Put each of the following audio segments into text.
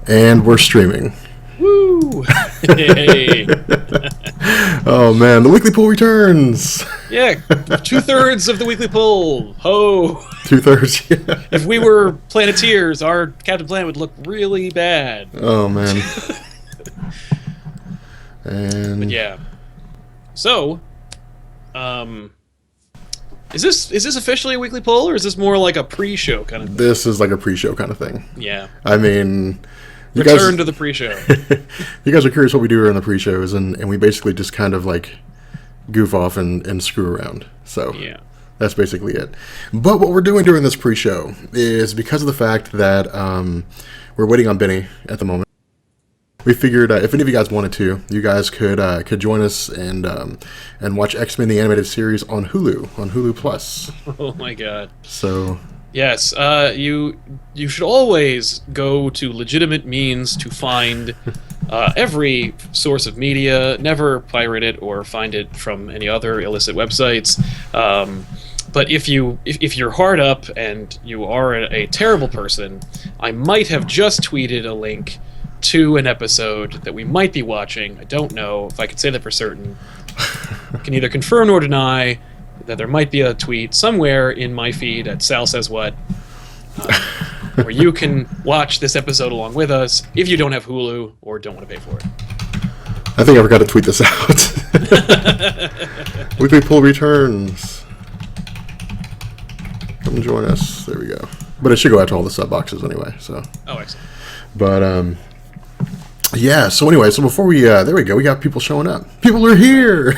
And we're streaming. Woo! Hey. Oh man, the weekly poll returns. Yeah, 2/3 of the weekly poll. Ho! 2/3. Yeah. If we were Planeteers, our Captain Planet would look really bad. Oh man. And But yeah. So, is this officially a weekly poll, or is this more like a pre-show kind of thing? this is like a pre-show kind of thing. Yeah. I mean, you Return guys, to the pre-show. you guys are curious what we do during the pre-shows, and we basically just kind of like goof off and screw around. So Yeah. that's basically it. But what we're doing during this pre-show is because of the fact that we're waiting on Benny at the moment. We figured if any of you guys wanted to, you guys could join us and watch X-Men the Animated Series on Hulu Plus. Oh my god. So Yes, you should always go to legitimate means to find every source of media. Never pirate it or find it from any other illicit websites. But if you're hard up and you are a terrible person, I might have just tweeted a link to an episode that we might be watching. I don't know if I can say that for certain. I can neither confirm nor deny that there might be a tweet somewhere in my feed at Sal Says What, where you can watch this episode along with us if you don't have Hulu or don't want to pay for it. I think I forgot to tweet this out. Weekly poll returns. Come join us. There we go. But it should go out to all the sub boxes anyway. So, Oh, excellent. but yeah. So anyway, so before we there we go. We got people showing up. People are here.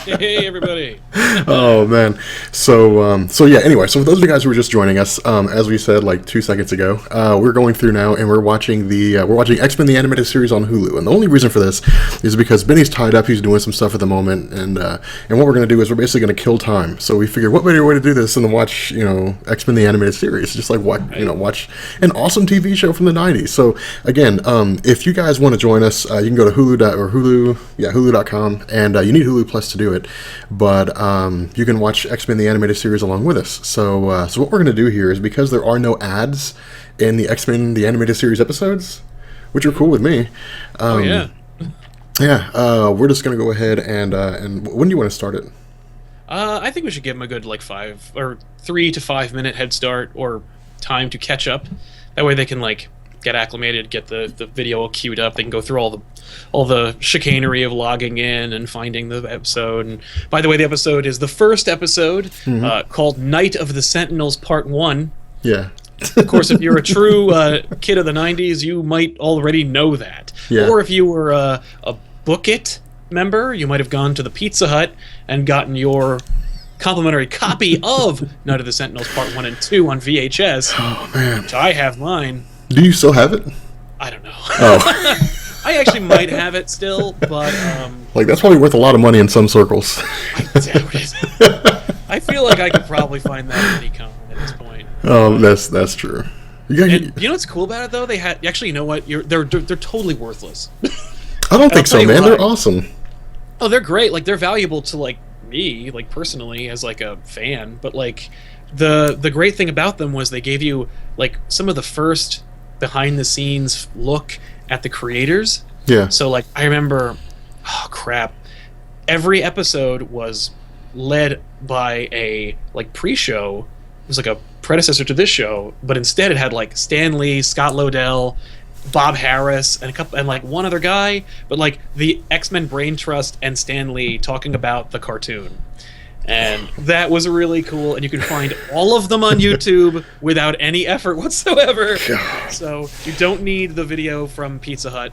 Hey, everybody. Oh man. So yeah, anyway, so for those of you guys who were just joining us, as we said like 2 seconds ago, we're going through now and we're watching X-Men the Animated Series on Hulu. And the only reason for this is because Benny's tied up, he's doing some stuff at the moment, and what we're gonna do is we're basically gonna kill time. So we figured what better way to do this than to watch, X-Men the Animated Series. Just like watch an awesome TV show from the 90s. So again, if you guys want to join us, you can go to hulu.com, and you need Hulu Plus to do it, but you can watch X-Men the Animated Series along with us. So what we're going to do here is, because there are no ads in the X-Men the Animated Series episodes, which are cool with me. Oh yeah. Yeah, we're just going to go ahead and when do you want to start it? I think we should give them a good 3 to 5 minute head start or time to catch up. That way they can get acclimated, get the video all queued up. They can go through all the chicanery of logging in and finding the episode. And by the way, the episode is the first episode, called Night of the Sentinels Part 1. Yeah. Of course, if you're a true kid of the 90s, you might already know that. Yeah. Or if you were a Book It member, you might have gone to the Pizza Hut and gotten your complimentary copy of Night of the Sentinels Part 1 and 2 on VHS. Oh man. Which I have mine. Do you still have it? I don't know. Oh. I actually might have it still, but That's probably worth a lot of money in some circles. I doubt it. I feel like I could probably find that at any con at this point. Oh, that's true. And you know what's cool about it though? They had actually, you know what? They're totally worthless. I don't think tell so, you man. why. They're awesome. Oh, they're great. They're valuable to me, personally as a fan. But the great thing about them was they gave you some of the first behind the scenes look at the creators. Yeah. So I remember, oh crap, every episode was led by a pre-show. It was a predecessor to this show, but instead it had Stan Lee, Scott Lobdell, Bob Harris, and one other guy, but the X-Men Brain Trust and Stan Lee talking about the cartoon. And that was really cool, and you can find all of them on YouTube without any effort whatsoever. God. So you don't need the video from Pizza Hut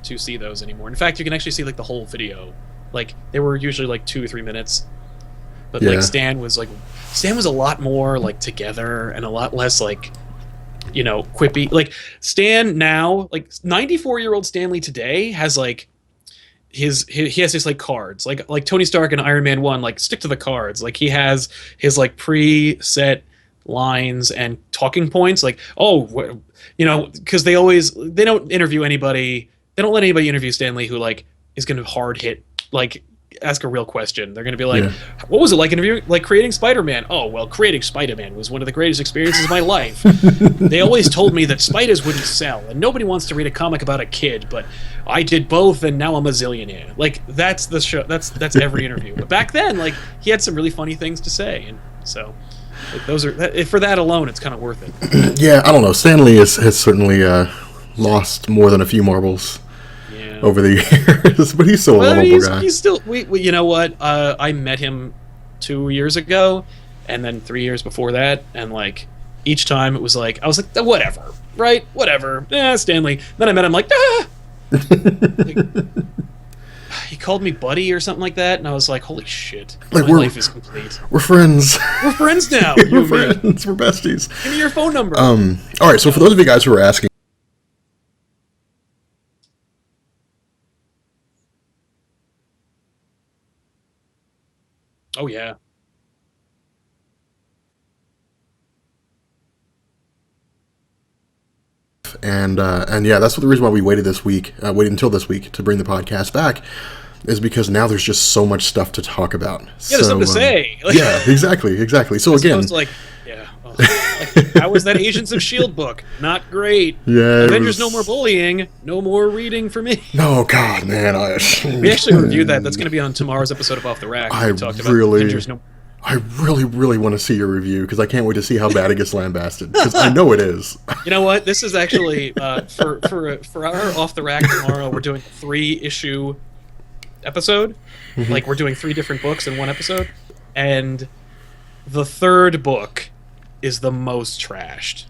to see those anymore. In fact, you can actually see the whole video. They were usually 2 or 3 minutes, but Yeah. Stan was a lot more together and a lot less quippy. Stan now, 94-year-old Stanley today has he has his cards like Tony Stark and Iron Man 1 stick to the cards. He has his preset lines and talking points because they don't interview anybody, they don't let anybody interview Stan Lee who is going to hard hit ask a real question. They're going to be like, Yeah. "What was it like creating Spider-Man?" "Oh, well, creating Spider-Man was one of the greatest experiences of my life. They always told me that spiders wouldn't sell, and nobody wants to read a comic about a kid, but I did both, and now I'm a zillionaire." Like, that's the show. That's every interview. But back then, like, he had some really funny things to say, and so like, those are for that alone, it's kind of worth it. Yeah, I don't know. Stanley has certainly lost more than a few marbles over the years, but he's still a lovable guy. He's still. You know what? I met him 2 years ago, and then 3 years before that, and like each time it was like I was like, whatever, right? Whatever. Stanley. Then I met him, like, ah. Like, he called me buddy or something like that, and I was like, holy shit, like, my life is complete. We're friends. We're friends now. We're friends. We're besties. Give me your phone number. All right. So for those of you guys who are asking. Oh yeah. And yeah, that's what the reason why we waited until this week to bring the podcast back, is because now there's just so much stuff to talk about. Yeah, there's something to say. Like, yeah, exactly. So again, like, yeah, like, how was that Agents of S.H.I.E.L.D. book? Not great. Yeah, Avengers No More Bullying. No more reading for me. No, God, man, we actually reviewed that. That's going to be on tomorrow's episode of Off the Rack. I really want to see your review, because I can't wait to see how bad it gets lambasted, because I know it is. You know what? This is actually for our Off the Rack tomorrow. We're doing a 3-issue episode. Mm-hmm. Like, we're doing 3 different books in one episode, and the 3rd book is the most trashed,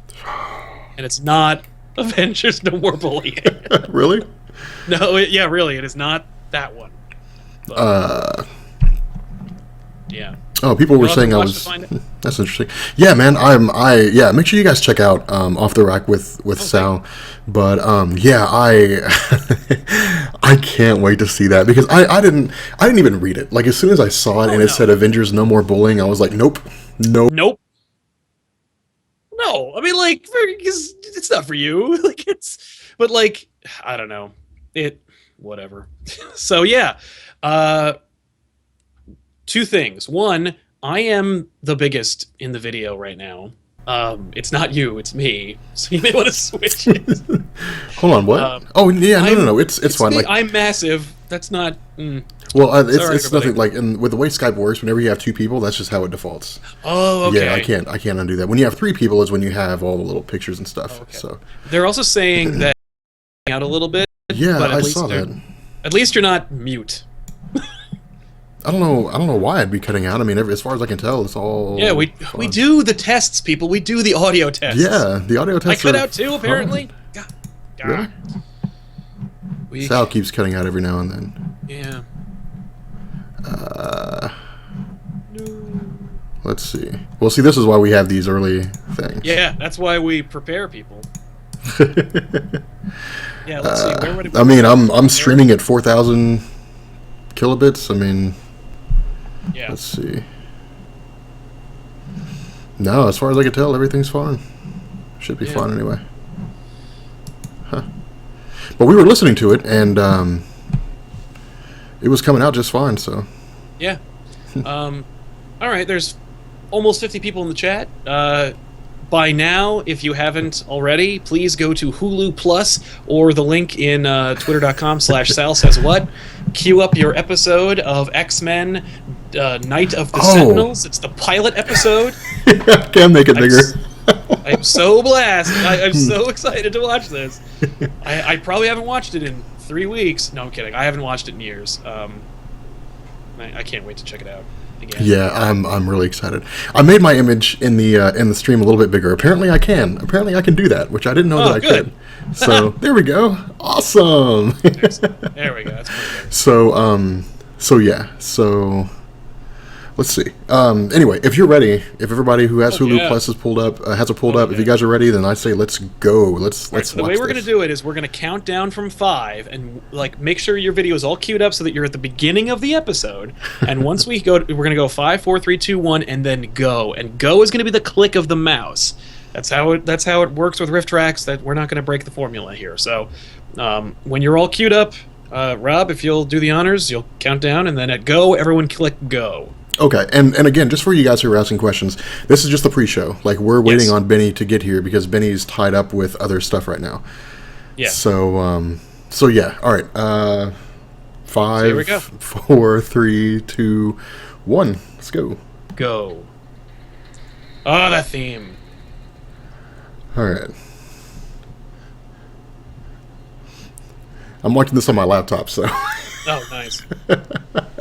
and it's not Avengers No More Bullying. Really? No, really, it is not that one. But, yeah. Oh, people were saying I was. That's interesting. Yeah, man. Yeah. Make sure you guys check out Off the Rack with Sal. But yeah, I can't wait to see that, because I didn't even read it. Like, as soon as I saw it and it said Avengers No More Bullying, I was like, nope. No. I mean, like, because it's not for you. Like, but like, I don't know. Whatever. So yeah. 2 things. One, I am the biggest in the video right now. It's not you, it's me. So you may want to switch it. Hold on, what? Oh yeah, no. It's fine. Like, I'm massive. That's not. Well, Sorry, it's nothing like, and with the way Skype works, whenever you have 2 people, that's just how it defaults. Oh, okay. Yeah, I can't undo that. When you have 3 people is when you have all the little pictures and stuff. Okay. So they're also saying that out a little bit. Yeah, but I saw that. At least you're not mute. I don't know why I'd be cutting out. I mean, as far as I can tell, it's all. Yeah, we do the tests, people. We do the audio tests. Yeah, the audio tests. I cut out too, apparently. God. Really? Sal keeps cutting out every now and then. Yeah. Let's see. Well, see, this is why we have these early things. Yeah, that's why we prepare people. Yeah, let's see. Where would it be? I mean, I'm streaming at 4,000 kilobits. I mean, yeah. Let's see. No, as far as I can tell, everything's fine. Should be fine anyway. Huh. But we were listening to it, and it was coming out just fine. So. Yeah. All right. There's almost 50 people in the chat. By now, if you haven't already, please go to Hulu Plus or the link in twitter.com/Sal Says What. Queue up your episode of X-Men Night of the Sentinels. It's the pilot episode. Can't make it bigger. I'm so blessed. I'm so excited to watch this. I probably haven't watched it in 3 weeks. No, I'm kidding. I haven't watched it in years. I can't wait to check it out. Again. Yeah, I'm really excited. I made my image in the stream a little bit bigger. Apparently I can do that, which I didn't know that I could. So there we go. Awesome. There we go. That's pretty good. So yeah. So let's see. Anyway, if you're ready, if everybody who has Hulu Plus has pulled up, if you guys are ready, then I say let's go. Let's watch the way we're gonna do it is we're gonna count down from 5 and like make sure your video is all queued up so that you're at the beginning of the episode. And once we go, we're gonna go 5, 4, 3, 2, 1, and then go. And go is gonna be the click of the mouse. That's how it works with Rift Tracks. That we're not gonna break the formula here. So when you're all queued up, Rob, if you'll do the honors, you'll count down, and then at go, everyone click go. Okay, and again, just for you guys who are asking questions, this is just the pre-show. Like, we're waiting Yes. on Benny to get here because Benny's tied up with other stuff right now. Yeah. So yeah. All right. So here we go. 5, 4, 3, 2, 1. Let's go. Go. Oh, that theme. All right. I'm watching this on my laptop, so. Oh, nice.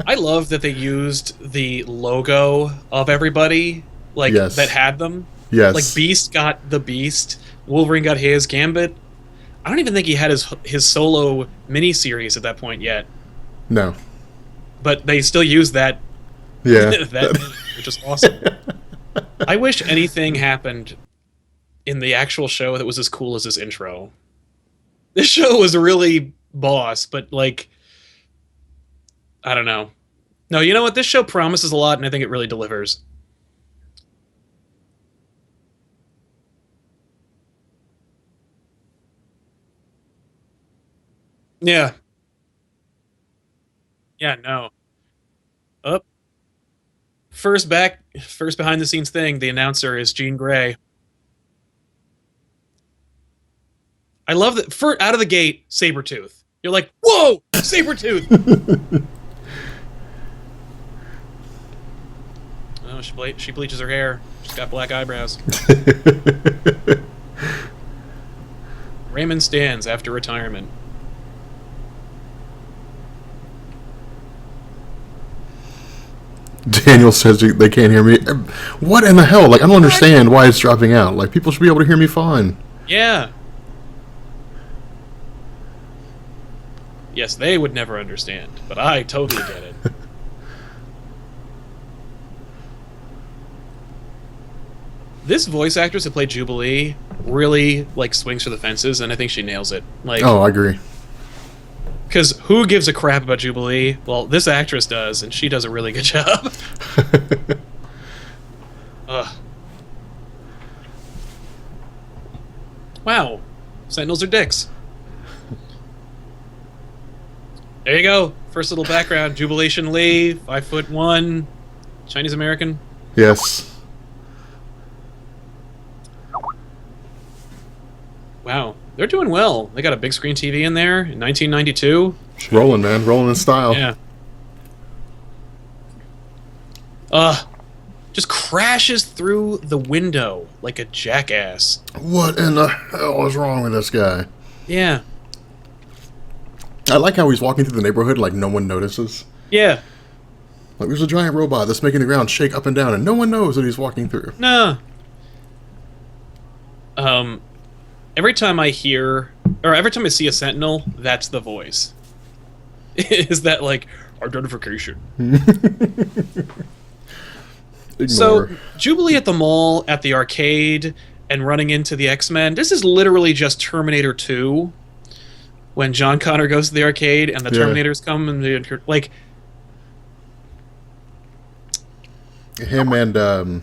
I love that they used the logo of everybody, like, Yes. that had them. Yes. Like, Beast got the Beast, Wolverine got his, Gambit. I don't even think he had his solo miniseries at that point yet, No. but they still use that, Yeah. which is awesome. I wish anything happened in the actual show that was as cool as this intro. This show was really boss, but, like, I don't know. No, you know what? This show promises a lot, and I think it really delivers. Yeah. Yeah, no. Up. First behind the scenes thing, the announcer is Jean Grey. I love that out of the gate, Sabretooth. You're like, whoa, Sabretooth! Oh, she bleaches her hair. She's got black eyebrows. Raymond stands after retirement. Daniel says they can't hear me. What in the hell? Like, I don't understand why it's dropping out. Like, people should be able to hear me fine. Yeah. Yes, they would never understand, but I totally get it. This voice actress who played Jubilee really, like, swings for the fences, and I think she nails it. Like, Oh, I agree. because who gives a crap about Jubilee? Well, this actress does, and she does a really good job. Ugh. Wow. Sentinels are dicks. There you go. First little background. Jubilation Lee, 5'1", Chinese American. Yes. Wow. They're doing well. They got a big screen TV in there in 1992. Rolling, man. Rolling in style. Yeah. Just crashes through the window like a jackass. What in the hell is wrong with this guy? Yeah. I like how he's walking through the neighborhood like no one notices. Yeah. Like, there's a giant robot that's making the ground shake up and down, and no one knows that he's walking through. No. Every time I hear, or every time I see a Sentinel, that's the voice. Is that, like, identification? Ignore. So, Jubilee at the mall, at the arcade, and running into the X-Men, this is literally just Terminator 2. When John Connor goes to the arcade and the Yeah. Terminators come and they're like, Him and,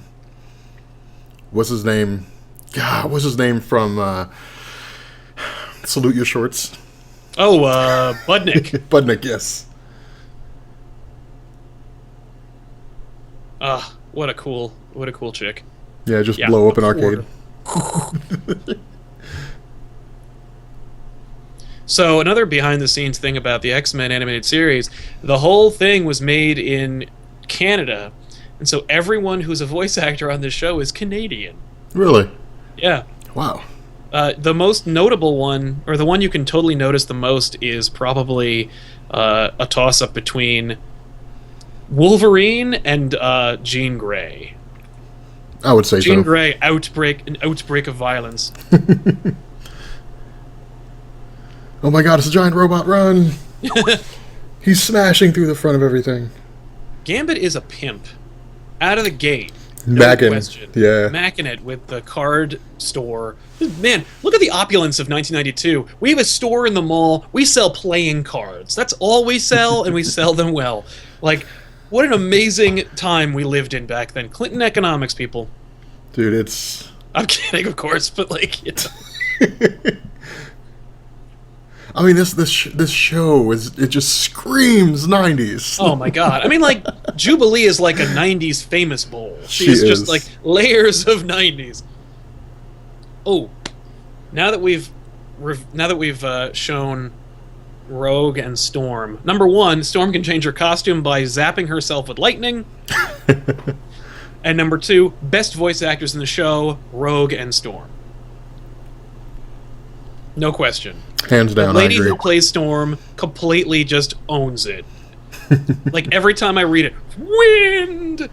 what's his name? God, what's his name from, Salute Your Shorts? oh, Budnick. Budnick, yes. What a cool chick. Yeah, just Yeah, blow up an a arcade. So another behind-the-scenes thing about the X-Men animated series, the whole thing was made in Canada, and so everyone who's a voice actor on this show is Canadian. Really? Yeah. Wow. The most notable one, or the one you can totally notice the most, is probably a toss-up between Wolverine and Jean Grey. I would say Jean so. Grey, an outbreak of violence. Oh my god, it's a giant robot, run! He's smashing through the front of everything. Gambit is a pimp. Out of the gate. Mackin', Question. yeah. Mackin' it with the card store. Man, look at the opulence of 1992. We have a store in the mall. We sell playing cards. That's all we sell, and we sell them well. Like, what an amazing time we lived in back then. Clinton economics, people. Dude, it's... I'm kidding, of course, but, like, you know. I mean, this show it just screams 90s. Oh my god! I mean, like Jubilee is like a '90s famous bowl. She is is. just like layers of '90s. Oh, now that we've shown Rogue and Storm. Number one, Storm can change her costume by zapping herself with lightning. And number two, best voice actors in the show, Rogue and Storm. No question. Hands down, The lady I agree. who plays Storm completely just owns it. Like every time I read it, wind.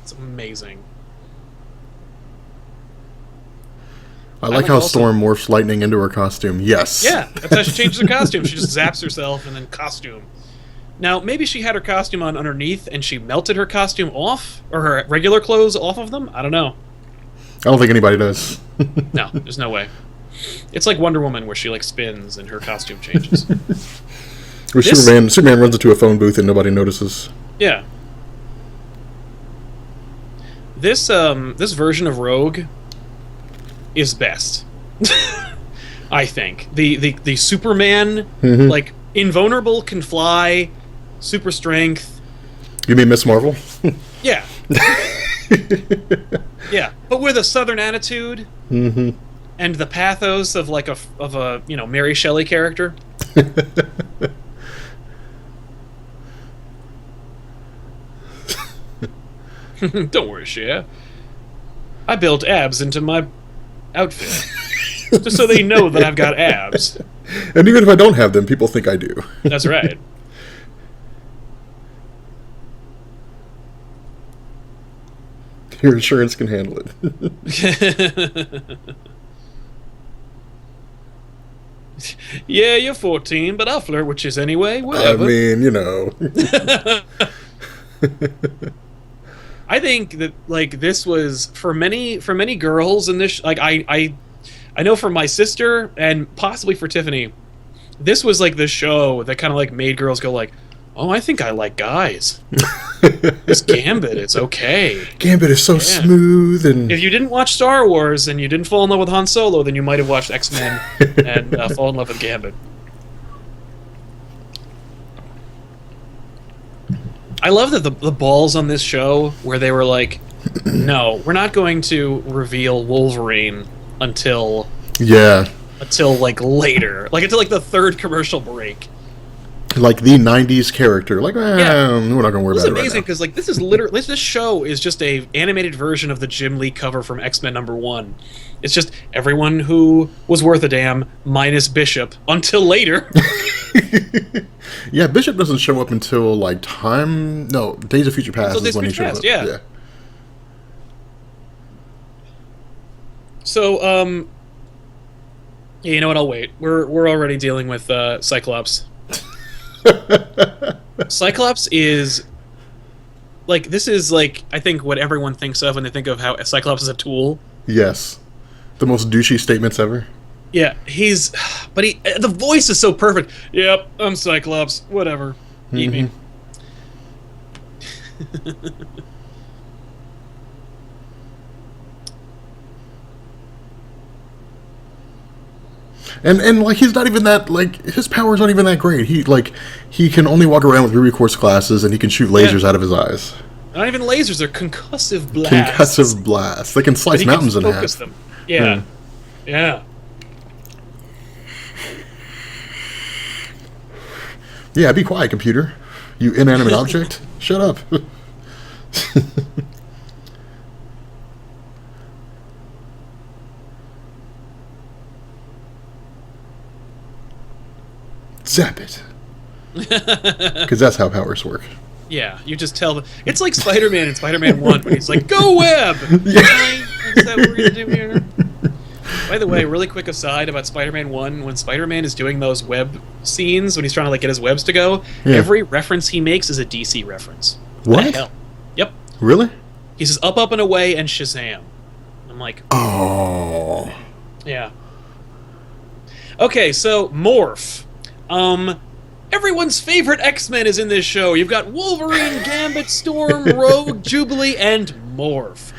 It's amazing. I like how Storm morphs lightning into her costume. Yes. Yeah, that's how she changes her costume. She just zaps herself and then costume. Now, maybe she had her costume on underneath and she melted her costume off, or her regular clothes off of them. I don't know. I don't think anybody does. No, there's no way. It's like Wonder Woman where she like spins and her costume changes. Or Superman runs into a phone booth and nobody notices. Yeah. This version of Rogue is best. I think. The Superman, like invulnerable, can fly, super strength. You mean Miss Marvel? Yeah. Yeah, but with a southern attitude and the pathos of like a Mary Shelley character. Don't worry, Cher. I built abs into my outfit. Just so they know that I've got abs. And even if I don't have them, people think I do. That's right. Your insurance can handle it. Yeah, you're 14, but I'll flirt with you anyway. I Whatever. mean, you know. I think that like this was for many girls in this. Like I know for my sister and possibly for Tiffany, this was like the show that kind of like made girls go like, "Oh, I think I like guys." This Gambit is okay. Gambit is so smooth and. If you didn't watch Star Wars and you didn't fall in love with Han Solo, then you might have watched X-Men and fall in love with Gambit. I love that the balls on this show where they were like, no, we're not going to reveal Wolverine until like later. Like until like the third commercial break. Like the 90s character. Like, we're not going to worry This is about it amazing right because like this is literally this show is just a animated version of the Jim Lee cover from X-Men '1. It's just everyone who was worth a damn minus Bishop until later. Yeah, Bishop doesn't show up until like Days of Future Past is when he shows up. Yeah. So, yeah, you know what? I'll wait. We're already dealing with Cyclops. Cyclops is like this is like I think what everyone thinks of when they think of how Cyclops is a tool. Yes. The most douchey statements ever. Yeah, the voice is so perfect. Yep, I'm Cyclops. Whatever. Eat me. And like he's not even that like his powers aren't even that great. He can only walk around with Ruby Quartz glasses and he can shoot lasers out of his eyes. Not even lasers, they're concussive blasts. Concussive blasts. They can slice mountains in half. Them. Yeah. Yeah. Yeah, be quiet, computer. You inanimate object. Shut up. Zap it. Because that's how powers work. Yeah, you just tell them. It's like Spider-Man in Spider-Man 1 when he's like, "Go web!" Yeah. Is that what we're going to do here? By the way, really quick aside about Spider-Man 1, when Spider-Man is doing those web scenes, when he's trying to like get his webs to go, every reference he makes is a DC reference. What? The hell? Yep. Really? He says up and away and Shazam. I'm like, oh. Yeah. Okay, so Morph. Everyone's favorite X-Men is in this show. You've got Wolverine, Gambit, Storm, Rogue, Jubilee, and Morph.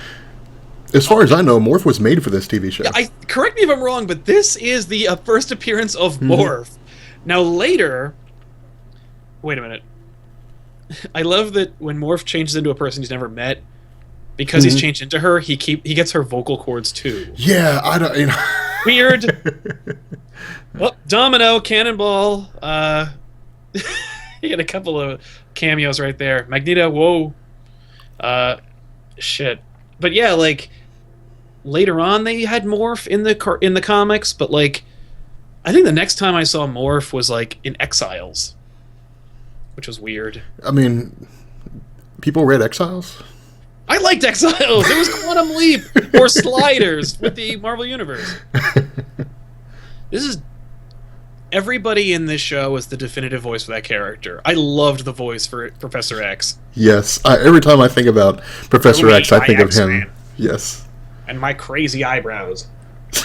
As far as I know, Morph was made for this TV show. Correct me if I'm wrong, but this is the first appearance of Morph. Now later, wait a minute. I love that when Morph changes into a person he's never met, because he's changed into her, he gets her vocal cords too. Yeah, I don't. You know. Weird. Oh, Domino, Cannonball. You get a couple of cameos right there. Magneto, whoa. Shit. But yeah, like later on they had Morph in the comics, but like I think the next time I saw Morph was like in Exiles, which was weird. I mean, people read Exiles? I liked Exiles. It was Quantum Leap or Sliders with the Marvel Universe. This is everybody in this show is the definitive voice for that character. I loved the voice for Professor X. Yes, every time I think about Professor X, I think of him. X-Man. Yes. And my crazy eyebrows.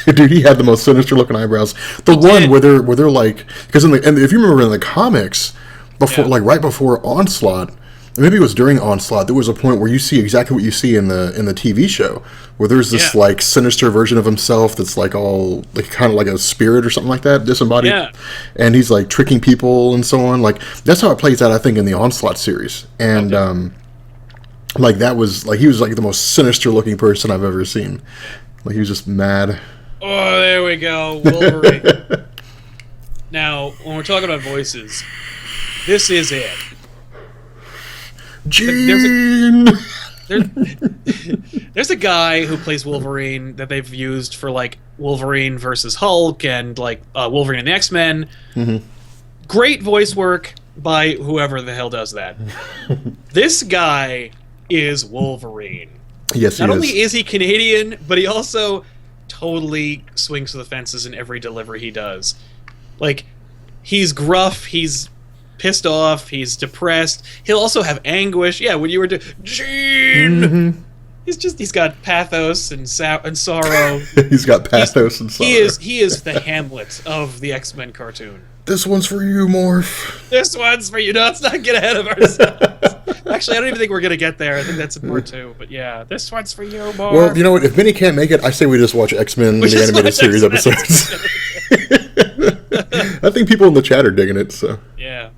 Dude, he had the most sinister looking eyebrows. The one where they're like, because if you remember in the comics, before right before Onslaught, maybe it was during Onslaught, there was a point where you see exactly what you see in the TV show, where there's this like sinister version of himself that's like all like kind of like a spirit or something like that, disembodied, and he's like tricking people and so on. Like that's how it plays out, I think, in the Onslaught series, and like that was like he was like the most sinister looking person I've ever seen. Like he was just mad. Oh, there we go, Wolverine. Now, when we're talking about voices, this is it. Gene! There's a guy who plays Wolverine that they've used for like Wolverine versus Hulk and like Wolverine and the X-Men. Mm-hmm. Great voice work by whoever the hell does that. This guy is Wolverine. Yes, he Not is. only is he Canadian, but he also totally swings for the fences in every delivery he does. Like, he's gruff, he's pissed off, he's depressed. He'll also have anguish. Yeah, when you were Gene! Mm-hmm. He's got pathos and sorrow. He's got pathos and sorrow. He is the Hamlet of the X-Men cartoon. This one's for you, Morph. This one's for you. No, let's not get ahead of ourselves. Actually, I don't even think we're going to get there. I think that's in part 2. But yeah, this one's for you, Morph. Well, you know what? If Minnie can't make it, I say we just watch X-Men, the animated series episodes. I think people in the chat are digging it, so. Yeah.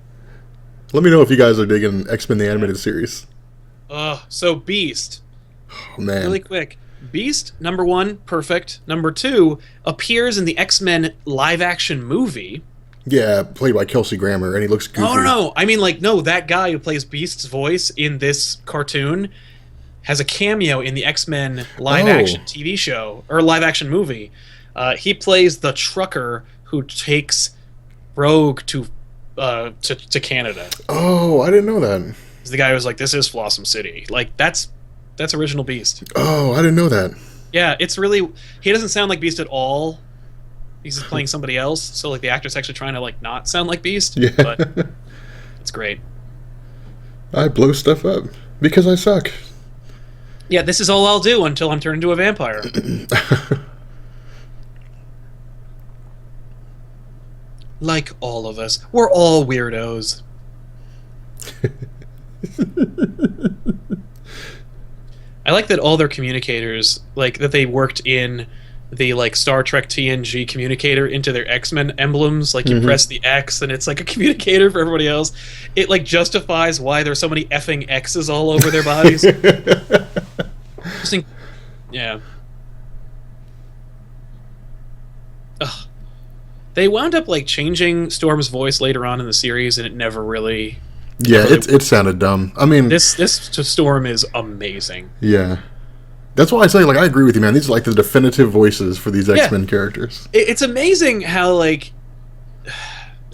Let me know if you guys are digging X-Men, the animated series. So Beast. Oh, man. Really quick. Beast, number 1, perfect. Number 2, appears in the X-Men live-action movie. Yeah, played by Kelsey Grammer, and he looks goofy. No. I mean, like, no, that guy who plays Beast's voice in this cartoon has a cameo in the X-Men live-action TV show, or live-action movie. He plays the trucker who takes Rogue to Canada. Oh, I didn't know that. He's the guy who's like, this is Flossom City. Like, that's original Beast. Oh, I didn't know that. Yeah, it's really... He doesn't sound like Beast at all. He's just playing somebody else, so like the actor's actually trying to like not sound like Beast. Yeah. But it's great. I blow stuff up because I suck. Yeah, this is all I'll do until I'm turned into a vampire. Like all of us. We're all weirdos. I like that all their communicators, like that they worked in the like Star Trek TNG communicator into their X-Men emblems. Like you press the X and it's like a communicator for everybody else. It like justifies why there's so many effing X's all over their bodies. Yeah. Ugh. They wound up like changing Storm's voice later on in the series, and it never really. Yeah, it sounded dumb. I mean, this Storm is amazing. Yeah. That's why I say, like, I agree with you, man. These are, like, the definitive voices for these X-Men characters. It's amazing how, like,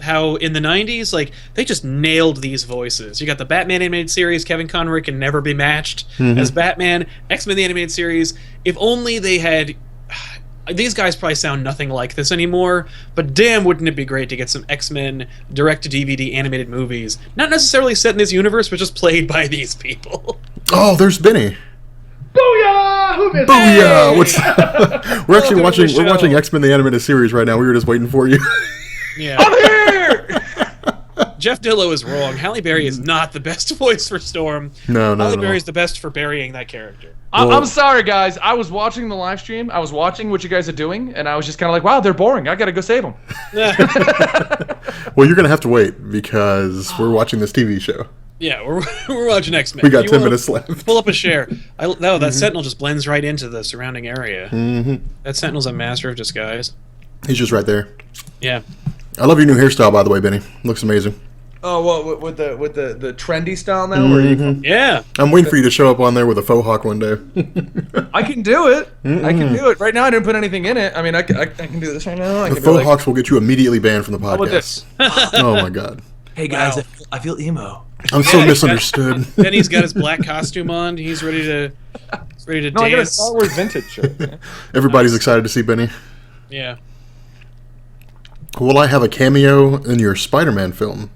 how in the 90s, like, they just nailed these voices. You got the Batman animated series, Kevin Conroy can never be matched as Batman. X-Men the animated series, if only they had... These guys probably sound nothing like this anymore, but damn, wouldn't it be great to get some X-Men direct-to-DVD animated movies. Not necessarily set in this universe, but just played by these people. Oh, there's Benny. Booyah! Who missed Booyah! What's we're actually watching X-Men the animated series right now. We were just waiting for you. Yeah. I'm here. Jeff Dillow is wrong. Halle Berry is not the best voice for Storm. No, Halle no. Berry is the best for burying that character. I'm sorry, guys. I was watching the live stream. I was watching what you guys are doing, and I was just kind of like, wow, they're boring. I got to go save them. Well, you're gonna have to wait because we're watching this TV show. Yeah, we're watching X-Men. We got You 10 wanna minutes left. Pull up a share. That Sentinel just blends right into the surrounding area. Mm-hmm. That Sentinel's a master of disguise. He's just right there. Yeah. I love your new hairstyle, by the way, Benny. Looks amazing. Oh, well, with the trendy style now? Where you Yeah. I'm waiting for you to show up on there with a faux hawk one day. I can do it. I can do it. Right now, I didn't put anything in it. I mean, I can do this right now. I The can faux be like, hawks will get you immediately banned from the how about podcast. this? Oh my god. Hey, guys, Wow. I feel emo. I'm so Yeah, misunderstood. Then he's got his black costume on. He's ready to No, I got a dance. Star Wars vintage shirt. Everybody's excited to see Benny. Yeah. Will I have a cameo in your Spider-Man film?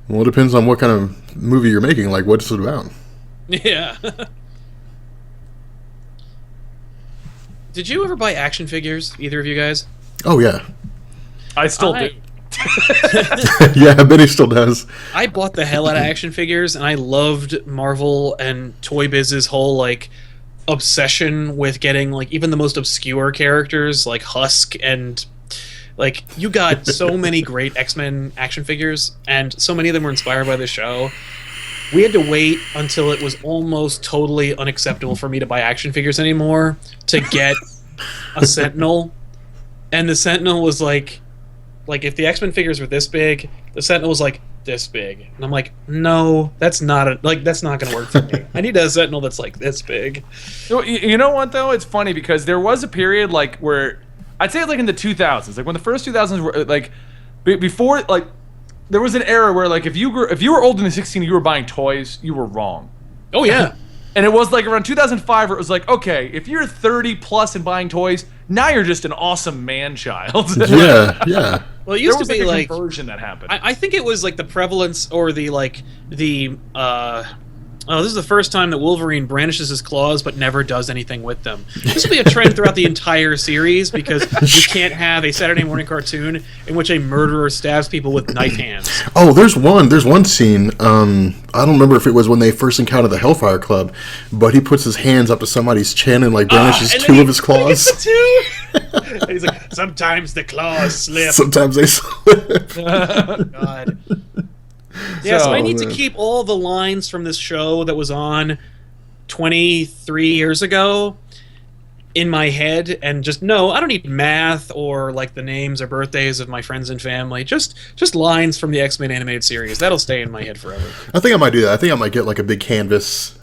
Well, it depends on what kind of movie you're making. Like, what's it about? Yeah. Did you ever buy action figures, either of you guys? Oh, yeah. I still I- do. Yeah, Benny still does. I bought the hell out of action figures, and I loved Marvel and Toy Biz's whole like obsession with getting like even the most obscure characters like Husk and like you got so many great X-Men action figures, and so many of them were inspired by the show. We had to wait until it was almost totally unacceptable for me to buy action figures anymore to get a Sentinel, and the Sentinel was like if the X-Men figures were this big, the Sentinel was like this big, and I'm like, no, that's not gonna work for me. I need a Sentinel that's like this big. You know what though? It's funny because there was a period like where I'd say like in the 2000s, like when the first 2000s were like before like there was an era where like if you were older than 16, you were buying toys, you were wrong. Oh yeah. And it was like around 2005 where it was like, okay, if you're 30 plus and buying toys, now you're just an awesome man child. Yeah, yeah. Well, it There used was to be a like conversion that happened. I think it was like the prevalence or the this is the first time that Wolverine brandishes his claws but never does anything with them. This will be a trend throughout the entire series because you can't have a Saturday morning cartoon in which a murderer stabs people with knife hands. Oh, there's one scene. I don't remember if it was when they first encountered the Hellfire Club, but he puts his hands up to somebody's chin and like brandishes And two then of his claws. And he's like, sometimes the claws slip. Sometimes they slip. God. Yeah, so I need to man. keep all the lines from this show that was on 23 years ago in my head and just no, I don't need math or like the names or birthdays of my friends and family. Just lines from the X-Men animated series. That'll stay in my head forever. I think I might do that. I think I might get like a canvas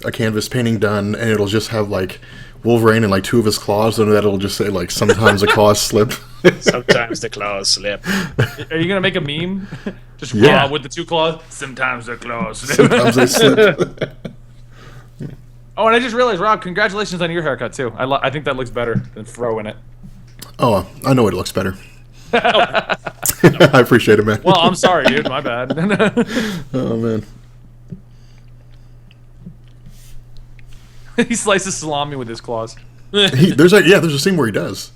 painting done, and it'll just have like Wolverine and like two of his claws, and that it'll just say like sometimes the claws slip. Sometimes the claws slip. Are you gonna make a meme? Just Yeah. raw with the two claws. Sometimes they're close. Sometimes they slip. Oh, and I just realized, Rob, congratulations on your haircut too. I think that looks better than Fro in it. Oh, I know it looks better. I appreciate it, man. Well, I'm sorry, dude. My bad. Oh man. He slices salami with his claws. There's a scene where he does.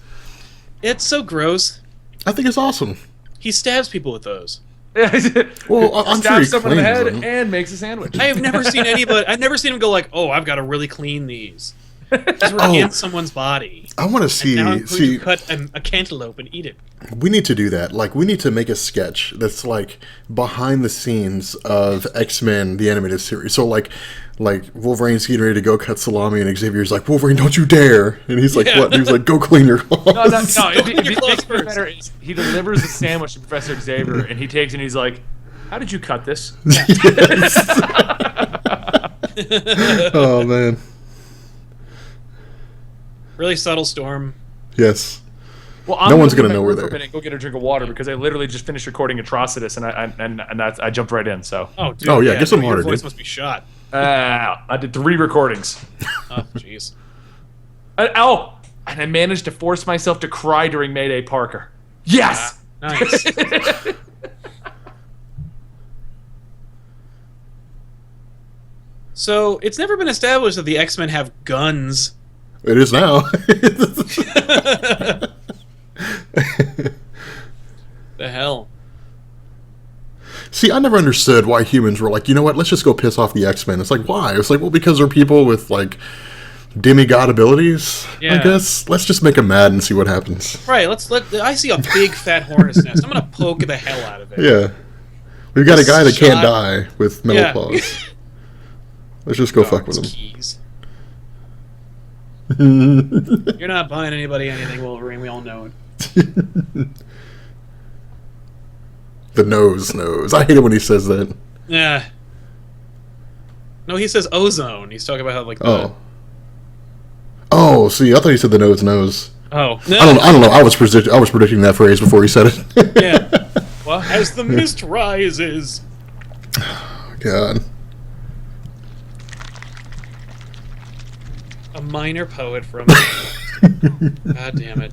It's so gross. I think it's awesome. He stabs people with those. Well, I'm sure he Stabs someone in the cleans head them. and makes a sandwich. I have never seen anybody. I've never seen him go like, "Oh, I've got to really clean these." These were against someone's body. I want to Now I'm going see. to cut a cantaloupe and eat it. We need to do that. Like, we need to make a sketch that's like behind the scenes of X-Men, the animated series. So like Wolverine's getting ready to go cut salami, and Xavier's like, "Wolverine, don't you dare!" And he's like, Yeah. "What?" And he's like, "Go clean your claws." No. If Your he claws makes it first. better, is he delivers a sandwich to Professor Xavier, and he takes it and he's like, "How did you cut this?" Yes. Oh man. Really subtle Storm. Yes. Well, No one's gonna gonna know leave we're my room for there. a minute and go get a drink of water because I literally just finished recording Atrocitus and I jumped right in. So Oh, dude. Oh, yeah, get some your water, voice dude. must be shot. I did 3 recordings. Oh, jeez. And I managed to force myself to cry during Mayday Parker. Yes. Nice. So it's never been established that the X-Men have guns. It is now. The hell. See, I never understood why humans were like, you know what? Let's just go piss off the X-Men. It's like, why? It's like, well, because they're people with like demigod abilities. Yeah. I guess let's just make them mad and see what happens. Right. I see a big fat hornet's nest. I'm gonna poke the hell out of it. Yeah, we've got a guy that can't Shot. die with metal Yeah. claws. Let's just go fuck with him. Keys. You're not buying anybody anything, Wolverine. We all know it. The nose. I hate it when he says that. Yeah. No, he says ozone. He's talking about how like. Oh, see, I thought he said the nose. Oh. No. I don't know. I was predicting that phrase before he said it. Yeah. Well, as the mist rises. God. A minor poet from. God damn it.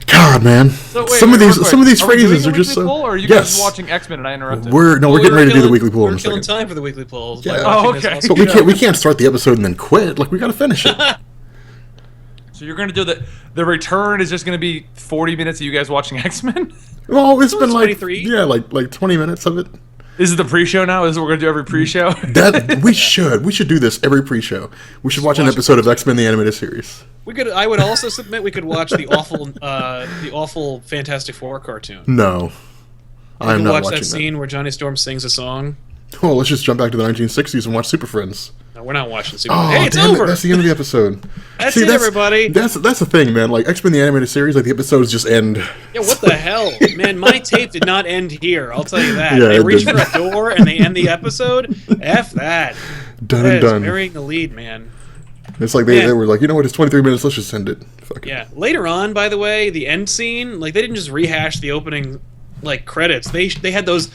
God, man. So, wait, some of real these quick. phrases we are doing a just weekly so. poll, or are you yes. guys watching X-Men and I interrupted? We're getting ready to do the weekly poll in We're a killing second. time for the weekly polls. Yeah. by Oh, watching this okay. awesome But show. we can't start the episode and then quit. Like we got to finish it. So you're gonna do the return is just gonna be 40 minutes of you guys watching X-Men? Well, it's So been it's like 23? like 20 minutes of it. This is the pre-show now? This is what we're gonna do every pre-show? That we should do this every pre-show. We should watch an episode of X-Men the Animated Series. We could. I would also submit we could watch the awful Fantastic Four cartoon. No, We I'm could not watch watching that scene where Johnny Storm sings a song. Oh, let's just jump back to the 1960s and watch Super Friends. No, we're not watching Super. Oh, Hey, it's damn over. it! That's the end of the episode. That's it, everybody. That's the thing, man. Like X-Men the Animated Series, like the episodes just end. Yeah, what the hell, man? My tape did not end here. I'll tell you that. Yeah, They it reach for didn't. a door and they end the episode. F that. Done That and is done. burying the lead, man. It's like they Man. were like, you know what? It's 23 minutes. Let's just end it. Fuck it. Yeah. Later on, by the way, the end scene, like they didn't just rehash the opening, like credits. They had those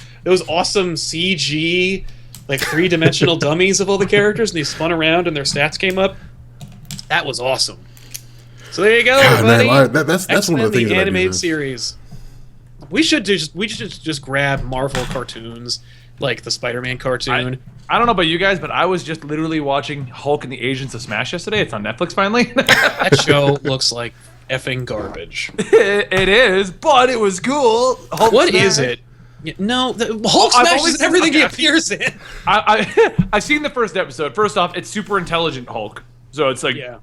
awesome CG, like 3-dimensional dummies of all the characters, and they spun around and their stats came up. That was awesome. So there you go, God, everybody. man, that's one X-Men, of the things the that I animated do. series. We should just grab Marvel cartoons like the Spider-Man cartoon. I don't know about you guys, but I was just literally watching Hulk and the Agents of Smash yesterday. It's on Netflix finally. That show looks like effing garbage. It is, but it was cool. Hulk What Smash. is it? Yeah, no, Hulk I've smashes only seen- everything he okay. appears in. I've seen the first episode. First off, it's super intelligent Hulk. So it's like, Yeah.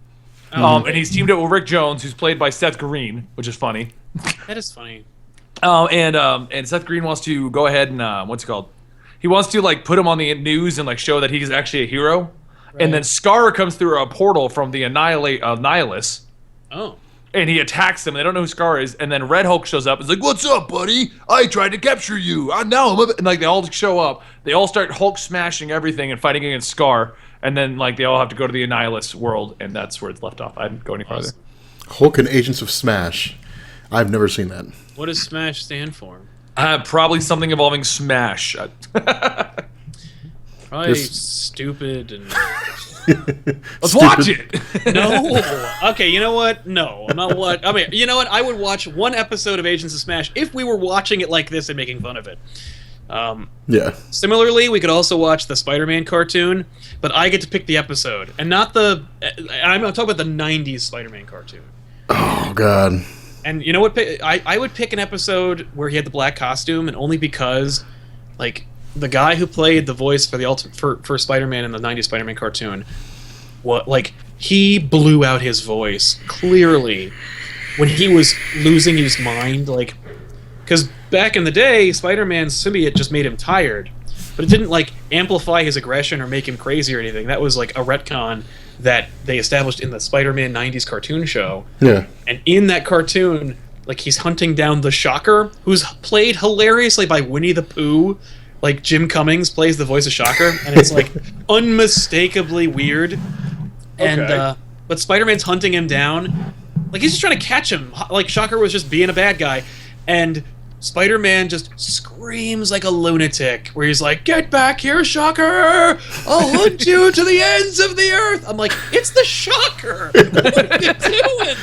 and he's teamed up with Rick Jones, who's played by Seth Green, which is funny. That is funny. And Seth Green wants to go ahead and what's it called? He wants to like put him on the news and like show that he's actually a hero. And then Scar comes through a portal from the Annihilus, Oh. and he attacks him. They don't know who Scar is, and then Red Hulk shows up. He's like, "What's up, buddy? I tried to capture you. I now I'm and like they all show up. They all start Hulk smashing everything and fighting against Scar. And then like they all have to go to the Annihilus world, and that's where it's left off. I didn't go any farther. Hulk and Agents of Smash. I've never seen that. What does Smash stand for? Probably something involving Smash. Probably stupid and Let's watch it. no. Okay, you know what? No, I'm not what. I mean, you know what? I would watch one episode of Agents of Smash if we were watching it like this and making fun of it. Yeah. Similarly, we could also watch the Spider-Man cartoon, but I get to pick the episode and not the. I'm talking about the '90s Spider-Man cartoon. Oh God. And you know what? I would pick an episode where he had the black costume, and only because, like, the guy who played the voice for the for Spider-Man in the '90s Spider-Man cartoon, he blew out his voice clearly when he was losing his mind, like, because back in the day, Spider-Man's symbiote just made him tired, but it didn't like amplify his aggression or make him crazy or anything. That was like a retcon that they established in the Spider-Man '90s cartoon show. Yeah. And in that cartoon, like, he's hunting down the Shocker, who's played hilariously by Winnie the Pooh. Like, Jim Cummings plays the voice of Shocker, and it's like unmistakably weird. And Okay. but Spider-Man's hunting him down. Like, he's just trying to catch him. Like, Shocker was just being a bad guy. And Spider-Man just screams like a lunatic, where he's like, "Get back here, Shocker! I'll hunt you to the ends of the earth!" I'm like, it's the Shocker! What are you doing?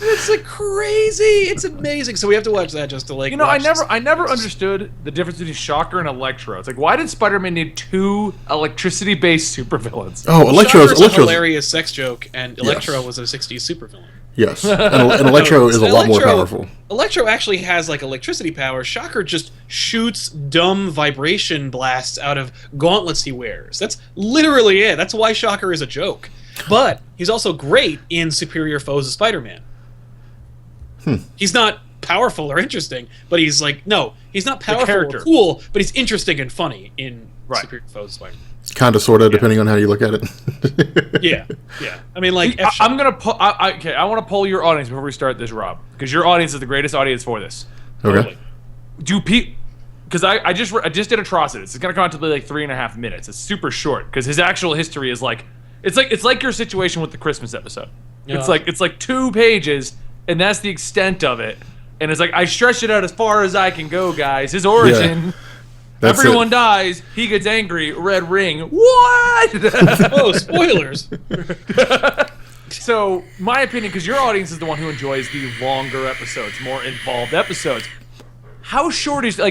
It's like crazy. It's amazing. So we have to watch that just to like. You know, I watch this. never understood the difference between Shocker and Electro. It's like, why did Spider-Man need two electricity-based supervillains? Oh, Shocker's a Electro's. hilarious sex joke, and Electro Yes. was a '60s supervillain. Yes, and Electro is a lot more powerful. Electro actually has like electricity power. Shocker just shoots dumb vibration blasts out of gauntlets he wears. That's literally it. That's why Shocker is a joke. But he's also great in Superior Foes of Spider-Man. He's not powerful or interesting, but he's like, no, he's not powerful or cool, but he's interesting and funny in Superior Foes of Spider-Man. Kind of, sort of, depending on how you look at it. Yeah. I mean, like, I'm gonna okay. I want to poll your audience before we start this, Rob, because your audience is the greatest audience for this. Okay. Because I just did Atrocitus. It's gonna come out to be like 3.5 minutes. It's super short because his actual history is like it's like your situation with the Christmas episode. Yeah. It's like 2 pages, and that's the extent of it. And it's like I stretched it out as far as I can go, guys. His origin. Yeah. Everyone dies. He gets angry. Red ring. What? Oh, spoilers. So, my opinion, because your audience is the one who enjoys the longer episodes, more involved episodes. How short is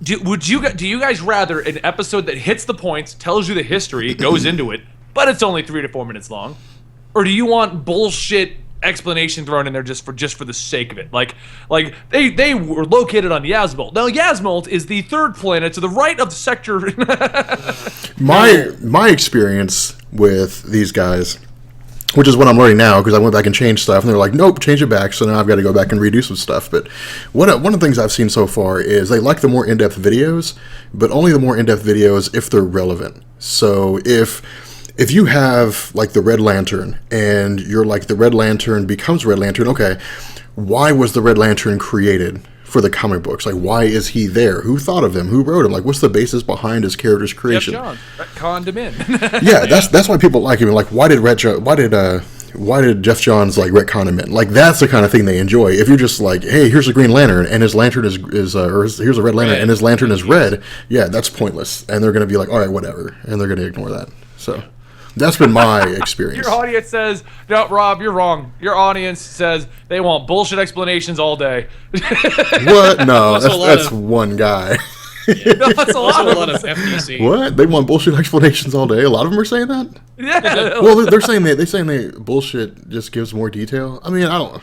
do you guys rather an episode that hits the points, tells you the history, goes into it, but it's only 3 to 4 minutes long, or do you want bullshit explanation thrown in there just for the sake of it? Like they were located on Yasmalt. Now Yasmalt is the 3rd planet to the right of the sector. My experience with these guys, which is what I'm learning now, because I went back and changed stuff, and they're like, nope, change it back. So now I've got to go back and redo some stuff. But one of the things I've seen so far is they like the more in-depth videos, but only the more in-depth videos if they're relevant. So if you have, like, the Red Lantern, and you're like, the Red Lantern becomes Red Lantern, okay, why was the Red Lantern created for the comic books? Like, why is he there? Who thought of him? Who wrote him? Like, what's the basis behind his character's creation? Jeff Johns retconned him in. Yeah, that's why people like him. Like, why did Jeff Johns, like, retcon him in? Like, that's the kind of thing they enjoy. If you're just like, hey, here's a Green Lantern, and his lantern here's a Red Lantern, and his lantern is red, yeah, that's pointless. And they're going to be like, all right, whatever. And they're going to ignore that. So that's been my experience. Your audience says, no, Rob, you're wrong. Your audience says they want bullshit explanations all day. What? No, that's one guy. Yeah. No, that's a lot of FDC. What? They want bullshit explanations all day? A lot of them are saying that? Yeah. Well, they're saying they bullshit just gives more detail. I mean, I don't...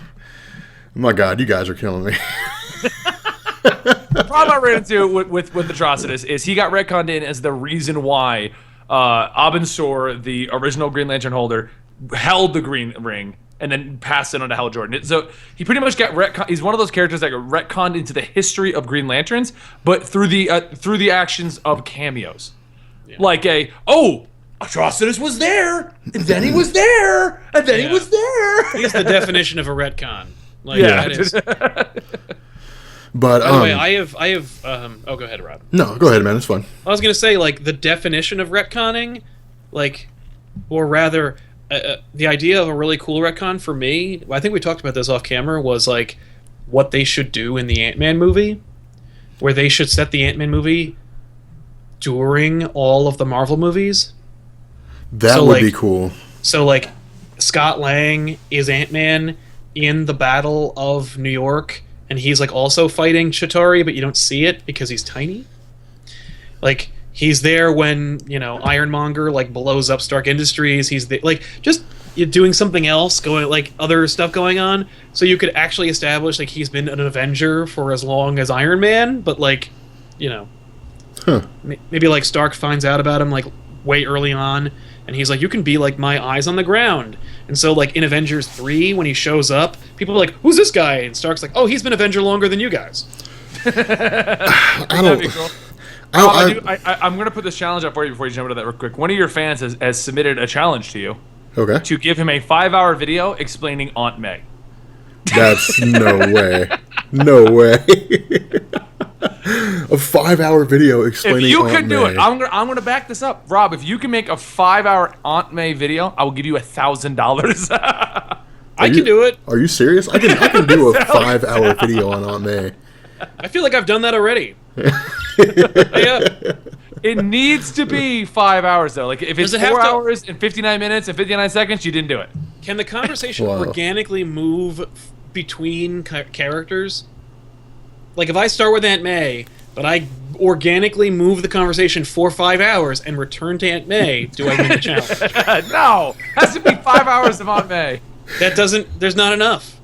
My God, you guys are killing me. The problem I ran into with Atrocitus is he got retconned in as the reason why Abin Sur, the original Green Lantern holder, held the Green Ring and then passed it on to Hal Jordan. So he pretty much got retconned. He's one of those characters that got retconned into the history of Green Lanterns, but through the actions of cameos. Yeah. Like Atrocitus was there, and then he was there, and then he was there. He's the definition of a retcon. Like, yeah. That is... But by the way, I have. Oh, go ahead, Rob. No, go ahead, man. It's fun. I was gonna say, like, the definition of retconning, like, or rather, the idea of a really cool retcon for me. I think we talked about this off camera. Was like what they should do in the Ant-Man movie, where they should set the Ant-Man movie during all of the Marvel movies. That would be cool. So, like, Scott Lang is Ant-Man in the Battle of New York. And he's, like, also fighting Chitauri, but you don't see it because he's tiny. Like, he's there when, Ironmonger, like, blows up Stark Industries. He's like, just doing something else, going, like, other stuff going on. So you could actually establish, like, he's been an Avenger for as long as Iron Man, but, like, maybe, like, Stark finds out about him, like, way early on. And he's like, you can be, like, my eyes on the ground. And so, like, in Avengers 3, when he shows up, people are like, who's this guy? And Stark's like, oh, he's been Avenger longer than you guys. That'd be cool. I'm going to put this challenge up for you before you jump into that real quick. One of your fans has submitted a challenge to you. Okay. To give him a 5-hour video explaining Aunt May. That's no way. No way. A 5-hour video explaining. If you Aunt could do May. it, I'm gonna back this up, Rob. If you can make a 5-hour Aunt May video, I will give you $1,000. I can do it. Are you serious? I can do a 5-hour video on Aunt May. I feel like I've done that already. It needs to be 5 hours though. Like if it's 4 hours and 59 minutes and 59 seconds, you didn't do it. Can the conversation organically move between characters? Like if I start with Aunt May, but I organically move the conversation for 5 hours and return to Aunt May, do I win the challenge? No, has to be 5 hours of Aunt May. that doesn't. There's not enough.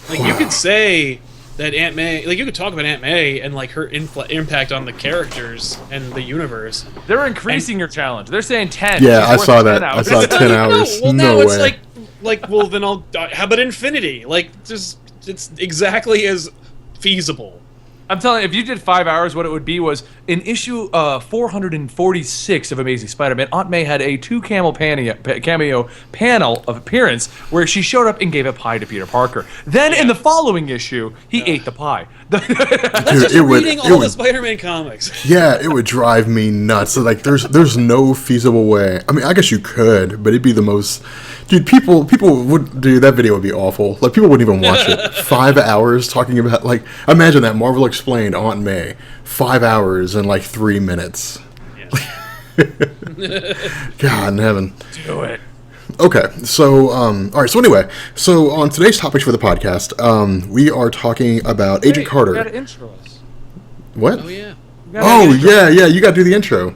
Like you could say that Aunt May, like you could talk about Aunt May and like her impact on the characters and the universe. They're increasing your challenge. They're saying 10. Yeah, She's I worth saw 10 that. hours. I saw 10 hours. Well, No now it's way. well, then I'll. How about Infinity? Like, just it's exactly as feasible. I'm telling you, if you did 5 hours, what it would be was in issue 446 of Amazing Spider-Man, Aunt May had a cameo panel of appearance where she showed up and gave a pie to Peter Parker. Then in the following issue, he ate the pie. That's Dude, just reading all the Spider-Man comics. Yeah, it would drive me nuts. So, like, there's no feasible way. I mean, I guess you could, but it'd be the most. Dude, people would. Dude, that video would be awful. Like, people wouldn't even watch it. 5 hours talking about, like, imagine that Marvel Explained Aunt May. 5 hours and like 3 minutes. God in heaven. Do it. Okay, so all right. So anyway, so on today's topics for the podcast, we are talking about Agent Carter. You gotta intro us. What? Oh yeah. Oh yeah. You got to do the intro.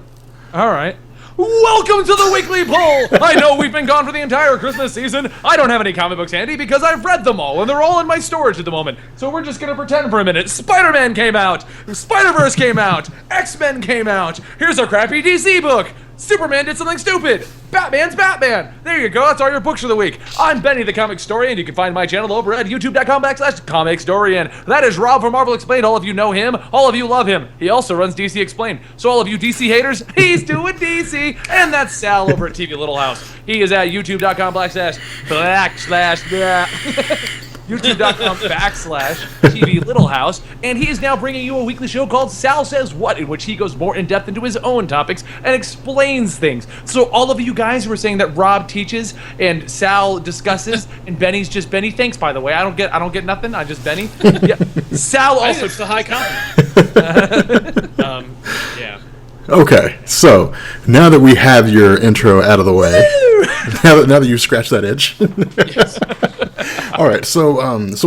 All right. Welcome to the weekly poll! I know we've been gone for the entire Christmas season. I don't have any comic books handy because I've read them all and they're all in my storage at the moment. So we're just gonna pretend for a minute. Spider-Man came out, Spider-Verse came out, X-Men came out. Here's a crappy DC book. Superman did something stupid. Batman's Batman. There you go. That's all your books for the week. I'm Benny the Comic Historian. You can find my channel over at youtube.com/comicstorian. That is Rob from Marvel Explained. All of you know him. All of you love him. He also runs DC Explained. So all of you DC haters, he's doing DC. And that's Sal over at TV Little House. He is at youtube.com/TV Little House, and he is now bringing you a weekly show called Sal Says What, in which he goes more in depth into his own topics and explains things. So all of you guys who are saying that Rob teaches and Sal discusses and Benny's just Benny, thanks by the way. I don't get nothing. I'm just Benny. Yeah. Sal I also. think it's the high compliment. Yeah. Okay, so now that we have your intro out of the way, now that you've scratched that itch. Yes. All right, so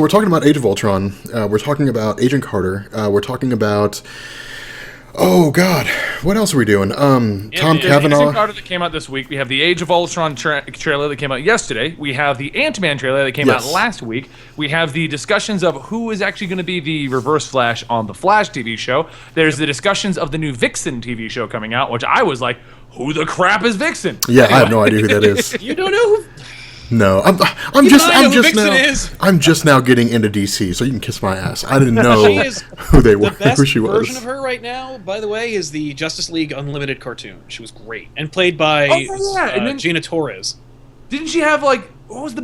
we're talking about Age of Ultron. We're talking about Agent Carter. We're talking about. Oh God, what else are we doing? Tom Cavanaugh. Agent Carter that came out this week. We have the Age of Ultron trailer that came out yesterday. We have the Ant-Man trailer that came out last week. We have the discussions of who is actually going to be the Reverse Flash on the Flash TV show. There's the discussions of the new Vixen TV show coming out, which I was like, who the crap is Vixen? Yeah, I have no idea who that is. You don't know who? No, I'm just now getting into DC, so you can kiss my ass. I didn't know She is who they were, The best who she version was. of her right now, by the way, is the Justice League Unlimited cartoon. She was great and played by and then Gina Torres. didn't she have like this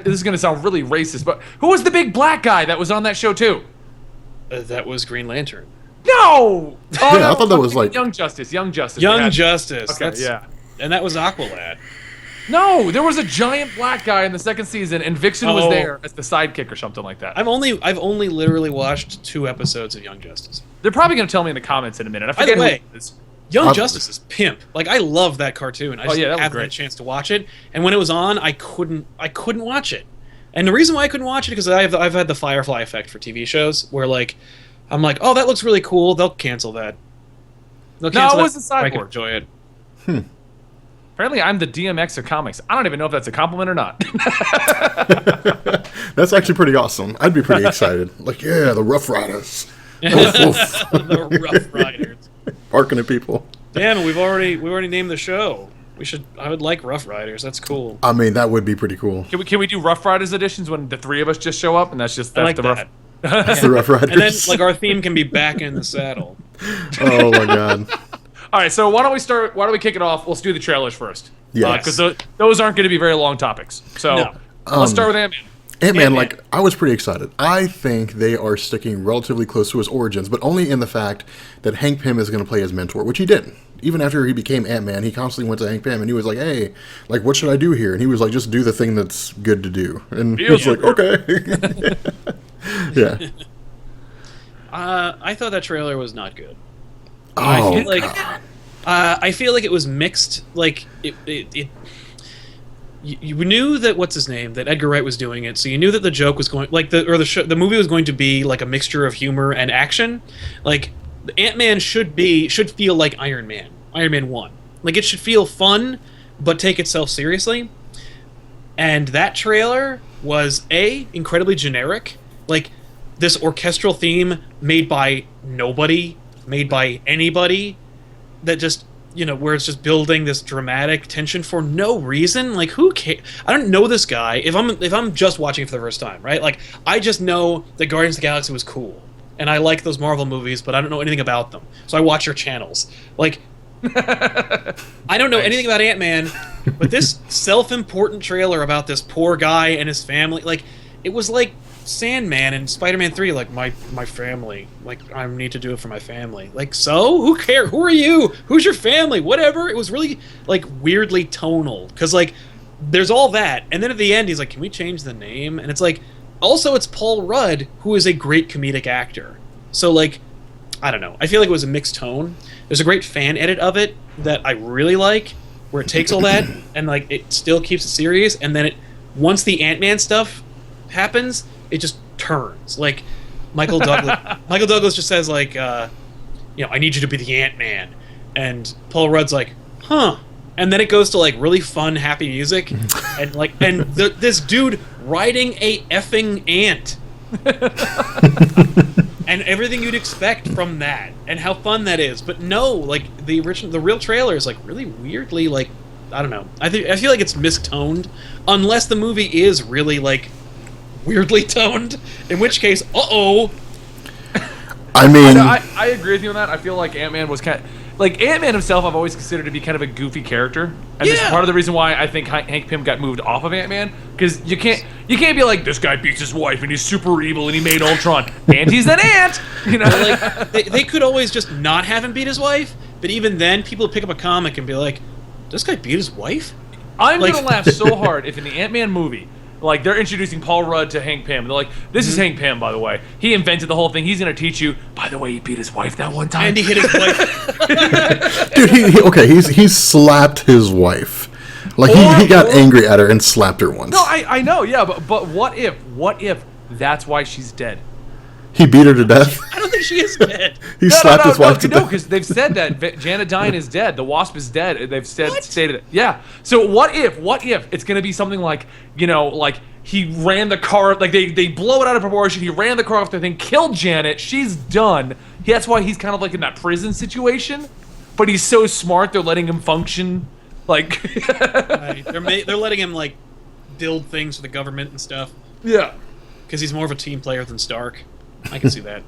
is gonna sound really racist, but who was the big black guy that was on that show too? That was Green Lantern. No! Oh, Yeah, no, I thought that was like Young Justice. Young Yeah. Justice. Okay, yeah. And that was Aqualad. No, there was a giant black guy in the second season, and Vixen was Oh. there as the sidekick or something like that. I've only literally watched 2 episodes of Young Justice. They're probably going to tell me in the comments in a minute. I By the forget who way, it is. Young Justice is pimp. Like I love that cartoon. I just that was haven't great. had a chance to watch it. And when it was on, I couldn't watch it. And the reason why I couldn't watch it because I've had the Firefly effect for TV shows where like I'm like, oh, that looks really cool. They'll cancel that. They'll cancel it was that a I can Cyborg. enjoy it. Apparently, I'm the DMX of comics. I don't even know if that's a compliment or not. that's actually pretty awesome. I'd be pretty excited. Like, yeah, the Rough Riders. The Rough Riders. Barking at people. Damn, we already named the show. I would like Rough Riders. That's cool. I mean, that would be pretty cool. Can we do Rough Riders editions when the 3 of us just show up and that's I like the that. Rough. It's the Rough Riders. And then like our theme can be back in the saddle. Oh my God. All right, so why don't we kick it off? Let's do the trailers first. Yes. Because those aren't going to be very long topics. So No. let's start with Ant-Man. Ant-Man, Ant-Man. like, I was pretty excited. I think they are sticking relatively close to his origins, but only in the fact that Hank Pym is going to play his mentor, which he did. Even after he became Ant-Man, he constantly went to Hank Pym, and he was like, hey, like, what should I do here? And he was like, just do the thing that's good to do. And he was like, okay. Yeah. I thought that trailer was not good. Oh, I feel like it was mixed. Like you knew that that Edgar Wright was doing it, so you knew that the joke was going the movie was going to be like a mixture of humor and action. Like Ant-Man should feel like Iron Man 1. Like it should feel fun, but take itself seriously. And that trailer was incredibly generic, like this orchestral theme made by nobody, made by anybody, that just, where it's just building this dramatic tension for no reason. Like, who cares? I don't know this guy. If I'm just watching it for the first time, right? Like, I just know that Guardians of the Galaxy was cool, and I like those Marvel movies, but I don't know anything about them. So I watch your channels. Like, I don't know anything about Ant-Man, but this self-important trailer about this poor guy and his family, like, it was like Sandman and Spider-Man 3, like, my family, like, I need to do it for my family. Like, so? Who cares? Who are you? Who's your family? Whatever. It was really, like, weirdly tonal, because, like, there's all that, and then at the end, he's like, can we change the name? And it's like, also, it's Paul Rudd, who is a great comedic actor. So, like, I don't know. I feel like it was a mixed tone. There's a great fan edit of it that I really like, where it takes all that and, like, it still keeps it serious, and then once the Ant-Man stuff happens, it just turns. Like, Michael Douglas just says, like, I need you to be the Ant-Man, and Paul Rudd's like, huh. And then it goes to, like, really fun, happy music, and, like, this dude riding a effing ant. And everything you'd expect from that, and how fun that is. But no, like, the real trailer is, like, really weirdly, like, I don't know. I feel like it's mistoned, unless the movie is really, like, weirdly toned, in which case, I mean, I agree with you on that. I feel like Ant-Man was Ant-Man himself, I've always considered to be kind of a goofy character, and this is part of the reason why I think Hank Pym got moved off of Ant-Man, because you can't be like, this guy beats his wife and he's super evil and he made Ultron and he's an ant, Like, they could always just not have him beat his wife, but even then, people would pick up a comic and be like, this guy beat his wife? I'm gonna laugh so hard if in the Ant-Man movie, like, they're introducing Paul Rudd to Hank Pym. They're like, this is Hank Pym, by the way. He invented the whole thing. He's going to teach you. By the way, he beat his wife that one time. And he hit his wife. Dude, he slapped his wife. Like, he got angry at her and slapped her once. No, I know, yeah, but what if that's why she's dead? He beat her to death? I don't think she is dead. He slapped his wife to death? No, because they've said that Janet Dine is dead. The Wasp is dead. They've stated it. Yeah. So what if it's going to be something like, like he ran the car, like they blow it out of proportion. He ran the car off the thing, killed Janet. She's done. That's why he's kind of like in that prison situation. But he's so smart, they're letting him function. Like, right. They're letting him, like, build things for the government and stuff. Yeah. Because he's more of a team player than Stark. I can see that.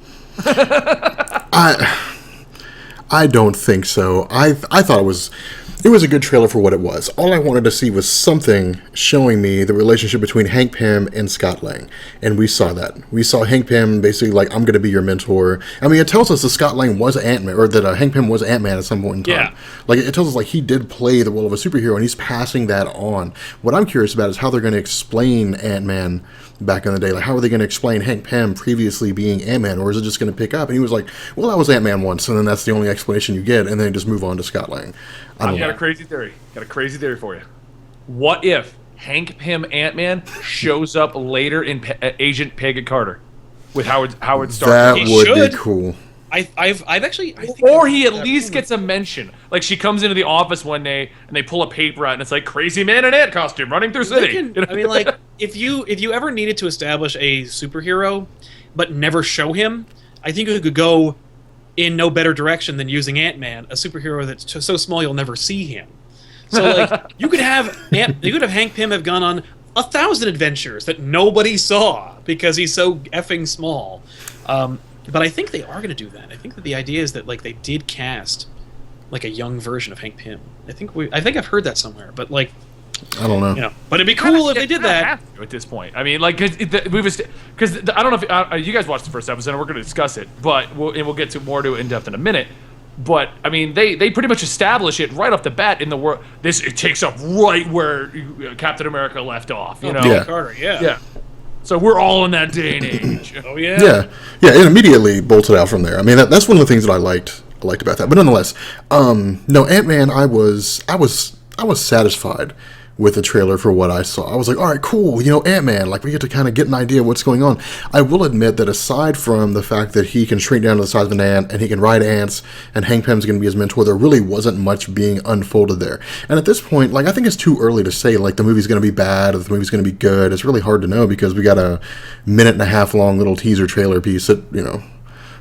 I don't think so. I thought it was a good trailer for what it was. All I wanted to see was something showing me the relationship between Hank Pym and Scott Lang, and we saw that. We saw Hank Pym basically like, I'm going to be your mentor. I mean, it tells us that Scott Lang was Ant-Man, or that Hank Pym was Ant-Man at some point in time. Yeah. Like, it tells us like he did play the role of a superhero, and he's passing that on. What I'm curious about is how they're going to explain Ant-Man back in the day. Like, how are they going to explain Hank Pym previously being Ant-Man, or is it just going to pick up? And he was like, well, I was Ant-Man once, and then that's the only explanation you get, and then just move on to Scott Lang. I've got a crazy theory. For you. What if Hank Pym Ant-Man shows up later in Agent Peggy Carter with Howard Stark? That would be cool. I've actually... Or he at least gets a mention. Like, she comes into the office one day, and they pull a paper out, and it's like, crazy man in ant costume running through city. I mean, like, if you ever needed to establish a superhero, but never show him, I think you could go in no better direction than using Ant-Man, a superhero that's so small you'll never see him. So, like, you could have Hank Pym have gone on 1,000 adventures that nobody saw because he's so effing small. But I think they are going to do that. I think that the idea is that, like, they did cast, like, a young version of Hank Pym. I think I've heard that somewhere, but, like, I don't know. But it'd be cool if they did that. At this point, I mean, like, because I don't know if you guys watched the first episode, and we're going to discuss it, but we'll get to more to it in depth in a minute. But I mean, they pretty much establish it right off the bat in the world. It takes up right where Captain America left off. Yeah. Carter, yeah. So we're all in that day and age. Oh yeah. Yeah. It immediately bolted out from there. I mean, that's one of the things that I liked about that. But nonetheless, no, Ant-Man, I was satisfied with the trailer for what I saw. I was like, all right, cool, Ant-Man, like we get to kind of get an idea of what's going on. I will admit that aside from the fact that he can shrink down to the size of an ant and he can ride ants and Hank Pym's going to be his mentor, there really wasn't much being unfolded there. And at this point, like I think it's too early to say like the movie's going to be bad or the movie's going to be good. It's really hard to know because we got a 1.5-minute long little teaser trailer piece that,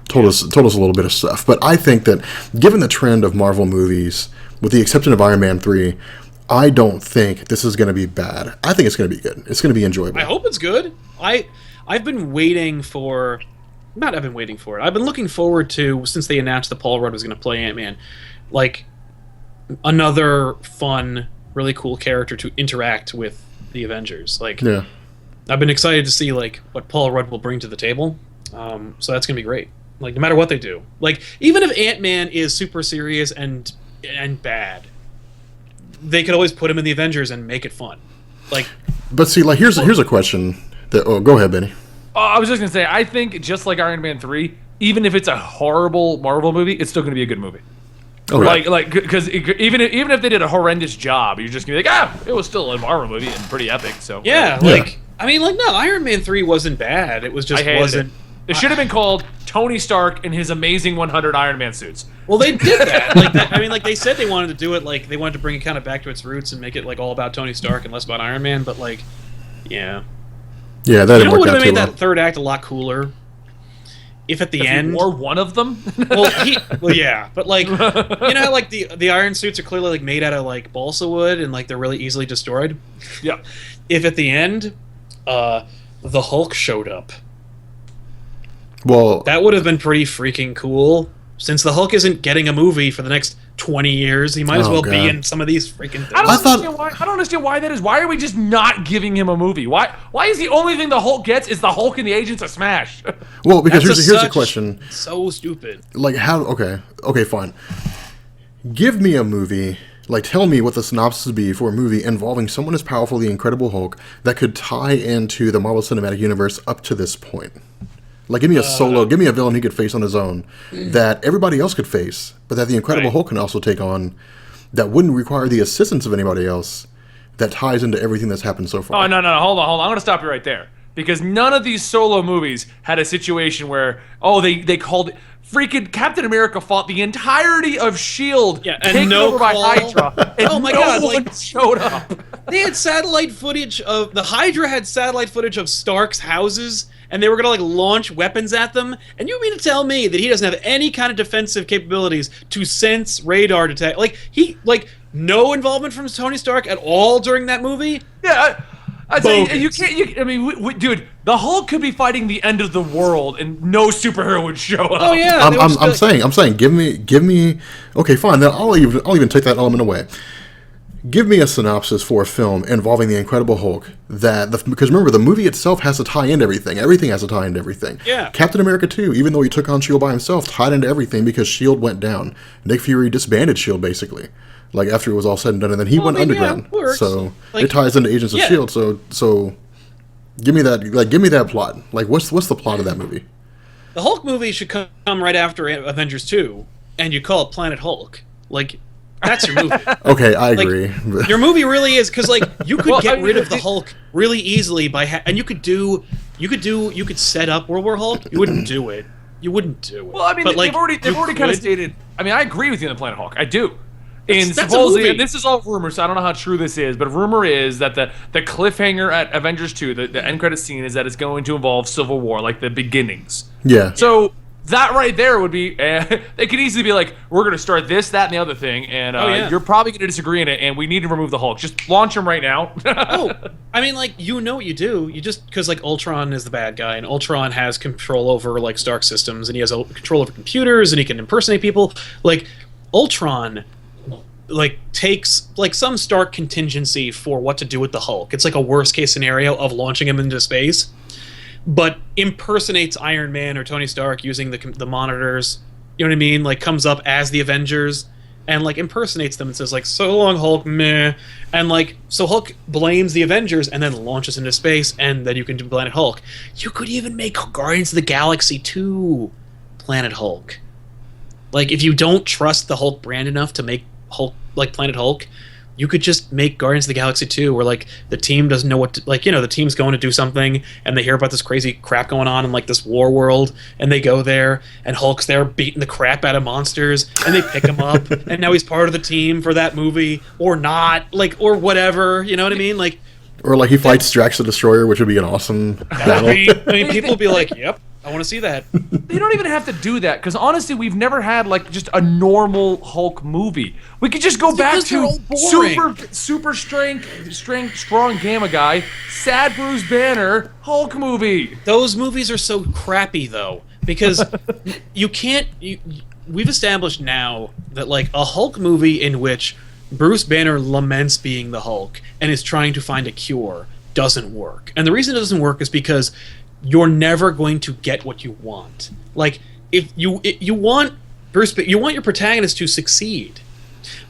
told us a little bit of stuff. But I think that given the trend of Marvel movies, with the exception of Iron Man 3, I don't think this is going to be bad. I think it's going to be good. It's going to be enjoyable. I hope it's good. I've been waiting for... Not I've been waiting for it. I've been looking forward to, since they announced that Paul Rudd was going to play Ant-Man, like, another fun, really cool character to interact with the Avengers. Like, yeah. I've been excited to see, like, what Paul Rudd will bring to the table. So that's going to be great. Like, no matter what they do. Like, even if Ant-Man is super serious and bad, they could always put him in the Avengers and make it fun. Like, but see, like here's a question that. Oh, go ahead, Benny. I was just gonna say, I think just like Iron Man 3, even if it's a horrible Marvel movie, it's still gonna be a good movie. Okay. Like, because even if they did a horrendous job, you're just gonna be like, it was still a Marvel movie and pretty epic. So yeah, like I mean, like no, Iron Man 3 wasn't bad. It was just wasn't. It should have been called Tony Stark and his amazing 100 Iron Man suits. Well, they did that. Like, I mean, like they said they wanted to do it. Like they wanted to bring it kind of back to its roots and make it like all about Tony Stark and less about Iron Man. But like, yeah, that you didn't know, work would out have too made well. that third act a lot cooler. If at the end, he wore one of them. well, yeah, but like, you know, how, like the iron suits are clearly like made out of like balsa wood and like they're really easily destroyed. Yeah. If at the end, the Hulk showed up. Well, that would have been pretty freaking cool. Since the Hulk isn't getting a movie for the next 20 years, he might as well be in some of these freaking things. I don't understand why that is. Why are we just not giving him a movie? Why is the only thing the Hulk gets is the Hulk and the Agents of Smash? Well, because here's the question. So stupid. Like how? Okay, fine. Give me a movie. Like, tell me what the synopsis would be for a movie involving someone as powerful as the Incredible Hulk that could tie into the Marvel Cinematic Universe up to this point. Like, give me a villain he could face on his own that everybody else could face, but that the Incredible Hulk can also take on, that wouldn't require the assistance of anybody else, that ties into everything that's happened so far. Oh, no, hold on. I'm going to stop you right there. Because none of these solo movies had a situation where, they called it, freaking Captain America fought the entirety of S.H.I.E.L.D. and no over by Hydra, and oh my God, no one showed up. They had satellite footage of, the Hydra had satellite footage of Stark's houses, and they were going to, like, launch weapons at them. And you mean to tell me that he doesn't have any kind of defensive capabilities to sense radar detect? No involvement from Tony Stark at all during that movie? Yeah, you can't. Dude, the Hulk could be fighting the end of the world, and no superhero would show up. Oh yeah, I'm saying, give me. Okay, fine. Then I'll even take that element away. Give me a synopsis for a film involving the Incredible Hulk because remember, the movie itself has to tie into everything. Everything has to tie into everything. Yeah. Captain America 2, even though he took on S.H.I.E.L.D. by himself, tied into everything because S.H.I.E.L.D. went down. Nick Fury disbanded S.H.I.E.L.D. basically. Like, after it was all said and done, and then he went underground. Yeah, so it ties into Agents of S.H.I.E.L.D. So give me that plot. Like, what's the plot of that movie? The Hulk movie should come right after Avengers 2, and you call it Planet Hulk. Like, that's your movie. Okay, I agree. Your movie really is, because like you could get rid of the Hulk really easily and you could set up World War Hulk. You wouldn't do it. Well, I mean, but, they've already kind of stated. I mean, I agree with you on the Planet Hulk. I do. And supposedly, and this is all rumors, so I don't know how true this is, but rumor is that the cliffhanger at Avengers 2, the end credit scene, is that it's going to involve Civil War, like the beginnings. Yeah. So that right there would be, they could easily be like, we're going to start this, that, and the other thing, and you're probably going to disagree in it, and we need to remove the Hulk. Just launch him right now. I mean, like, you know what you do. You just, because, like, Ultron is the bad guy, and Ultron has control over, like, Stark systems, and he has control over computers, and he can impersonate people. Like, Ultron, like, takes, like, some Stark contingency for what to do with the Hulk. It's, like, a worst-case scenario of launching him into space, but impersonates Iron Man or Tony Stark using the monitors, you know what I mean? Like, comes up as the Avengers and, like, impersonates them and says, like, so long, Hulk, meh. And, like, so Hulk blames the Avengers and then launches into space, and then you can do Planet Hulk. You could even make Guardians of the Galaxy 2 Planet Hulk. Like, if you don't trust the Hulk brand enough to make Hulk, like, Planet Hulk, you could just make Guardians of the Galaxy 2 where like the team doesn't know what to, like, you know, the team's going to do something and they hear about this crazy crap going on in like this war world, and they go there and Hulk's there beating the crap out of monsters, and they pick him up and now he's part of the team for that movie, or not, like, or whatever, you know what I mean? Like, Or like he fights Drax the Destroyer, which would be an awesome battle. I mean, people will be like, "Yep, I want to see that." They don't even have to do that, because honestly, we've never had like just a normal Hulk movie. We could just go back because they're to all boring. super strength, strong Gamma guy, sad Bruce Banner Hulk movie. Those movies are so crappy though, because you can't. We've established now that like a Hulk movie in which Bruce Banner laments being the Hulk and is trying to find a cure doesn't work. And the reason it doesn't work is because you're never going to get what you want. Like, if you want you want your protagonist to succeed,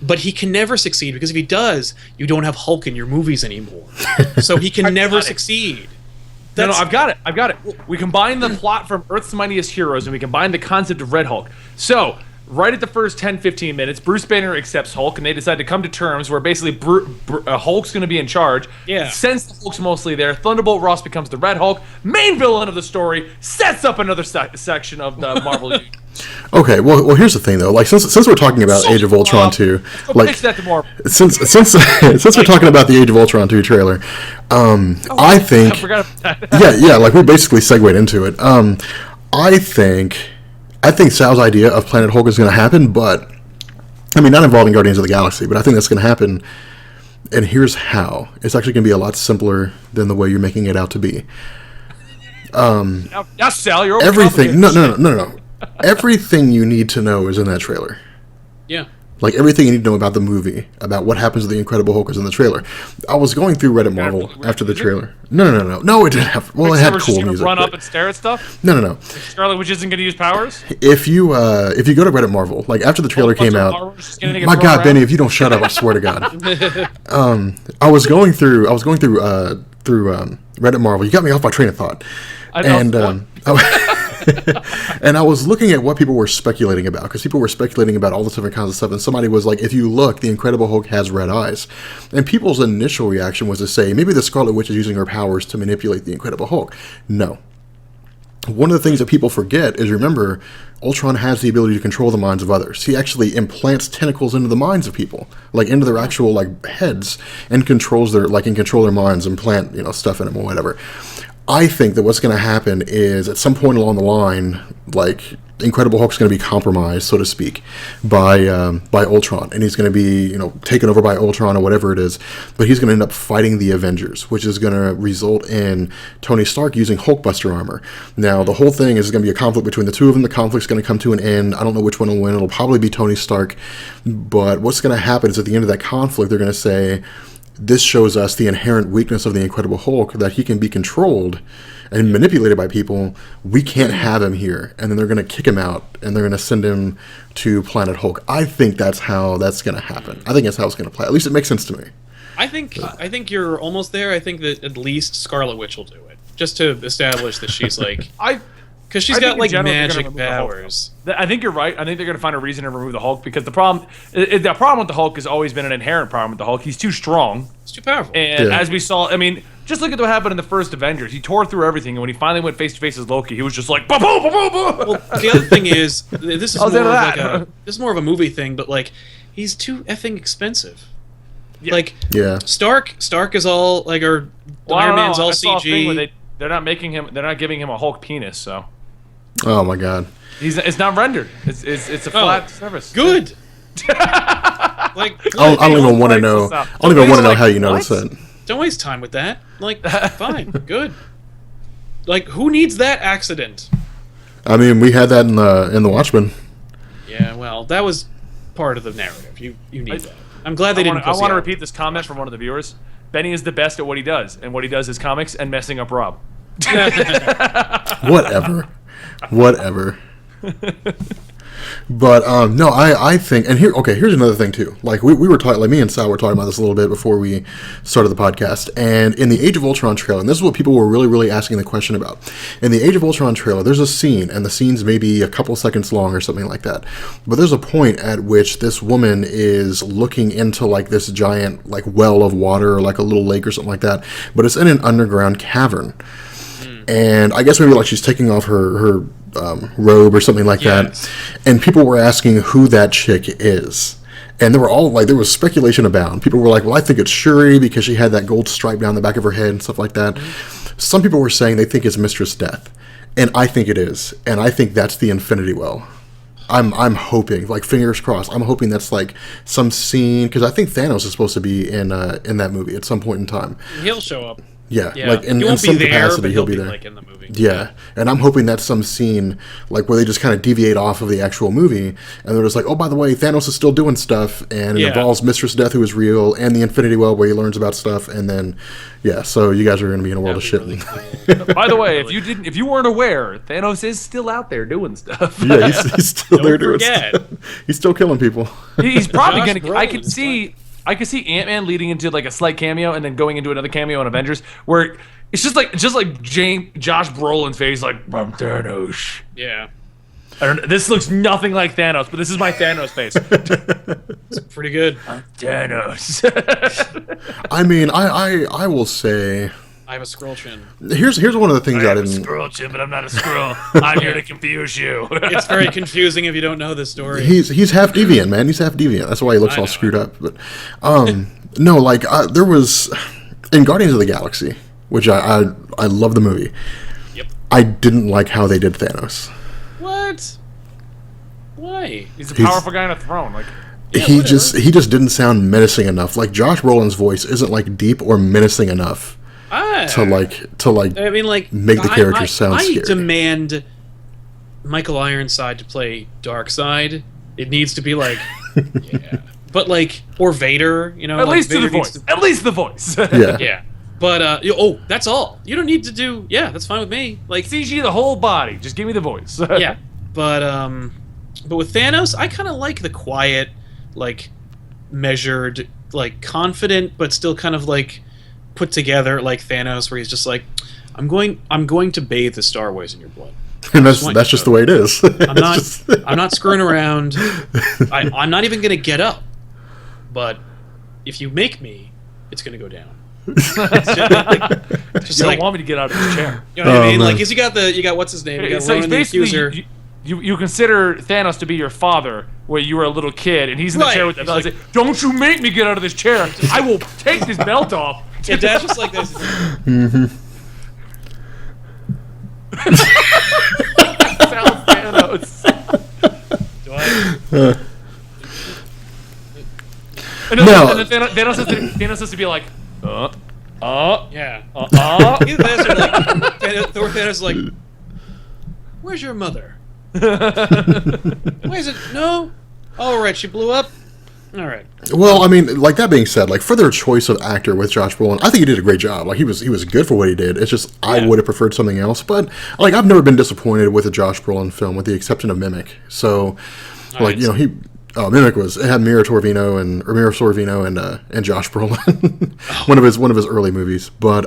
but he can never succeed, because if he does, you don't have Hulk in your movies anymore. So he can never succeed. No, I've got it. We combine the plot from Earth's Mightiest Heroes, and we combine the concept of Red Hulk. So, right at the first 10-15 minutes, Bruce Banner accepts Hulk, and they decide to come to terms where basically Hulk's going to be in charge. Yeah. Since the Hulk's mostly there, Thunderbolt Ross becomes the Red Hulk, main villain of the story, sets up another section of the Marvel universe. Okay, well, here's the thing though. Like, since we're talking about Age of Ultron 2, like, Pitch that to Marvel. since we're talking about the Age of Ultron 2 trailer, I think, I forgot about that. yeah, like we're basically segued into it. I think Sal's idea of Planet Hulk is going to happen, but I mean, not involving Guardians of the Galaxy, but I think that's going to happen. And here's how: it's actually going to be a lot simpler than the way you're making it out to be. Now, Sal, you're Everything, no. overcomplicating. Everything you need to know is in that trailer. Yeah. Like, everything you need to know about the movie, about what happens to the Incredible Hulk, is in the trailer. I was going through Reddit Marvel after the trailer. No, it didn't have. Well, it had Quicksilver's cool just gonna music. run but- up and stare at stuff? No. Scarlet Witch isn't going to use powers? If you go to Reddit Marvel, like after the trailer came out, my God, Benny. Benny, if you don't shut up, I swear to God. I was going through Reddit Marvel. You got me off my train of thought, and and I was looking at what people were speculating about, because people were speculating about all the different kinds of stuff. And somebody was like, "If you look, the Incredible Hulk has red eyes," and people's initial reaction was to say, maybe the Scarlet Witch is using her powers to manipulate the Incredible Hulk. No. One of the things that people forget is, remember, Ultron has the ability to control the minds of others. He actually implants tentacles into the minds of people, like into their actual like heads, and control their minds, and plant stuff in them or whatever. I think that what's going to happen is, at some point along the line, like, Incredible Hulk's going to be compromised, so to speak, by Ultron, and he's going to be taken over by Ultron or whatever it is. But he's going to end up fighting the Avengers, which is going to result in Tony Stark using Hulkbuster armor. Now, the whole thing is going to be a conflict between the two of them. The conflict's going to come to an end. I don't know which one will win. It'll probably be Tony Stark. But what's going to happen is, at the end of that conflict, they're going to say, this shows us the inherent weakness of the Incredible Hulk, that he can be controlled and manipulated by people. We can't have him here. And then they're going to kick him out, and they're going to send him to Planet Hulk. I think that's how that's going to happen. I think that's how it's going to play. At least it makes sense to me. I think you're almost there. I think that at least Scarlet Witch will do it, just to establish that she's like, because she's got like magic powers. I think you're right. I think they're going to find a reason to remove the Hulk, because the problem with the Hulk has always been an inherent problem with the Hulk. He's too strong. It's too powerful. And as we saw, I mean, just look at what happened in the first Avengers. He tore through everything, and when he finally went face to face with Loki, he was just like, "Ba-boom, ba-boom, ba-boom." Well, the other thing is, this is I was more of into like that. this is more of a movie thing, but like, he's too effing expensive. Yeah. Like, Yeah. Stark is all like, or Well, I Iron don't Man's know. all I saw a thing where CG. they're not making him. They're not giving him a Hulk penis. So Oh my God. it's not rendered. It's a flat surface. Good. Like, I don't even want to know. I don't even want to know how you noticed that. don't waste time with that. Like, fine, good. Like, who needs that accident? I mean, we had that in the Watchmen. Yeah, well, that was part of the narrative. You need that. I'm glad they didn't. I want to repeat this comment from one of the viewers. Benny is the best at what he does, and what he does is comics and messing up Rob. Whatever. But no, I think, and here's another thing too. Like we were talking, like me and Sal were talking about this a little bit before we started the podcast. And in the Age of Ultron trailer, and this is what people were really asking the question about. In the Age of Ultron trailer, there's a scene, and the scene's maybe a couple seconds long or something like that. But there's a point at which this woman is looking into like this giant like well of water, or like a little lake or something like that. But it's in an underground cavern. And I guess maybe like she's taking off her robe or something like that. And people were asking who that chick is. And there was speculation abound. People were like, well, I think it's Shuri because she had that gold stripe down the back of her head and stuff like that. Some people were saying they think it's Mistress Death. And I think it is. And I think that's the Infinity Well. I'm hoping, like fingers crossed, I'm hoping that's like some scene, because I think Thanos is supposed to be in that movie at some point in time. He'll show up. Yeah, Yeah, like in he won't some be there, capacity, but he'll be there. like in the movie. Yeah, and I'm hoping that's some scene like where they just kind of deviate off of the actual movie, and they're just like, oh, by the way, Thanos is still doing stuff, and it involves Mistress Death, who is real, and the Infinity Well, where he learns about stuff, and then, so you guys are going to be in a world of shit. Really cool. By the way, if you weren't aware, Thanos is still out there doing stuff. Yeah, he's still there doing forget. stuff. He's still killing people. He's probably Josh gonna. I Brolin could is see. I could see Ant-Man leading into like a slight cameo and then going into another cameo in Avengers, where it's just like Josh Brolin's face, like I'm Thanos. Yeah. I don't know, this looks nothing like Thanos, but this is my Thanos face. It's pretty good. I'm Thanos. I mean, I will say, I have a scroll chin. here's one of the things I didn't. Squirrel chin, but I'm not a squirrel. I'm here to confuse you. It's very confusing if you don't know the story. He's half deviant, man. He's half deviant. That's why he looks I all know. screwed up. But no, like there was in Guardians of the Galaxy, which I love the movie. Yep. I didn't like how they did Thanos. What? Why? He's a powerful guy on a throne. Like He just didn't sound menacing enough. Like Josh Brolin's voice isn't like deep or menacing enough to like. I mean, like make the characters sound I scary. demand Michael Ironside to play Darkseid. It needs to be like, yeah, but like or Vader. You know, at like least Vader the needs voice. to- At least the voice. Yeah. Yeah, but that's all. You don't need to do. Yeah, that's fine with me. Like, CG the whole body. Just give me the voice. yeah, but with Thanos, I kind of like the quiet, like measured, like confident, but still kind of like put together, like Thanos, where he's just like, I'm going to bathe the Star Wars in your blood. And that's just the way it is. I'm not screwing around. I'm not even gonna get up. But if you make me, it's gonna go down. Just You like, don't want me to get out of this chair. you know what I mean? man. Like, 'cause you got what's his name? You got So he's Ronan the Accuser. basically you consider Thanos to be your father, where you were a little kid, and he's in the Right. chair with the He's belt. like- He's like, "Don't you make me get out of this chair! I will take this belt off." Yeah, Dad's just like this. Sounds Thanos. Do I? And No. then Thanos has to be like, Yeah. uh. Either this or like Thor Thanos is like, where's your mother? Why is it no? Oh right, she blew up. All right. Well, I mean, like that being said, like for their choice of actor with Josh Brolin, I think he did a great job. Like he was good for what he did. It's just I would have preferred something else. But like I've never been disappointed with a Josh Brolin film, with the exception of Mimic. So, like you know, Mimic it had Mira Sorvino and Josh Brolin, one of his early movies. But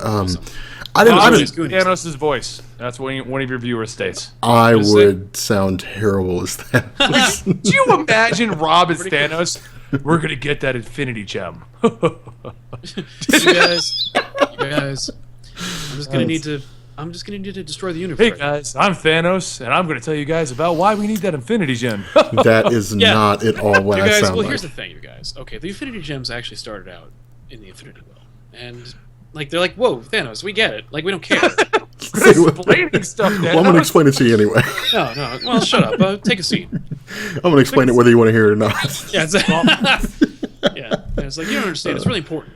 I didn't. Goonies. Thanos' voice. That's what one of your viewers states. I would sound terrible as that. Do you imagine Rob as Thanos? We're gonna get that Infinity Gem. You guys, I'm just gonna need to destroy the universe. Hey guys, I'm Thanos, and I'm gonna tell you guys about why we need that Infinity Gem. That is not at all what You I guys, sound well, like. here's the thing, you guys. Okay, the Infinity Gems actually started out in the Infinity Well, and like they're like, "Whoa, Thanos, we get it. Like we don't care." Explaining stuff, Thanos. Well, I'm going to explain it to you anyway. No. Well, shut up. Take a seat. I'm going to explain it whether you want to hear it or not. Yeah, it's, yeah. And it's like you don't understand. It's really important.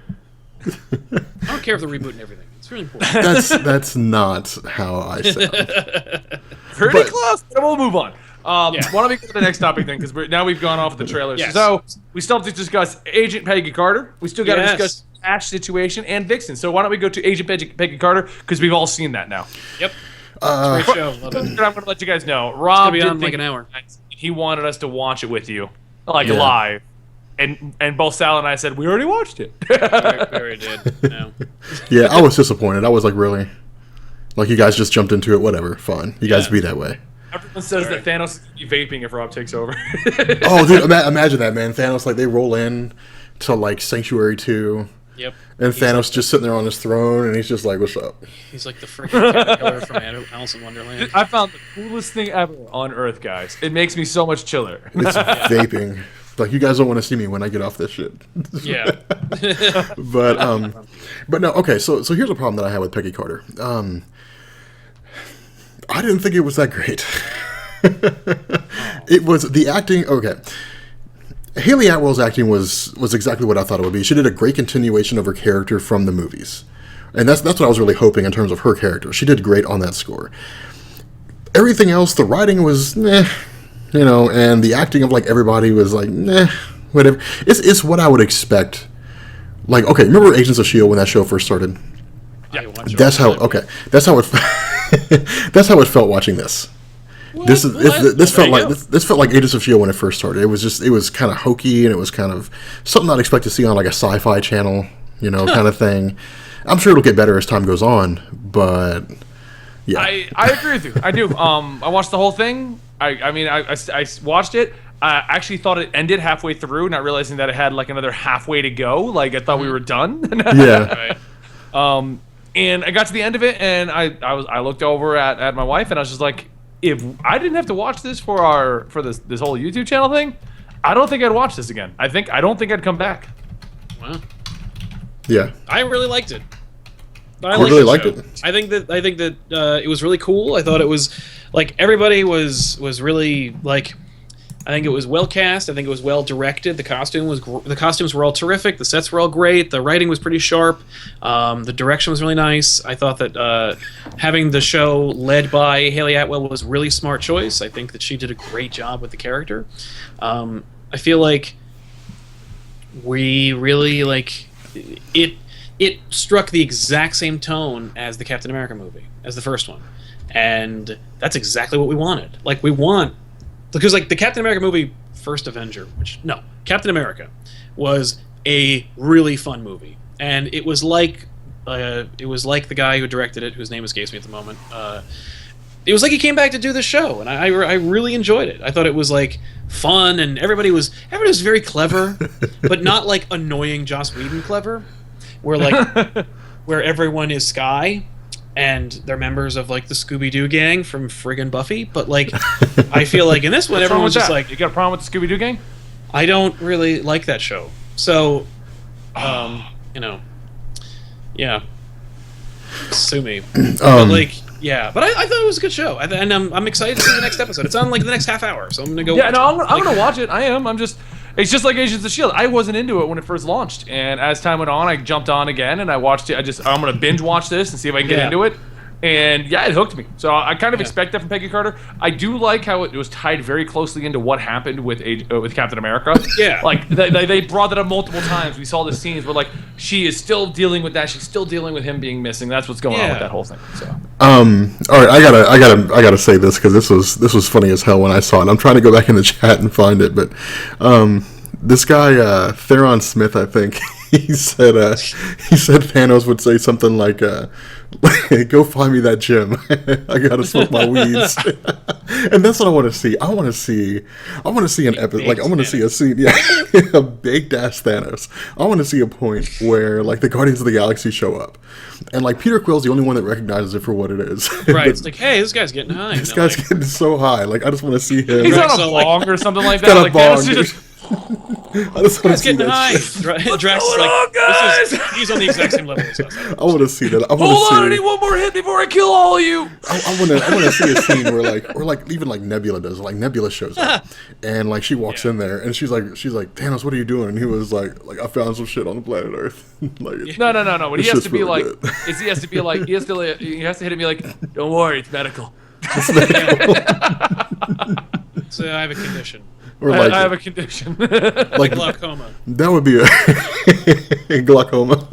I don't care if they're rebooting everything. It's really important. That's not how I sound. Pretty close, but we'll move on. Yeah. Why don't we go to the next topic then? Because now we've gone off the trailers. Yes. So we still have to discuss Agent Peggy Carter. We still got to Yes. discuss Ash situation and Vixen. So why don't we go to Agent Peggy Carter, because we've all seen that now. Yep. Great show. Love it. I'm gonna let you guys know. It's Rob gonna be did on like think an hour. he wanted us to watch it with you, like Yeah. live, and both Sal and I said we already watched it. Very did. No. Yeah, I was disappointed. I was like, really? Like, you guys just jumped into it. Whatever, fine. You guys Yeah. be that way. Everyone says Right. that Thanos is gonna be vaping if Rob takes over. Oh, dude, imagine that, man. Thanos, like, they roll in to, like, Sanctuary 2, Yep. and Thanos just sitting there on his throne, and he's just like, what's up? He's like the freaking caterpillar from Alice in Wonderland. I found the coolest thing ever on Earth, guys. It makes me so much chiller. It's vaping. Like, you guys don't want to see me when I get off this shit. Yeah. But no, okay, so here's a problem that I had with Peggy Carter. I didn't think it was that great. It was the acting. Okay, Haley Atwell's acting was exactly what I thought it would be. She did a great continuation of her character from the movies, and that's what I was really hoping in terms of her character. She did great on that score. Everything else, the writing was, and the acting of like everybody was like, whatever. It's what I would expect. Like, okay, remember Agents of S.H.I.E.L.D. when that show first started? I watch it That's all how. the time. Okay, that's how it. That's how it felt watching this. This felt like this felt like Agents of S.H.I.E.L.D. when it first started. It was kind of hokey, and it was kind of something I'd expect to see on like a sci-fi channel, kind of thing. I'm sure it'll get better as time goes on, but yeah, I agree with you. I do. I watched the whole thing. I watched it. I actually thought it ended halfway through, not realizing that it had like another halfway to go. Like I thought we were done. yeah. Right. And I got to the end of it, and I looked over at my wife, and I was just like, if I didn't have to watch this for this whole YouTube channel thing, I don't think I'd watch this again. I don't think I'd come back. Wow. Yeah. I really liked it. I You really the liked show. it? I think that it was really cool. I thought it was like everybody was really like. I think it was well cast. I think it was well directed. The costumes were all terrific. The sets were all great. The writing was pretty sharp. The direction was really nice. I thought that having the show led by Haley Atwell was a really smart choice. I think that she did a great job with the character. I feel like we really like it. It struck the exact same tone as the Captain America movie, as the first one, and that's exactly what we wanted. Like we want. Because like the Captain America movie, First Avenger, Captain America was a really fun movie, and it was like the guy who directed it, whose name escapes me at the moment. It was like he came back to do the show, and I really enjoyed it. I thought it was like fun, and everybody was very clever, but not like annoying Joss Whedon clever, where everyone is Sky. And they're members of like the Scooby-Doo gang from friggin' Buffy, but like I feel like in this one What's wrong everyone's with just that? like, You got a problem with the Scooby-Doo gang? I don't really like that show. So yeah. Sue me. But like yeah, but I thought it was a good show. And I'm excited to see the next episode. It's on like the next half hour, so I'm gonna go Yeah, watch no, it. I'm gonna watch it. I am. It's just like Agents of S.H.I.E.L.D. I wasn't into it when it first launched, and as time went on, I jumped on again and I watched it. I'm gonna binge watch this and see if I can get Yeah. into it. And yeah, it hooked me. So I kind of expect that from Peggy Carter. I do like how it was tied very closely into what happened with Captain America. Yeah. Like they brought that up multiple times. We saw the scenes where like she is still dealing with that. She's still dealing with him being missing. That's what's going on Yeah. with that whole thing. So All right, I gotta say this because this was funny as hell when I saw it. I'm trying to go back in the chat and find it, but this guy Theron Smith, I think he said Thanos would say something like, "Go find me that gym. I gotta smoke my weeds." And that's what I want to see. I want to see an episode. Like I want to see a scene, a baked ass Thanos. I want to see a point where like the Guardians of the Galaxy show up, and like Peter Quill's the only one that recognizes it for what it is. Right. It's like, hey, this guy's getting high. This guy's getting so high. Like I just want to see him. he's Right, on a so, like- bong or something like Got that. a Like bong, Thanos dude. just I just want to He's see getting high. that. Drax is going on, like, guys? he's on the exact same level as us. I want to see that. I want hold on, I to need see. one more hit before I kill all of you. I want to see a scene where like even like Nebula does. Like Nebula shows up, and like she walks in there, and she's like, Thanos, what are you doing? And he was like I found some shit on the planet Earth. Like No. What It's he has just to be really like good. is he has to hit it me like, don't worry, it's medical. So I have a condition. or like I have a condition. like Glaucoma. that would be a glaucoma.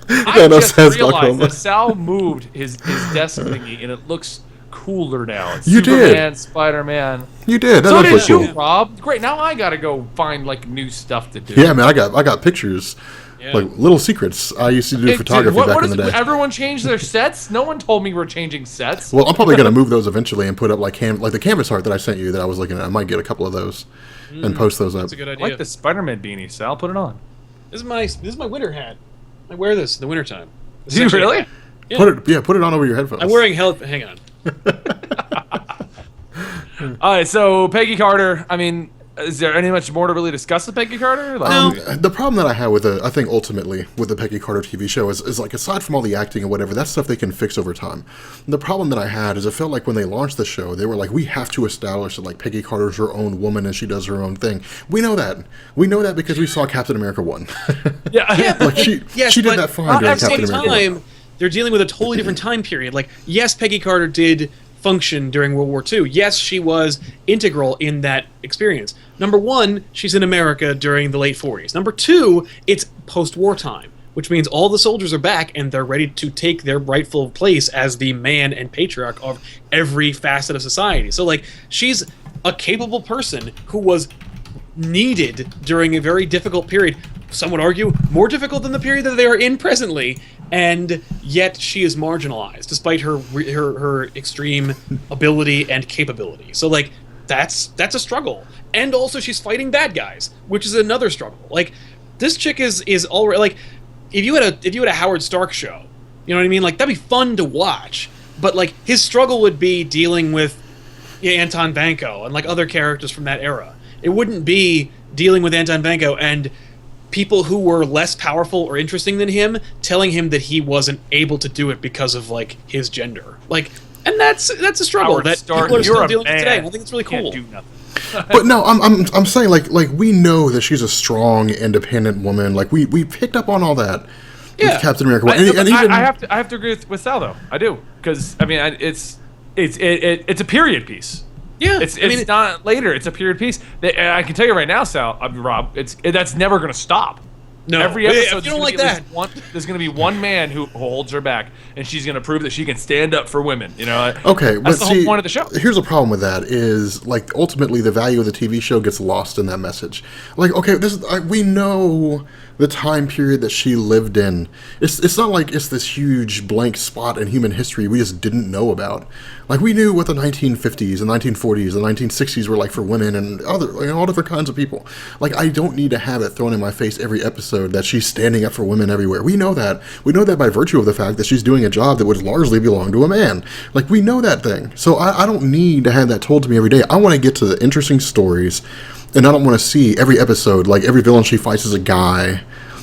I Thanos just has realized glaucoma. that Sal moved his desk thingy, and it looks cooler now. It's You did. Superman, Spider-Man. You did. That So looked did you, cool. Rob. Great. Now I gotta go find like new stuff to do. Yeah, man, I got pictures, Yeah. like little secrets. I used to do photography what back is in the day. Everyone changed their sets? No one told me we're changing sets. Well, I'm probably gonna move those eventually and put up like the canvas art that I sent you that I was looking at. I might get a couple of those and post those up. That's a good I idea. like the Spider-Man beanie, Sal. Put it on. This is my winter hat. I wear this in the wintertime. Do you really? Yeah. Put it on over your headphones. I'm wearing hang on. All right. So Peggy Carter. I mean, is there any much more to really discuss with Peggy Carter? Like, The problem that I have with I think ultimately with the Peggy Carter TV show is like, aside from all the acting and whatever, that's stuff they can fix over time. The problem that I had is it felt like when they launched the show, they were like, we have to establish that like Peggy Carter's her own woman and she does her own thing. We know that. We know that because we saw Captain America 1. yeah. Like she did but that fine during at the Captain same America 1. time, they're dealing with a totally different time period. Like, yes, Peggy Carter did function during World War II. Yes, she was integral in that experience. Number one, she's in America during the late 40s. Number two, it's post-war time, which means all the soldiers are back and they're ready to take their rightful place as the man and patriarch of every facet of society. So, like, she's a capable person who was needed during a very difficult period. Some would argue more difficult than the period that they are in presently, and yet she is marginalized despite her extreme ability and capability. So like that's a struggle, and also she's fighting bad guys, which is another struggle. Like this chick is already like if you had a Howard Stark show, you know what I mean? Like that'd be fun to watch, but like his struggle would be dealing with Anton Vanko and like other characters from that era. It wouldn't be dealing with Anton Vanko and people who were less powerful or interesting than him telling him that he wasn't able to do it because of like his gender. Like, and that's a struggle Howard that Stark, people are you're still a dealing with man. today. And I think it's really Can't cool. do nothing. But no, I'm saying like we know that she's a strong, independent woman. Like we picked up on all that Yeah. with Captain America. I, And even I have to agree with Sal though. I do, because I mean it's a period piece. Yeah, It's I mean, not later. It's a period piece. I can tell you right now, Sal, Rob. That's never going to stop. no, Every yeah, episode, if you don't like that. there's going to be one man who holds her back, and she's going to prove that she can stand up for women. You know. Okay, but that's the see, whole point of the show. Here's a problem with that: is like ultimately the value of the TV show gets lost in that message. Like, okay, we know the time period that she lived in. It's not like it's this huge blank spot in human history we just didn't know about. Like we knew what the 1950s and 1940s and 1960s were like for women and all different kinds of people. Like I don't need to have it thrown in my face every episode that she's standing up for women everywhere. We know that. We know that by virtue of the fact that she's doing a job that would largely belong to a man. Like we know that thing. So I don't need to have that told to me every day. I want to get to the interesting stories, and I don't want to see every episode like every villain she fights is a guy.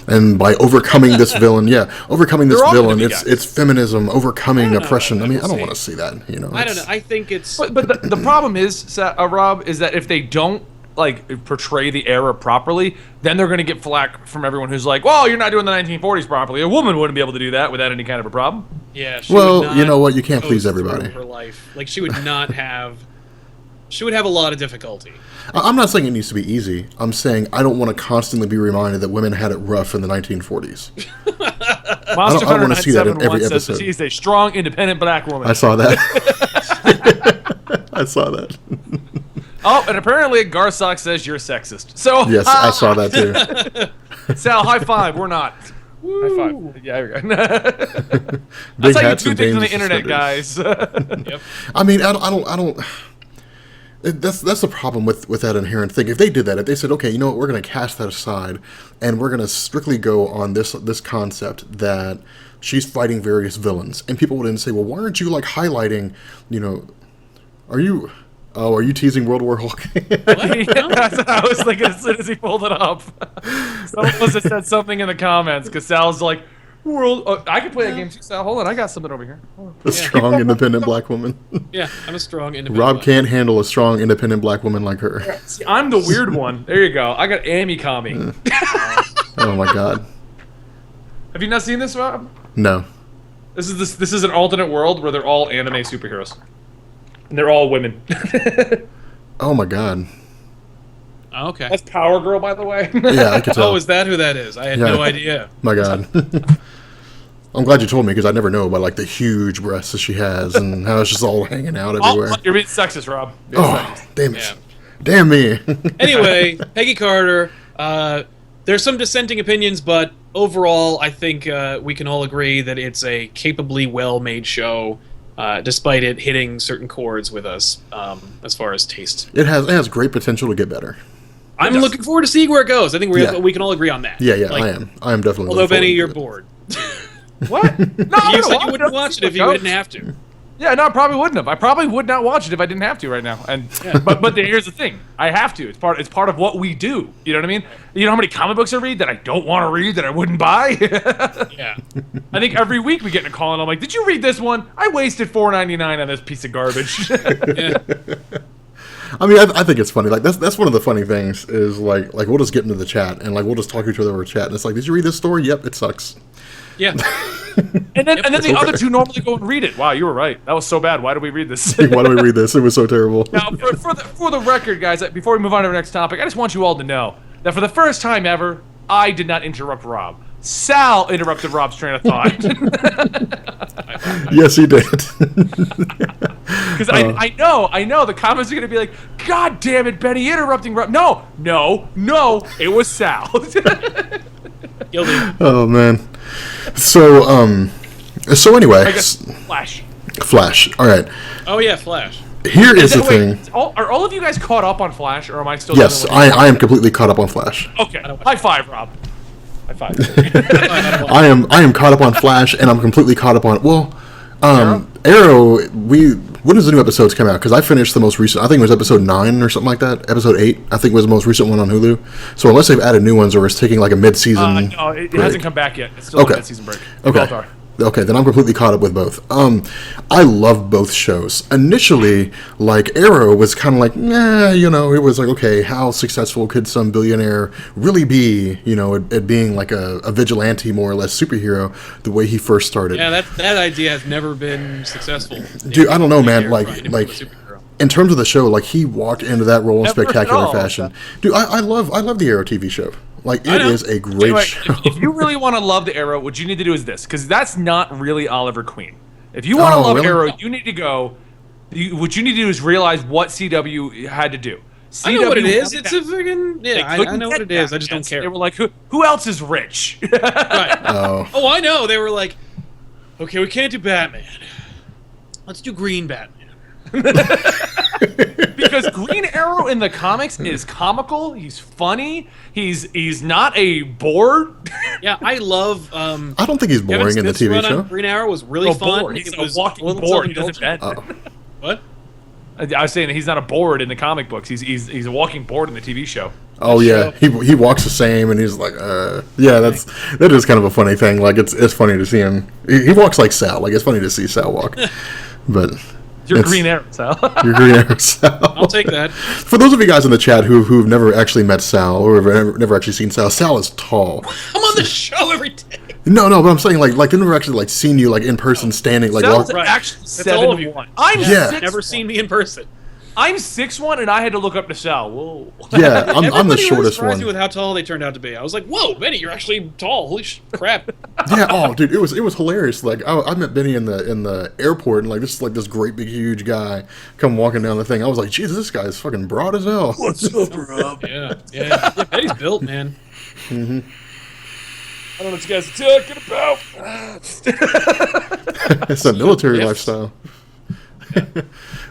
And by overcoming this villain, overcoming this They're all gonna villain, be it's guys. it's feminism overcoming know. oppression. I mean, I We'll don't see. want to see that. You know, I don't know. I think it's But the problem is, Rob, is that if they don't like portray the era properly, then they're going to get flack from everyone who's like, "Well, you're not doing the 1940s properly. A woman wouldn't be able to do that without any kind of a problem." yeah. She Well, would not you know what? You can't go please everybody. through her life, like she would not have. She would have a lot of difficulty. I'm not saying it needs to be easy. I'm saying I don't want to constantly be reminded that women had it rough in the 1940s. Monster I Hunter wanna see that in 971 every says that episode. she's a strong, independent black woman. I saw that. I saw that. Oh, and apparently Garsock says you're sexist. So Yes, I saw that too. Sal, high five. We're not. High five. Yeah, there we go. Big That's how you hats do and things on the dangerous internet, suspenders. guys. Yep. I mean, I don't. That's the problem with that inherent thing. If they did that, if they said, okay, you know what, we're going to cast that aside, and we're going to strictly go on this concept that she's fighting various villains, and people would then say, well, why aren't you like highlighting, you know, are you teasing World War Hulk? That's what I was thinking as soon as he pulled it up. Someone must have said something in the comments because Sal's like, I can play that game too, Sal. Hold on, I got something over here. A strong, independent black woman. Yeah, I'm a strong independent. Rob black- can't handle a strong, independent black woman like her. See, I'm the weird one. There you go. I got Amy Kami. Oh my god. Have you not seen this, Rob? No. This is an alternate world where they're all anime superheroes, and they're all women. Oh my god. Oh, okay. That's Power Girl, by the way. Yeah, I could tell. Oh, is that who that is? I had Yeah. no idea. My god. I'm glad you told me because I never know about like the huge breasts that she has and how it's just all hanging out everywhere. You're being sexist, Rob. Being Oh, sexist. damn it. Yeah. Damn me. Anyway, Peggy Carter. There's some dissenting opinions, but overall, I think we can all agree that it's a capably well-made show, despite it hitting certain chords with us as far as taste. It has great potential to get better. I'm looking forward to seeing where it goes. I think Yeah. we can all agree on that. Yeah, Like, I am. I am definitely. Although, looking Benny, forward you're to it. bored. What? No, You said you wouldn't watch it if you didn't have to. Yeah, no, I probably wouldn't have. I probably would not watch it if I didn't have to right now. And but here's the thing: I have to. It's part of what we do. You know what I mean? You know how many comic books I read that I don't want to read that I wouldn't buy. Yeah. I think every week we get in a call and I'm like, "Did you read this one? I wasted $4.99 on this piece of garbage." Yeah. I mean, I think it's funny. Like that's one of the funny things is like we'll just get into the chat and like we'll just talk to each other over chat and it's like, did you read this story? Yep, it sucks. Yeah. and then the other two normally go and read it. Wow, you were right. That was so bad. Why did we read this? Why do we read this? It was so terrible. Now, for the record, guys, before we move on to our next topic, I just want you all to know that for the first time ever, I did not interrupt Rob. Sal interrupted Rob's train of thought. Yes, he did. Because I know the comments are going to be like, God damn it, Benny interrupting Rob. No, it was Sal. Guilty. Oh man. So anyway, I guess Flash. Flash. All right. Oh yeah, Flash. Here is the Wait, thing. are all of you guys caught up on Flash, or am I still? Yes, I am completely caught up on Flash. Okay. High five, Rob. High five. I am caught up on Flash, and I'm completely caught up on Arrow. When does the new episodes come out? Because I finished the most recent. I think it was episode 9 or something like that. Episode 8, I think, was the most recent one on Hulu. So unless they've added new ones or it's taking like a mid-season. No, it break. hasn't come back yet. It's still Okay. on mid-season break. Okay. Okay, then I'm completely caught up with both. I love both shows. Initially, like, Arrow was kind of like, nah, you know, it was like, okay, how successful could some billionaire really be, you know, at being like a vigilante, more or less, superhero, the way he first started. Yeah, that idea has never been successful. Dude, I don't know, man, They're like, trying to become a superhero. in terms of the show, like, he walked into that role in Never at spectacular all. fashion. Dude, I love the Arrow TV show. Like, it know. is a great Anyway, show. if you really want to love the Arrow, what you need to do is this, because that's not really Oliver Queen. If you want to Oh, love really? Arrow, you need to go. What you need to do is realize what CW had to do. I know what it is. wanted It's that- a friggin' they yeah. I couldn't know what get it is. that. I just don't They care. were like, who else is rich? Right. Oh. Oh, I know. They were like, okay, we can't do Batman. Let's do Green Batman. Because Green Arrow in the comics is comical. He's funny. He's not a bored. Yeah, I love. I don't think he's Kevin boring in the Smith's TV run show. on Green Arrow was really No, fun. bored. He's It a was walking a little board. He doesn't self-indulgent. bend. What? I was saying that he's not a board in the comic books. He's a walking board in the TV show. Oh yeah, he walks the same, and he's like, yeah, that is kind of a funny thing. Like it's funny to see him. He walks like Sal. Like it's funny to see Sal walk, but You're it's- Green Arrow, Sal. You're Green Arrow Sal. I'll take that. For those of you guys in the chat who've never actually met Sal or have never actually seen Sal, Sal is tall. I'm on the show every day. No, but I'm saying like they've never actually like seen you like in person standing like Sal's walk. Right. actually That's all of you. 7'1". I'm Yeah. 6'1". Never seen me in person. I'm 6'1", and I had to look up to Sal. Whoa. Yeah, I'm the Everybody shortest surprised me one. with how tall they turned out to be. I was like, "Whoa, Benny, you're actually tall! Holy crap!" Yeah, oh dude, it was hilarious. Like I met Benny in the airport, and like this great big huge guy come walking down the thing. I was like, Jesus, this guy is fucking broad as hell. What's up, Rob? Yeah. Benny's built, man. I don't know what you guys are talking about. It's a military Yes. lifestyle.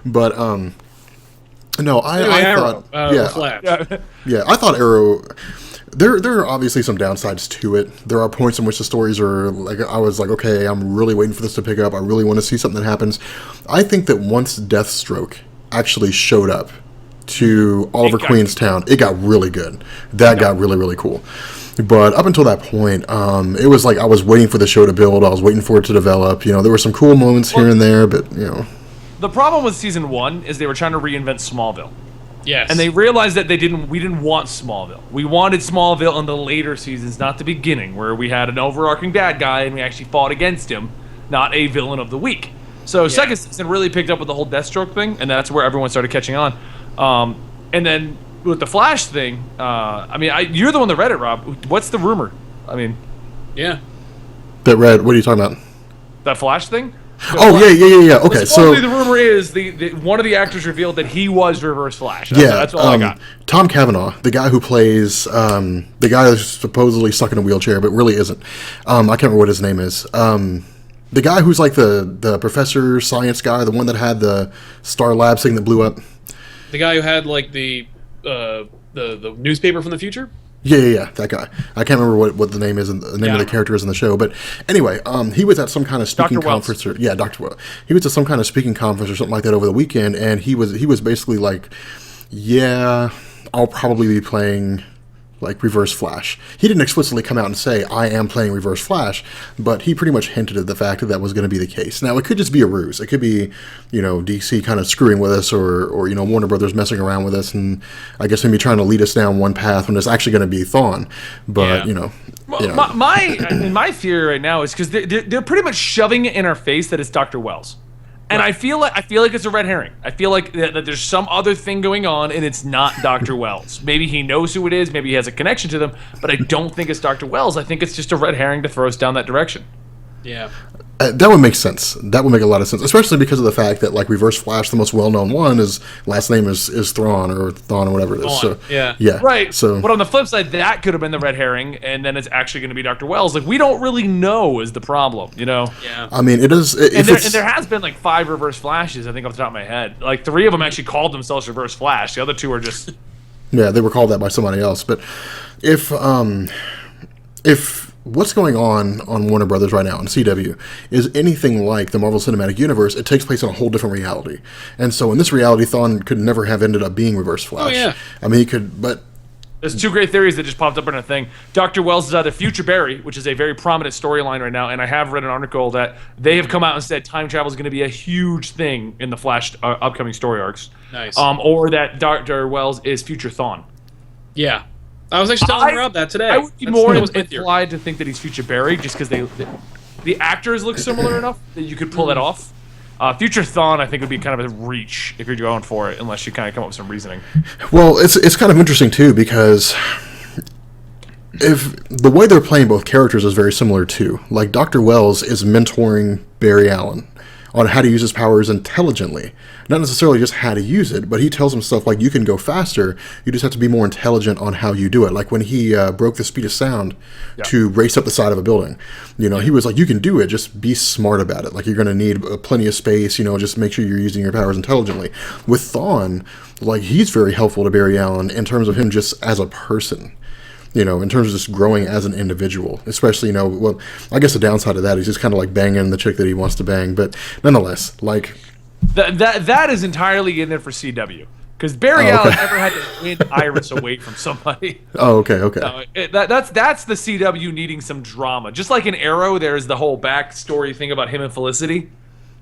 But no, Anyway, I Arrow, thought yeah, Flash. yeah, I thought Arrow. There are obviously some downsides to it. There are points in which the stories are like I was like, okay, I'm really waiting for this to pick up. I really want to see something that happens. I think that once Deathstroke actually showed up to Oliver got Queen's town, it got really good. That got really, really cool. But up until that point, it was like I was waiting for the show to build. I was waiting for it to develop. You know, there were some cool moments here and there, but you know. The problem with season 1 is they were trying to reinvent Smallville. Yes. And they realized that we didn't want Smallville. We wanted Smallville in the later seasons, not the beginning, where we had an overarching bad guy and we actually fought against him, not a villain of the week. So second season really picked up with the whole Deathstroke thing, and that's where everyone started catching on. And then with the Flash thing, you're the one that read it, Rob. What's the rumor? I mean, Yeah. That read. What are you talking about? That Flash thing. Oh yeah. Okay, so Supposedly the rumor is the one of the actors revealed that he was Reverse Flash. That's all I got. Tom Cavanaugh, the guy who plays the guy that's supposedly stuck in a wheelchair, but really isn't. I can't remember what his name is. The guy who's like the professor science guy, the one that had the Star Labs thing that blew up. The guy who had like the newspaper from the future. Yeah, that guy. I can't remember what the name is and the name of the character is in the show, but anyway, he was at some kind of speaking conference. Dr. Wells. He was at some kind of speaking conference or something like that over the weekend, and he was basically like, "Yeah, I'll probably be playing like Reverse Flash." He didn't explicitly come out and say, "I am playing Reverse Flash," but he pretty much hinted at the fact that was going to be the case. Now, it could just be a ruse. It could be, DC kind of screwing with us, or Warner Brothers messing around with us, and I guess maybe trying to lead us down one path when it's actually going to be Thawne. But my theory right now is because they're pretty much shoving it in our face that it's Dr. Wells. And I feel like it's a red herring. I feel like that there's some other thing going on, and it's not Dr. Wells. Maybe he knows who it is. Maybe he has a connection to them. But I don't think it's Dr. Wells. I think it's just a red herring to throw us down that direction. Yeah. That would make sense. That would make a lot of sense, especially because of the fact that like Reverse Flash, the most well-known one, his last name is Thawne or whatever it is. So, yeah, right. So, but on the flip side, that could have been the red herring, and then it's actually going to be Dr. Wells. Like we don't really know is the problem, Yeah. I mean, it is. And there has been like 5 Reverse Flashes, I think, off the top of my head. Like 3 of them actually called themselves Reverse Flash. The other 2 are just. Yeah, they were called that by somebody else. But if what's going on Warner Brothers right now on CW is anything like the Marvel Cinematic Universe, it takes place in a whole different reality. And so in this reality, Thawne could never have ended up being Reverse Flash. Oh, yeah. I mean, he could, but... There's 2 great theories that just popped up in a thing. Dr. Wells is either Future Barry, which is a very prominent storyline right now, and I have read an article that they have come out and said time travel is going to be a huge thing in the Flash upcoming story arcs. Nice. Or that Dr. Wells is Future Thawne. Yeah. I was actually telling Rob that today. I would be more inclined to think that he's Future Barry just because the actors look similar enough that you could pull that off. Future Thawne, I think, would be kind of a reach if you're going for it, unless you kind of come up with some reasoning. Well, it's kind of interesting, too, because if the way they're playing both characters is very similar, too. Like, Dr. Wells is mentoring Barry Allen on how to use his powers intelligently. Not necessarily just how to use it, but he tells him stuff like, you can go faster, you just have to be more intelligent on how you do it. Like when he broke the speed of sound to race up the side of a building. He was like, you can do it, just be smart about it. Like you're going to need plenty of space, just make sure you're using your powers intelligently. With Thawne, like he's very helpful to Barry Allen in terms of him just as a person. In terms of just growing as an individual, especially, well, I guess the downside of that is just kind of like banging the chick that he wants to bang, but nonetheless, like... That is entirely in there for CW, because Barry Allen never had to win Iris away from somebody. Oh, okay. That's the CW needing some drama. Just like in Arrow, there's the whole backstory thing about him and Felicity.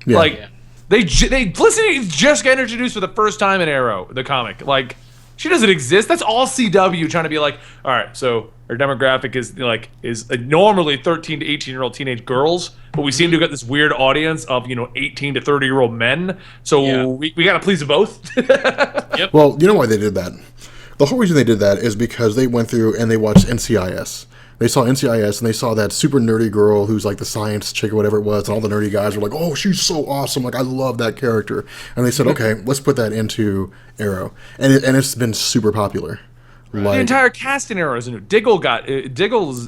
Yeah. Felicity just got introduced for the first time in Arrow, the comic. Like... She doesn't exist. That's all CW trying to be like, all right, so our demographic is normally 13 to 18-year-old teenage girls, but we seem to get this weird audience of 18 to 30-year-old men. So we got to please them both. Yep. Well, you know why they did that? The whole reason they did that is because they went through and they watched NCIS. They saw NCIS and they saw that super nerdy girl who's like the science chick or whatever it was, and all the nerdy guys were like, oh, she's so awesome, like I love that character. And they said, okay, let's put that into Arrow. And it's been super popular. The entire cast in Arrow is new. Diggle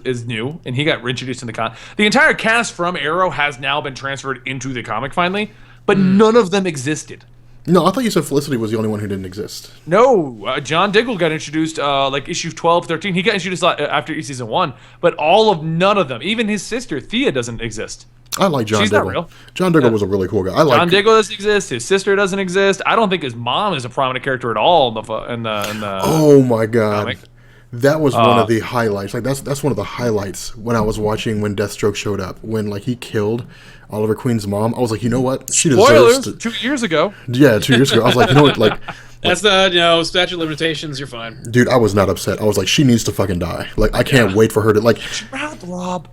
is new, and he got introduced in the con. The entire cast from Arrow has now been transferred into the comic finally, but none of them existed. No, I thought you said Felicity was the only one who didn't exist. No, John Diggle got introduced like issue 12, 13. He got introduced after season 1, but none of them, even his sister Thea, doesn't exist. I like John Diggle. She's not real. John Diggle was a really cool guy. John Diggle doesn't exist. His sister doesn't exist. I don't think his mom is a prominent character at all in the Oh my god. comic. That was one of the highlights. Like that's one of the highlights when I was watching when Deathstroke showed up. When like he killed Oliver Queen's mom. I was like, you know what? She deserves Spoilers. to. 2 years ago. Yeah, 2 years ago. I was like, you know what? Like, That's the statute of limitations. You're fine. dude, I was not upset. I was like, she needs to fucking die. Like, I can't wait for her to like. Rob.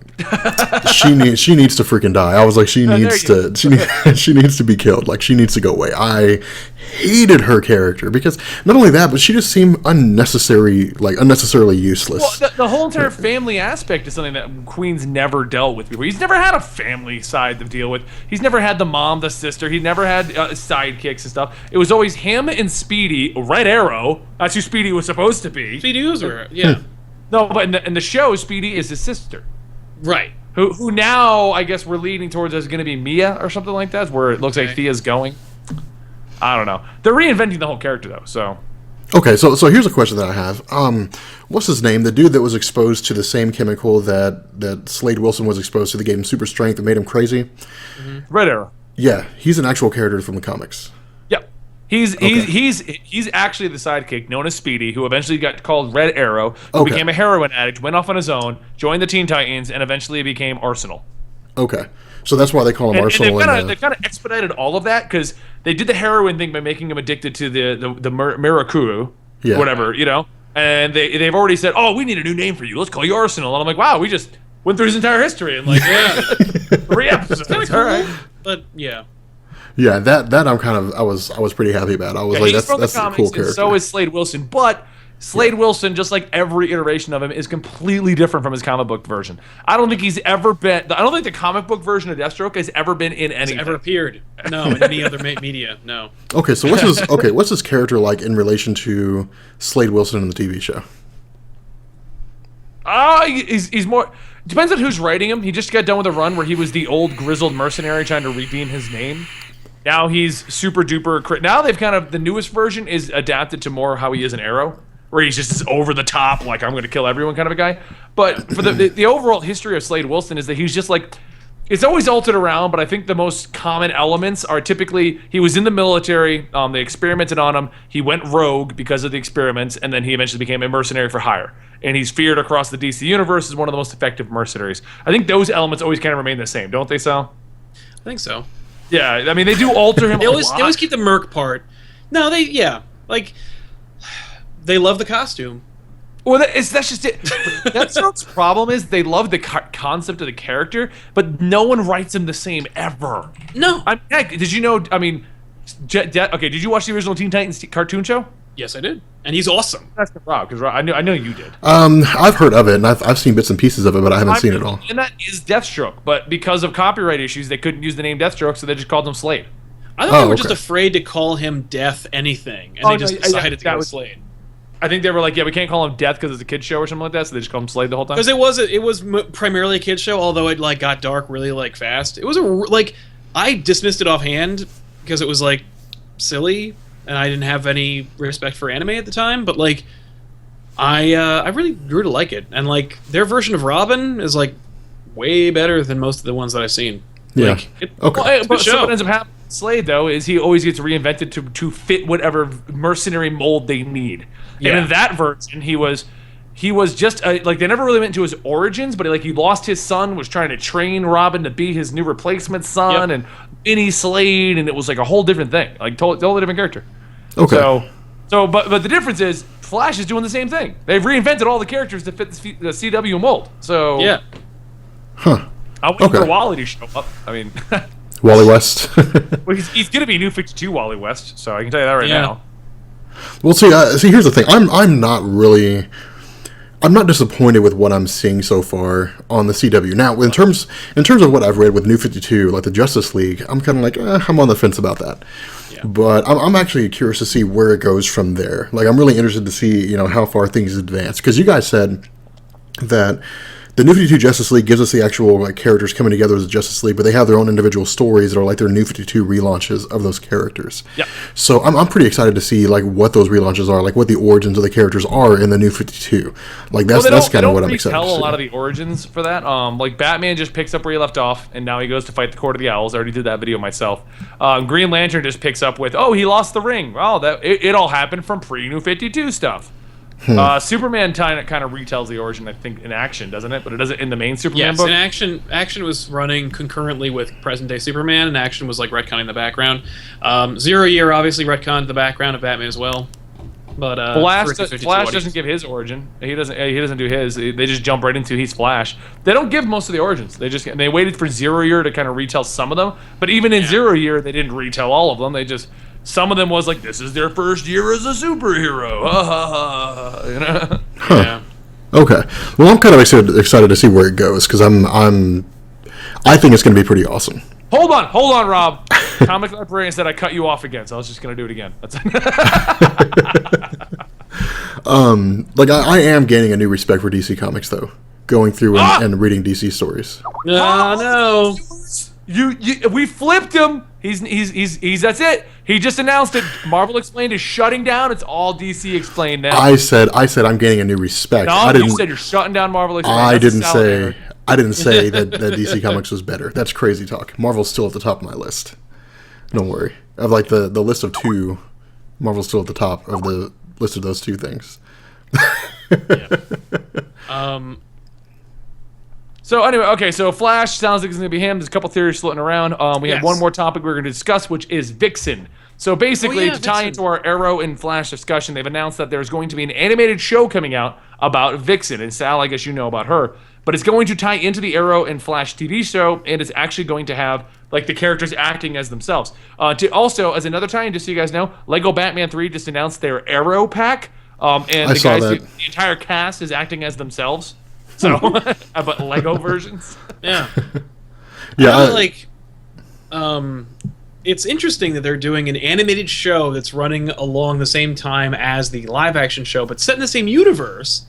She needs to freaking die. I was like, she needs there you to she needs to be killed. Like, she needs to go away. I hated her character because not only that, but she just seemed unnecessarily useless. Well, the whole entire family aspect is something that Queen's never dealt with before. He's never had a family side to deal with. He's never had the mom, the sister. He never had sidekicks and stuff. It was always him and Speedy, Red Arrow. That's who Speedy was supposed to be. Speedy User, yeah. No, but in the show, Speedy is his sister. Right. Who now, I guess we're leading towards is going to be Mia or something like that, where it looks like Thea's going. I don't know. They're reinventing the whole character, though, so... Okay, so here's a question that I have. What's his name? The dude that was exposed to the same chemical that Slade Wilson was exposed to that gave him super strength that made him crazy? Red Arrow. Yeah, he's an actual character from the comics. Yep. He's actually the sidekick known as Speedy, who eventually got called Red Arrow, who became a heroin addict, went off on his own, joined the Teen Titans, and eventually became Arsenal. Okay, so that's why they call him Arsenal. And they've kind of expedited all of that because they did the heroin thing by making him addicted to the Mirakuru, whatever, you know. And they've already said, oh, we need a new name for you. Let's call you Arsenal. And I'm like, wow, we just went through his entire history in like 3 episodes. Kind of cool, right. But yeah. Yeah, that I was pretty happy about. I was like, he's from that's the a comics, cool and character. so is Slade Wilson, but Slade Wilson, just like every iteration of him, is completely different from his comic book version. I don't think he's ever been. I don't think the comic book version of Deathstroke has ever been in anything. Ever appeared? No, in any other media. No. Okay, so what's his character like in relation to Slade Wilson in the TV show? He's more. Depends on who's writing him. He just got done with a run where he was the old grizzled mercenary trying to redeem his name. Now he's super duper. Now they've kind of the newest version is adapted to more how he is an Arrow, where he's just this over the top, like I'm going to kill everyone kind of a guy. But for the overall history of Slade Wilson is that he's just like. It's always altered around, but I think the most common elements are typically he was in the military, they experimented on him, he went rogue because of the experiments, and then he eventually became a mercenary for hire. And he's feared across the DC universe as one of the most effective mercenaries. I think those elements always kind of remain the same, don't they, Sal? I think so. Yeah, I mean, they do alter him They a always lot. keep the Merc part. No, they love the costume. Well, that's just it. Deathstroke's problem is they love the concept of the character, but no one writes him the same ever. No. Heck, did you know? I mean, okay. Did you watch the original Teen Titans cartoon show? Yes, I did, and he's awesome. That's the Rob, because I know you did. I've heard of it, and I've seen bits and pieces of it, but I haven't seen it all. And that is Deathstroke, but because of copyright issues, they couldn't use the name Deathstroke, so they just called him Slade. I thought they were just afraid to call him Death anything, and they just decided to go with Slade. I think they were like, yeah, we can't call him Death because it's a kid's show or something like that, so they just called him Slade the whole time. Because it was primarily a kid's show, although it like got dark really like fast. It was I dismissed it offhand because it was like silly, and I didn't have any respect for anime at the time. But like, I really grew to like it, and like their version of Robin is like way better than most of the ones that I've seen. Yeah. Like, But so what ends up happening with Slade though is he always gets reinvented to fit whatever mercenary mold they need. Yeah. And in that version, he was just like they never really went into his origins, but he lost his son, was trying to train Robin to be his new replacement son, and Benny Slade, and it was like a whole different thing, like totally different character. Okay. But the difference is Flash is doing the same thing. They've reinvented all the characters to fit the CW mold. So yeah. Huh. I'm waiting for Wally to show up. I mean, Wally West. well, he's going to be New 52 Wally West, so I can tell you that right now. Well, see, here's the thing. I'm not disappointed with what I'm seeing so far on the CW. Now, in terms of what I've read with New 52, like the Justice League, I'm kind of like, I'm on the fence about that. Yeah. But I'm actually curious to see where it goes from there. Like, I'm really interested to see, how far things advance. Because you guys said that the New 52 Justice League gives us the actual like characters coming together as a Justice League, but they have their own individual stories that are like their New 52 relaunches of those characters. Yeah. So I'm pretty excited to see like what those relaunches are, like what the origins of the characters are in the New 52. Like that's kind of what I'm excited to see. They don't retell a lot of the origins for that. Like Batman just picks up where he left off, and now he goes to fight the Court of the Owls. I already did that video myself. Green Lantern just picks up with, he lost the ring. Well, it all happened from pre-New 52 stuff. Superman kind of retells the origin, I think, in Action, doesn't it? But it doesn't in the main Superman Yes, book. and Action was running concurrently with present day Superman, and Action was like retconning the background. Zero Year obviously retconned the background of Batman as well. But Flash doesn't give his origin. He doesn't do his. They just jump right into he's Flash. They don't give most of the origins. They waited for Zero Year to kind of retell some of them. But even in Zero Year, they didn't retell all of them. They just some of them was like, this is their first year as a superhero. You know? Yeah. Okay. Well, I'm kind of excited to see where it goes because I think it's going to be pretty awesome. Hold on, Rob. Comic Librarian said I cut you off again, so I was just gonna do it again. That's Like I am gaining a new respect for DC Comics though, going through and reading DC stories. No. We flipped him. He's that's it. He just announced it. Marvel Explained is shutting down. It's all DC Explained now. I said I'm gaining a new respect. No, you said you're shutting down Marvel Explained. I didn't say that DC Comics was better. That's crazy talk. Marvel's still at the top of my list. Don't worry. Of like the list of two, Marvel's still at the top of the list of those two things. So anyway, okay, so Flash sounds like it's going to be him. There's a couple theories floating around. We have one more topic we're going to discuss, which is Vixen. So basically, to tie into our Arrow and Flash discussion, they've announced that there's going to be an animated show coming out about Vixen. And Sal, I guess you know about her. But it's going to tie into the Arrow and Flash TV show, and it's actually going to have like the characters acting as themselves. To also, as another tie-in, just so you guys know, Lego Batman 3 just announced their Arrow pack, and the entire cast is acting as themselves. So, but Lego versions. Yeah. Yeah. It's interesting that they're doing an animated show that's running along the same time as the live-action show, but set in the same universe.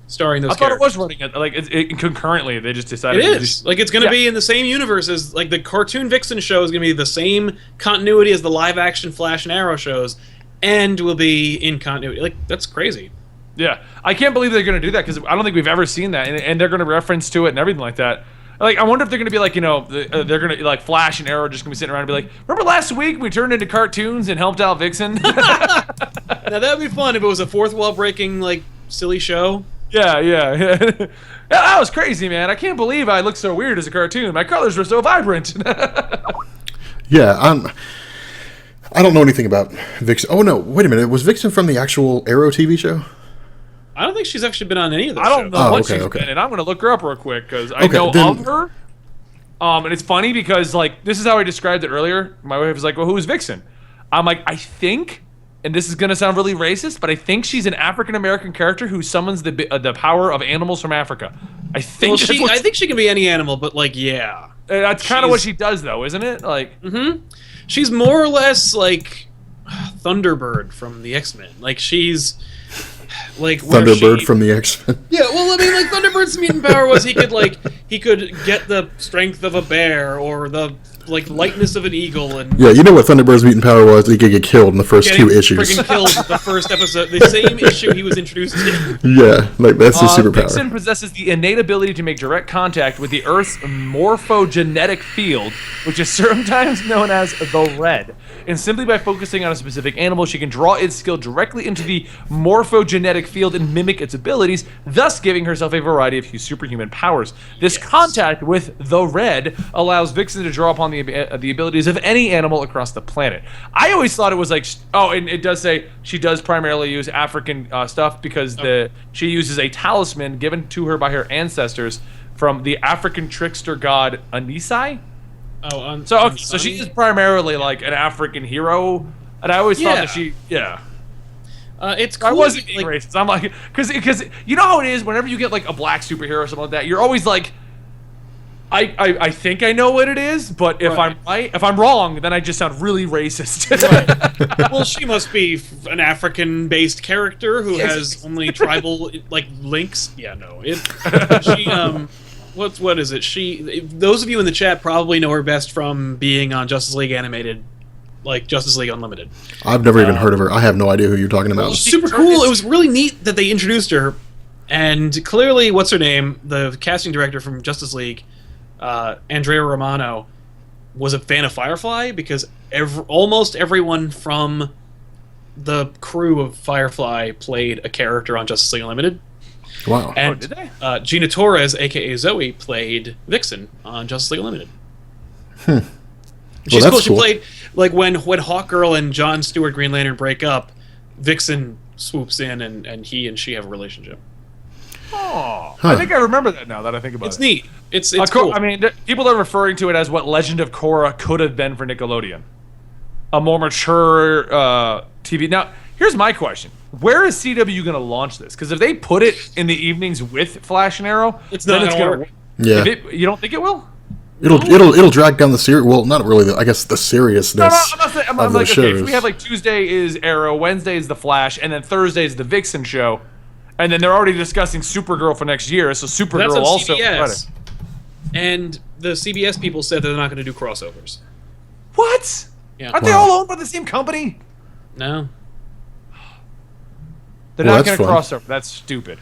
Starring those characters. I thought it was running concurrently. They just decided it is. It's going to be in the same universe as like the cartoon Vixen show is going to be the same continuity as the live action Flash and Arrow shows, and will be in continuity. Like that's crazy. Yeah, I can't believe they're going to do that because I don't think we've ever seen that, and they're going to reference to it and everything like that. Like I wonder if they're going to be like they're going to like Flash and Arrow just going to be sitting around and be like, remember last week we turned into cartoons and helped out Vixen? Now that'd be fun if it was a fourth wall breaking like silly show. Yeah. That was crazy, man. I can't believe I looked so weird as a cartoon. My colors were so vibrant. Yeah, I don't know anything about Vixen. Oh no, wait a minute. Was Vixen from the actual Arrow TV show? I don't think she's actually been on any of those I don't know what she's been, and I'm going to look her up real quick because I know of her. And it's funny because like this is how I described it earlier. My wife was like, "Well, who is Vixen?" I'm like, I think. And this is going to sound really racist, but I think she's an African-American character who summons the power of animals from Africa. I think I think she can be any animal, but like, yeah. That's kind of what she does, though, isn't it? Like, she's more or less like Thunderbird from the X-Men. Like, she's like Thunderbird from the X-Men. Yeah, well, I mean, like Thunderbird's mutant power was he could get the strength of a bear or the like lightness of an eagle, and yeah, you know what Thunderbird's mutant power was? He could get killed in the first two issues. Freaking killed the first episode, the same issue he was introduced in. Yeah, like that's his superpower. Vixen possesses the innate ability to make direct contact with the Earth's morphogenetic field, which is sometimes known as the Red. And simply by focusing on a specific animal, she can draw its skill directly into the morphogenetic field and mimic its abilities, thus giving herself a variety of superhuman powers. This contact with the Red allows Vixen to draw upon the abilities of any animal across the planet. I always thought it was like, and it does say she does primarily use African stuff because she uses a talisman given to her by her ancestors from the African trickster god Anisai. So she is primarily like an African hero, and I always thought that it's cool. I wasn't being racist. I'm like, because you know how it is. Whenever you get like a black superhero or something like that, you're always like, I think I know what it is, but if I'm right, if I'm wrong, then I just sound really racist. Right. Well, she must be an African-based character who has only tribal like links. Yeah, no, she what is it? Those of you in the chat probably know her best from being on Justice League Animated, like Justice League Unlimited. I've never even heard of her. I have no idea who you're talking about. Super cool. It was really neat that they introduced her, and clearly, what's her name? The casting director from Justice League, Andrea Romano, was a fan of Firefly because almost everyone from the crew of Firefly played a character on Justice League Unlimited. Wow. And did they? Gina Torres, aka Zoe, played Vixen on Justice League Unlimited. She's that's cool. She cool. played like when Hawkgirl and John Stewart Green Lantern break up, Vixen swoops in and he and she have a relationship. Oh, Huh. I think I remember that now that I think about It's it. neat. It's Cool. cool. I mean, people are referring to it as what Legend of Korra could have been for Nickelodeon, a more mature TV. Now, here's my question: where is CW going to launch this? Because if they put it in the evenings with Flash and Arrow, It's not then gonna gonna work. Yeah. You don't think it will? It'll drag down the series. Well, not really. I guess the seriousness No, I'm not saying. I'm of like, the okay, shows. if we have like Tuesday is Arrow, Wednesday is the Flash, and then Thursday is the Vixen show, and then they're already discussing Supergirl for next year, so That's Supergirl on also. CBS. And the CBS people said that they're not going to do crossovers. What? Yeah. Aren't they Wow. all owned by the same company? No. They're Well, not that's going to fun. cross over. That's stupid.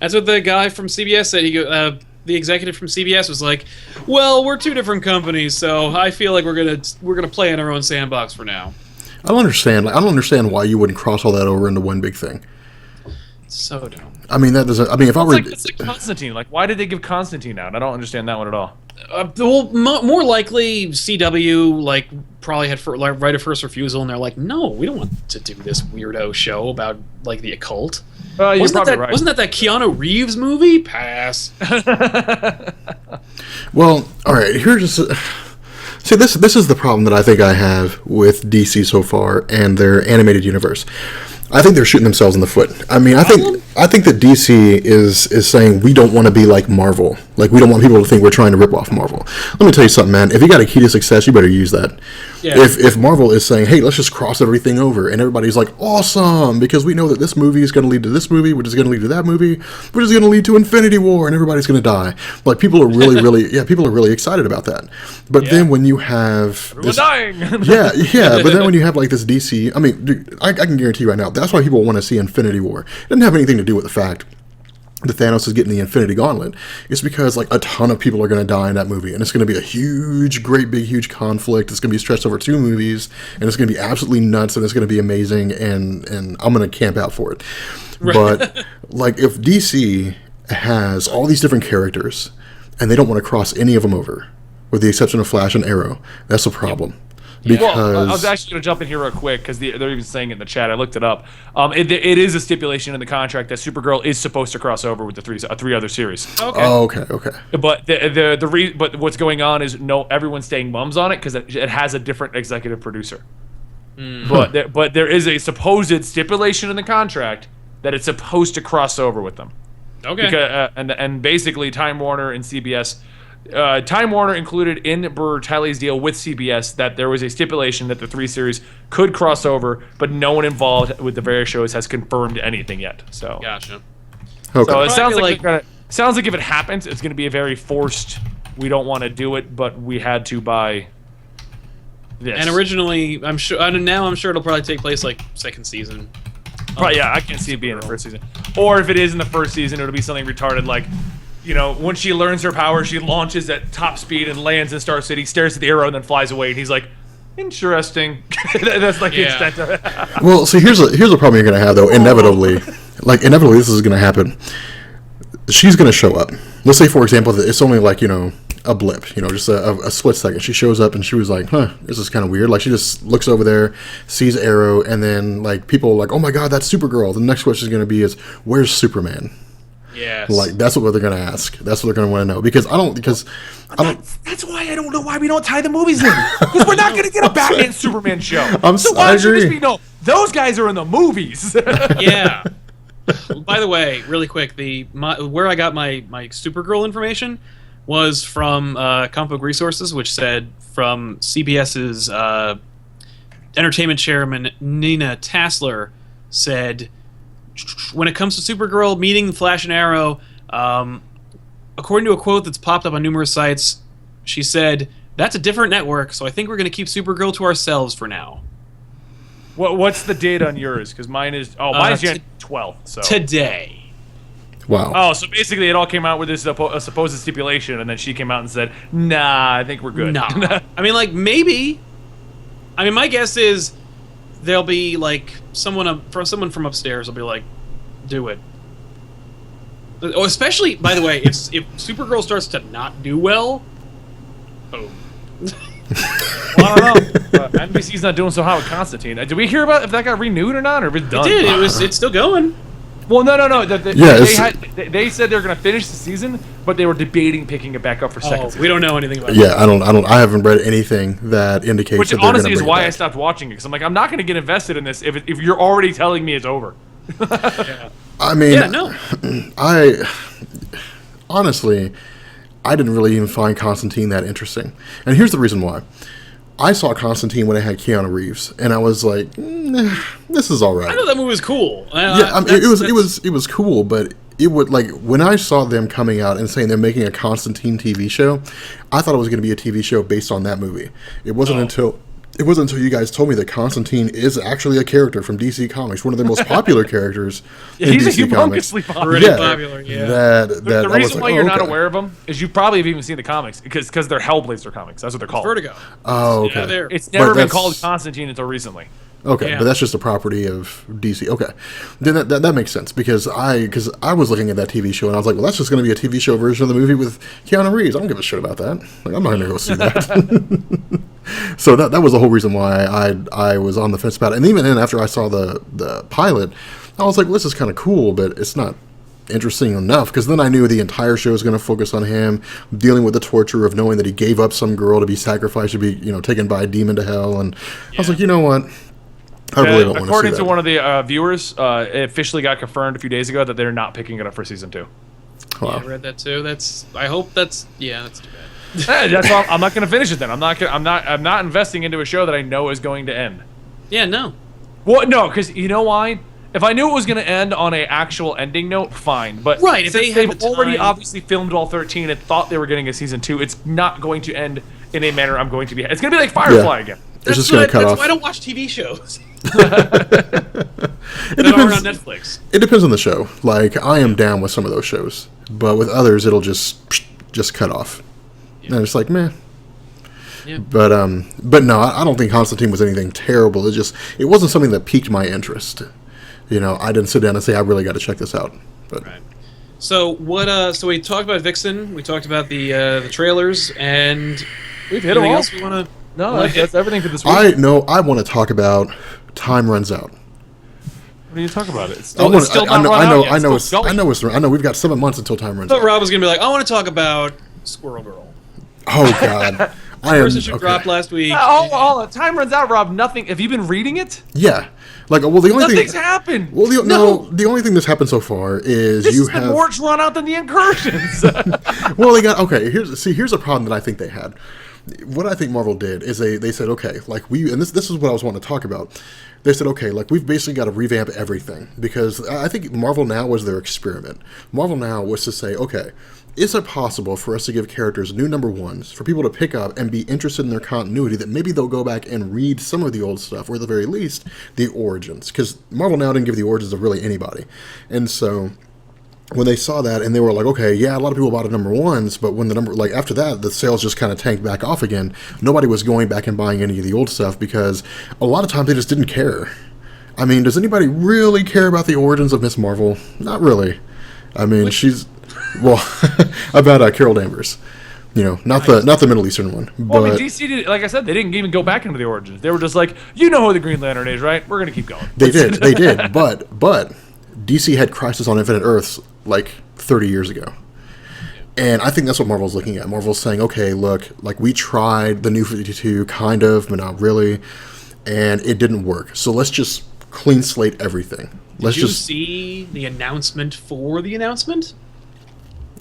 That's what the guy from CBS said. The executive from CBS was like, "Well, we're two different companies, so I feel like we're gonna play in our own sandbox for now." I don't understand. Like, I don't understand why you wouldn't cross all that over into one big thing. So dumb. I mean, that doesn't. I mean, if I were, It's like Constantine. Like, why did they give Constantine out? I don't understand that one at all. Well, more likely CW like probably had right of first refusal, and they're like, "No, we don't want to do this weirdo show about like the occult." You're Wasn't probably that right. wasn't that Keanu Reeves movie? Pass. well, all right. Here's just. See, this is the problem that I think I have with DC so far and their animated universe. I think they're shooting themselves in the foot. I mean, I think that DC is saying we don't want to be like Marvel. Like, we don't want people to think we're trying to rip off Marvel. Let me tell you something, man. If you got a key to success, you better use that. Yeah. If Marvel is saying, hey, let's just cross everything over, and everybody's like, awesome, because we know that this movie is going to lead to this movie, which is going to lead to that movie, which is going to lead to Infinity War, and everybody's going to die. Like, people are really excited about that. But then when you have We're dying. yeah, but then when you have like this DC, I mean, dude, I can guarantee you right now, that's why people want to see Infinity War. It doesn't have anything to do with the fact that Thanos is getting the Infinity Gauntlet. It's because like a ton of people are going to die in that movie, and it's going to be a huge conflict. It's going to be stretched over 2 movies, and it's going to be absolutely nuts, and it's going to be amazing, and I'm going to camp out for it. But like, if DC has all these different characters, and they don't want to cross any of them over, with the exception of Flash and Arrow, that's a problem. Because Well, I was actually going to jump in here real quick because they're even saying it in the chat. I looked it up. It is a stipulation in the contract that Supergirl is supposed to cross over with the three other series. Okay. oh, okay. But but what's going on is everyone's staying mums on it because it has a different executive producer. But there is a supposed stipulation in the contract that it's supposed to cross over with them. Okay. Because, and basically Time Warner and CBS. Time Warner included in Bertelli's deal with CBS that there was a stipulation that the 3 series could cross over, but no one involved with the various shows has confirmed anything yet. So, Gotcha. Okay. so it sounds Probably like, sounds like if it happens, it's going to be a very forced. We don't want to do it, but we had to buy this. And originally, I'm sure it'll probably take place like second season. Yeah, I can't see it being in the first season. Or if it is in the first season, it'll be something retarded like. When she learns her power, she launches at top speed and lands in Star City, stares at the arrow, and then flies away. And he's like, "Interesting." That's like the Yeah. extent of it. Well, see, here's a problem you're going to have, though, inevitably. Inevitably, this is going to happen. She's going to show up. Let's say, for example, that it's only like, a blip, just a split second. She shows up and she was like, this is kind of weird. Like, she just looks over there, sees Arrow, and then, like, people are like, oh my god, that's Supergirl. The next question is going to be where's Superman? Yes. Like, that's what they're going to ask. That's what they're going to want to know. Because I don't. That's why I don't know why we don't tie the movies in. Because we're not going to get a Batman Superman show. I why should agree. this be those guys are in the movies. Yeah. By the way, really quick, where I got my Supergirl information was from Comic Book Resources, which said from CBS's entertainment chairman Nina Tassler said, when it comes to Supergirl meeting Flash and Arrow, according to a quote that's popped up on numerous sites, she said, "That's a different network, so I think we're going to keep Supergirl to ourselves for now." What's the date on yours? Because mine is January 12th. So Today. Wow. Oh, so basically it all came out with this a supposed stipulation, and then she came out and said, "Nah, I think we're good." No. I mean, like, maybe. I mean, my guess is There'll be like someone from upstairs will be like, "Do it." Oh, especially, by the way, if Supergirl starts to not do well, boom. Well, I don't know. NBC's not doing so hot with Constantine. Did we hear about if that got renewed or not, or if it's done? It's still going. Well, no. Yeah, They said they're going to finish the season, but they were debating picking it back up for second season. We don't know anything about it. Yeah, I haven't read anything that indicates Which that they're honestly gonna is bring it why I back. stopped watching it, because I'm like, I'm not going to get invested in this if you're already telling me it's over. I mean, Yeah, no. I honestly, I didn't really even find Constantine that interesting. And here's the reason why. I saw Constantine when it had Keanu Reeves, and I was like, "This is all right." I know that movie was cool. Yeah, I mean, it was cool, but it would like when I saw them coming out and saying they're making a Constantine TV show, I thought it was going to be a TV show based on that movie. It wasn't until you guys told me that Constantine is actually a character from DC Comics, one of the most popular characters in He's DC a Comics. humongously popular. Pretty popular, yeah. The reason why you're not okay. aware of them is you probably have even seen the comics because they're Hellblazer comics. That's what they're called. Vertigo. Oh, okay. Yeah, there. It's never been that's- called Constantine until recently. Okay, Yeah. but that's just a property of DC. Okay, then that makes sense because I was looking at that TV show and I was like, well, that's just going to be a TV show version of the movie with Keanu Reeves. I don't give a shit about that. Like, I'm not going to go see that. So that was the whole reason why I was on the fence about it. And even then, after I saw the pilot, I was like, well, this is kind of cool, but it's not interesting enough because then I knew the entire show was going to focus on him dealing with the torture of knowing that he gave up some girl to be sacrificed, to be taken by a demon to hell, and I was like, you know what? I really don't want to see According that. to one of the viewers, it officially got confirmed a few days ago that they're not picking it up for season 2. Yeah, Wow. I read that too. I hope that's too bad. That's why I'm not going to finish it then. I'm not investing into a show that I know is going to end. Yeah, no. Well, no, because you know why? If I knew it was going to end on a actual ending note, fine. But Right, if since they have they've the already time- obviously filmed all 13 and thought they were getting a season 2, it's not going to end in a manner I'm going to be. It's going to be like Firefly again. It's just going to cut that's off. why I don't watch TV shows It that aren't on depends. Netflix. It depends on the show. Like I am down with some of those shows, but with others, it'll just cut off. And it's like meh. Yeah. But no, I don't think Constantine was anything terrible. It wasn't something that piqued my interest. I didn't sit down and say I really got to check this out. But Right. So what? So we talked about Vixen. We talked about the trailers, and We've hit them anything all. else we want to? No, that's everything for this week. I want to talk about Time Runs Out. What are you talking about? It's I still, it's still not run out yet. It's still going. I know. We've got 7 months until Time Runs I thought Out. Rob was gonna be like, I want to talk about Squirrel Girl. Oh God, I am. First issue Okay. dropped last week. Time runs out, Rob. Nothing. Have you been reading it? Yeah, like well, the only Nothing's thing. happened. Well, the only thing that's happened so far is This you has been have. more drawn out than the incursions. Well, they got okay. Here's a problem that I think they had. What I think Marvel did is they said okay, like and this is what I was wanting to talk about. They said okay, like we've basically got to revamp everything because I think Marvel Now was their experiment. Marvel Now was to say okay, is it possible for us to give characters new number ones for people to pick up and be interested in their continuity that maybe they'll go back and read some of the old stuff or at the very least the origins because Marvel Now didn't give the origins of really anybody, and so. When they saw that and they were like, okay, yeah, a lot of people bought it number ones, but when after that, the sales just kind of tanked back off again. Nobody was going back and buying any of the old stuff because a lot of times they just didn't care. I mean, does anybody really care about the origins of Miss Marvel? Not really. I mean, about Carol Danvers. Not the Middle Eastern one. But Well, I mean, DC did, like I said, they didn't even go back into the origins. They were just like, you know who the Green Lantern is, right? We're gonna keep going. they did. But DC had Crisis on Infinite Earths like 30 years ago. And I think that's what Marvel's looking at. Marvel's saying, okay, look, like we tried the New 52 kind of, but not really, and it didn't work. So let's just clean slate everything. Let's Did you just see the announcement for the announcement?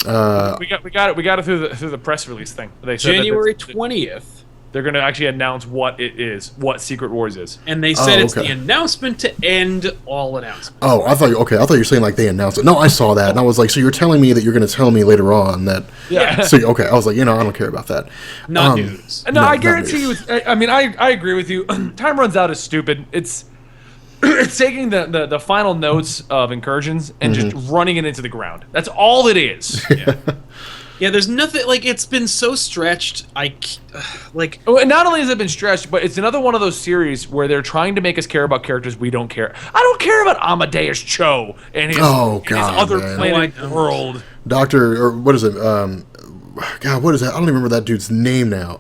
We got it through the press release thing. They said that January 20th. they're gonna actually announce what it is, what Secret Wars is. And they said it's okay. the announcement to end all announcements. Oh, I thought you were saying like they announced it. No, I saw that and I was like, so you're telling me that you're going to tell me later on that Yeah. So okay, I was like, I don't care about that. Not news. No, No, I not guarantee you. news. I mean, I agree with you. Time runs out is stupid. It's taking the final notes of incursions and just running it into the ground. That's all it is. Yeah, there's nothing like it's been so stretched. Like Oh, and not only has it been stretched, but it's another one of those series where they're trying to make us care about characters we don't care. I don't care about Amadeus Cho and his, Oh, and his God, other man. planet Oh, I don't. world. Doctor, or what is it? God, what is that? I don't even remember that dude's name now.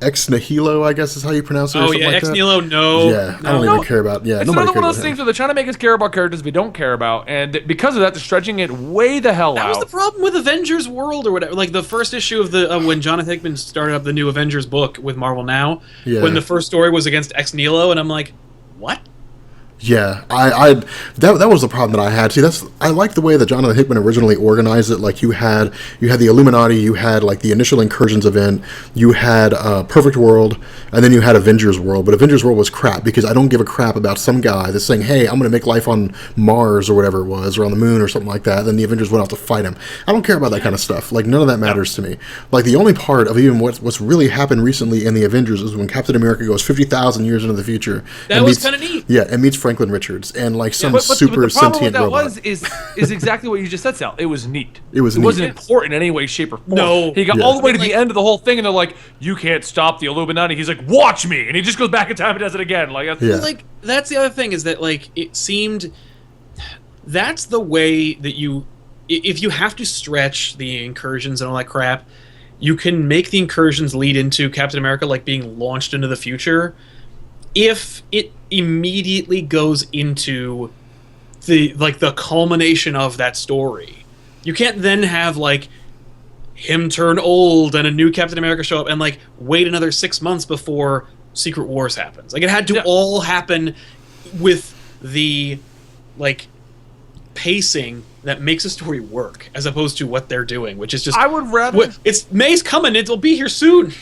Ex Nihilo, I guess is how you pronounce it. Or oh something yeah, like Ex that. Nihilo, no. Yeah, I no. don't No, even care about. Yeah, It's nobody another cares one of about those him. things where they're trying to make us care about characters we don't care about, and because of that, they're stretching it way the hell That out. was the problem with Avengers World or whatever. Like the first issue of the when Jonathan Hickman started up the new Avengers book with Marvel Now, Yeah. when the first story was against Ex Nihilo, and I'm like, what? Yeah, that was the problem that I had. See, I like the way that Jonathan Hickman originally organized it. Like you had the Illuminati, you had like the initial Incursions event, you had Perfect World, and then you had Avengers World. But Avengers World was crap because I don't give a crap about some guy that's saying, "Hey, I'm going to make life on Mars or whatever it was, or on the moon or something like that." Then the Avengers went off to fight him. I don't care about that kind of stuff. Like none of that matters to me. Like the only part of even what's really happened recently in the Avengers is when Captain America goes 50,000 years into the future. That and was meets- kinda neat. Yeah, and meets Franklin Richards and like some But super the problem with sentient that robot. is exactly what you just said, Sal. It was neat. It was It neat. wasn't important in any way, shape, or form. No. He got Yeah. all the way to Like- the end of the whole thing, and they're like, "You can't stop the Illuminati." He's like, "Watch me," and he just goes back in time and does it again. Like, that's, Yeah. Like that's the other thing is that like it seemed that's the way that if you have to stretch the incursions and all that crap, you can make the incursions lead into Captain America like being launched into the future if it immediately goes into the culmination of that story. You can't then have like him turn old and a new Captain America show up and like wait another 6 months before Secret Wars happens. Like it had to Yeah. all happen with the like pacing that makes a story work as opposed to what they're doing, which is just I would rather. it's May's coming, it'll be here soon.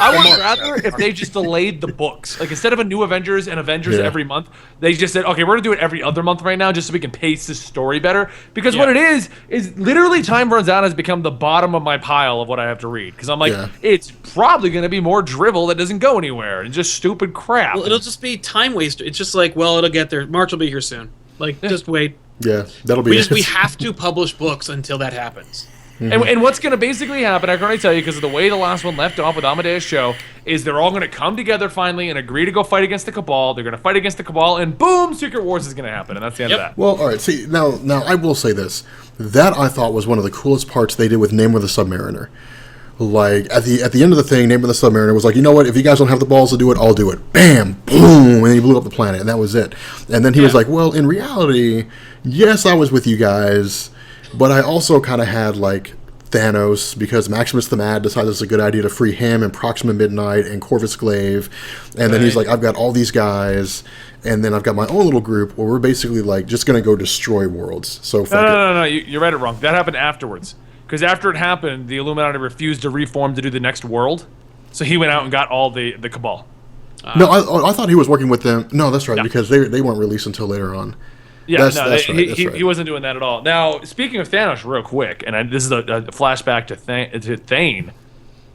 I would rather if they just delayed the books. Like instead of a new Avengers and Avengers Yeah. every month, they just said, "Okay, we're gonna do it every other month right now, just so we can pace this story better." Because what Yeah. it is literally Time Runs Out has become the bottom of my pile of what I have to read. Because I'm like, Yeah. it's probably gonna be more drivel that doesn't go anywhere and just stupid crap. Well, it'll just be time waste. It's just like, well, it'll get there. March will be here soon. Like, just wait. Yeah, that'll be. We have to publish books until that happens. And what's going to basically happen, I can already tell you, because of the way the last one left off with Amadeus Cho, is they're all going to come together finally and agree to go fight against the Cabal. They're going to fight against the Cabal, and boom, Secret Wars is going to happen, and that's the end Yep. of that. Well, all right. See, now I will say this. That I thought was one of the coolest parts they did with Namor the Submariner. Like at the end of the thing, Namor the Submariner was like, you know what? If you guys don't have the balls to do it, I'll do it. Bam, boom, and he blew up the planet, and that was it. And then he was Yeah. like, well, in reality, yes, I was with you guys, but I also kind of had like Thanos because Maximus the Mad decided it's a good idea to free him and Proxima Midnight and Corvus Glaive, and then he's Right. like, I've got all these guys, and then I've got my own little group where we're basically like just gonna go destroy worlds. So fuck it. No, you read it wrong. That happened afterwards. Because after it happened, the Illuminati refused to reform to do the next world, so he went out and got all the Cabal. No, I thought he was working with them. No, that's right, No. because they weren't released until later on. Yeah, That's no, right, he, that's he, right. he wasn't doing that at all. Now, speaking of Thanos, real quick, and this is a flashback to Thane.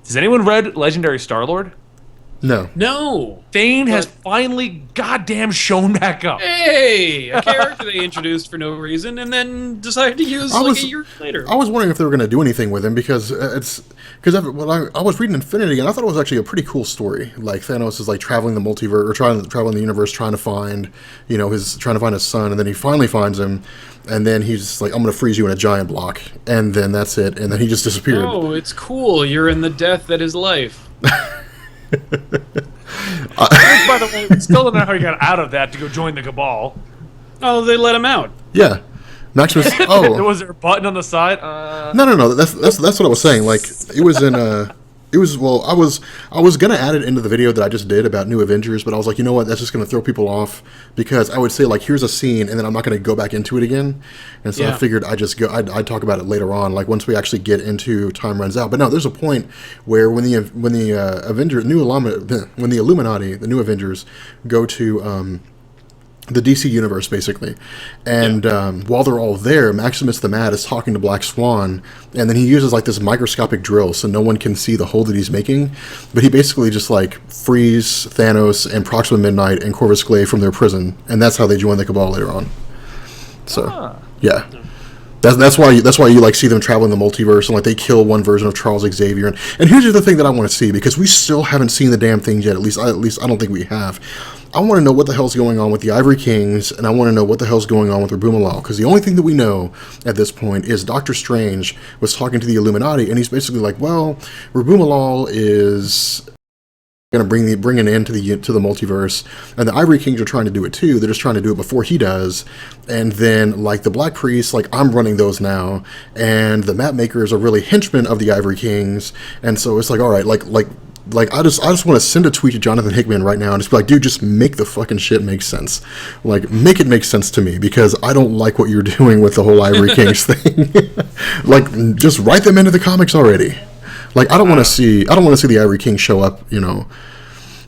Has anyone read Legendary Star-Lord? No. No. Thane has finally goddamn shown back up. Hey, a character they introduced for no reason and then decided to use I like was- a year later. I was wondering if they were going to do anything with him because when I was reading Infinity and I thought it was actually a pretty cool story. Like Thanos is like traveling the multiverse or traveling the universe, trying to find his son, and then he finally finds him, and then he's just like, I'm going to freeze you in a giant block, and then that's it, and then he just disappeared. Oh, it's cool. You're in the death that is life. By the way, we still don't know how he got out of that to go join the Cabal. Oh, they let him out. Yeah, Maximus. Oh, Was there a button on the side? No. That's what I was saying. Like it was in I was gonna add it into the video that I just did about New Avengers, but I was like, you know what? That's just gonna throw people off because I would say like, here's a scene, and then I'm not gonna go back into it again. And so I Yeah. figured I'd talk about it later on, like once we actually get into Time Runs Out. But no, there's a point where when the Illuminati, the New Avengers, go to the DC universe, basically. And while they're all there, Maximus the Mad is talking to Black Swan, and then he uses like this microscopic drill so no one can see the hole that he's making. But he basically just like frees Thanos and Proxima Midnight and Corvus Glaive from their prison, and that's how they join the Cabal later on. So, yeah. That's why you like see them traveling the multiverse and like they kill one version of Charles Xavier. And here's the other thing that I want to see, because we still haven't seen the damn things yet. At least I don't think we have. I want to know what the hell's going on with the Ivory Kings, and I want to know what the hell's going on with Rabumalal, because the only thing that we know at this point is Doctor Strange was talking to the Illuminati, and he's basically like, well, Rabumalal is going to bring an end to the multiverse, and the Ivory Kings are trying to do it too. They're just trying to do it before he does. And then like the Black Priests, like I'm running those now, and the map makers are really henchmen of the Ivory Kings. And so it's like, all right, like I just want to send a tweet to Jonathan Hickman right now and just be like, dude, just make the fucking shit make sense. Like, make it make sense to me, because I don't like what you're doing with the whole Ivory Kings thing. Like, just write them into the comics already. Like, I don't want to see the Ivory King show up,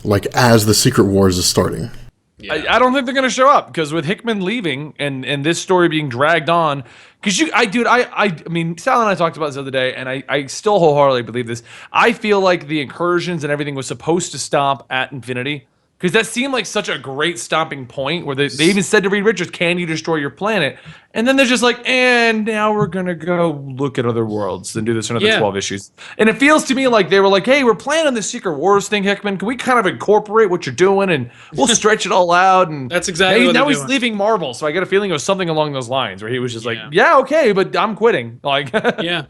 like as the Secret Wars is starting. Yeah. I don't think they're going to show up, because with Hickman leaving and this story being dragged on, because I mean, Sal and I talked about this the other day, and I still wholeheartedly believe this. I feel like the incursions and everything was supposed to stop at Infinity, because that seemed like such a great stopping point, where they even said to Reed Richards, "Can you destroy your planet?" And then they're just like, and now we're gonna go look at other worlds and do this for another 12 issues. And it feels to me like they were like, "Hey, we're planning the Secret Wars thing, Hickman. Can we kind of incorporate what you're doing, and we'll stretch it all out?" And That's exactly what now they're he's doing. leaving Marvel, so I get a feeling it was something along those lines, where he was just like, Yeah. "Yeah, okay, but I'm quitting." Like, Yeah.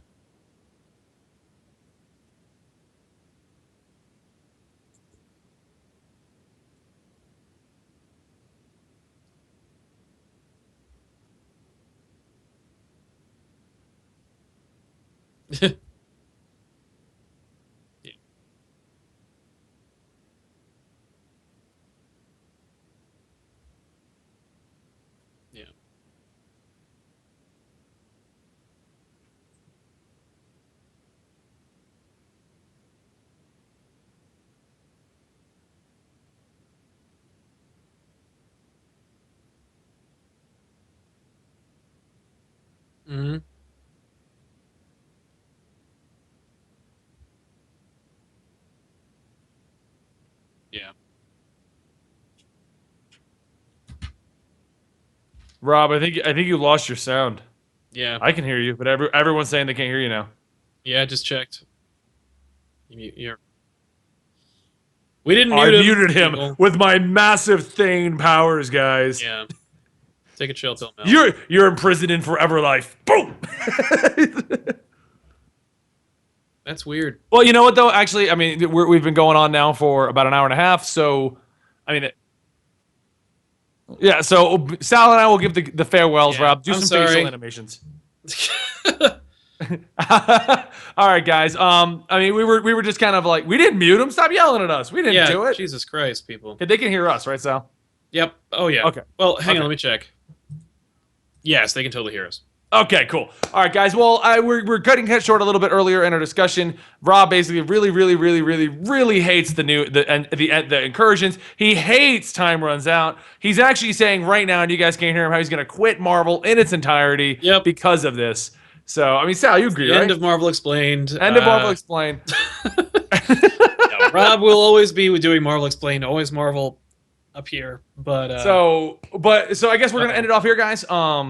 Yeah. Yeah. Hmm. Yeah. Rob, I think you lost your sound. Yeah. I can hear you, but everyone's saying they can't hear you now. Yeah. I just checked. You're. We didn't I mute muted him people. with my massive Thane powers, guys. Yeah. Take a chill pill, Mel. You're imprisoned in forever life. Boom. That's weird. Well, you know what though? Actually, I mean, we've been going on now for about an hour and a half. So, I mean, yeah. So Sal and I will give the farewells. Yeah, Rob, do I'm some sorry. facial animations. All right, guys. I mean, we were just kind of like, we didn't mute him. Stop yelling at us. We didn't Yeah. do it. Jesus Christ, people. They can hear us, right, Sal? Yep. Oh yeah. Okay. Well, hang Okay. on. Let me check. Yes, they can totally hear us. Okay, cool. All right, guys. Well, we're cutting it short a little bit earlier in our discussion. Rob basically really hates the incursions. He hates Time Runs Out. He's actually saying right now, and you guys can't hear him, how he's going to quit Marvel in its entirety Yep. because of this. So, I mean, Sal, you agree, The right? end of Marvel Explained. End of Marvel Explained. No, Rob will always be doing Marvel Explained. Always Marvel up here. But So I guess we're gonna end it off here, guys.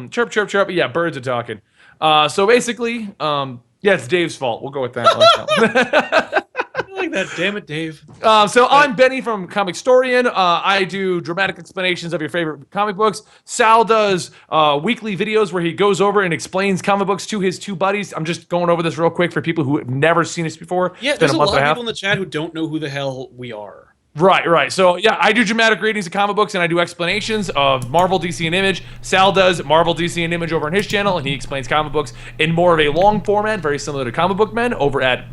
Chirp, chirp, chirp. Yeah, birds are talking. So basically, yeah, it's Dave's fault. We'll go with that. I like that one. I like that. Damn it, Dave. So I'm Benny from Comic Storian. I do dramatic explanations of your favorite comic books. Sal does weekly videos where he goes over and explains comic books to his two buddies. I'm just going over this real quick for people who have never seen this before. Yeah, It's been there's a month lot and of half. people in the chat who don't know who the hell we are. Right. So yeah, I do dramatic readings of comic books and I do explanations of Marvel, DC, and Image. Sal does Marvel, DC, and Image over on his channel, and he explains comic books in more of a long format, very similar to Comic Book Men over at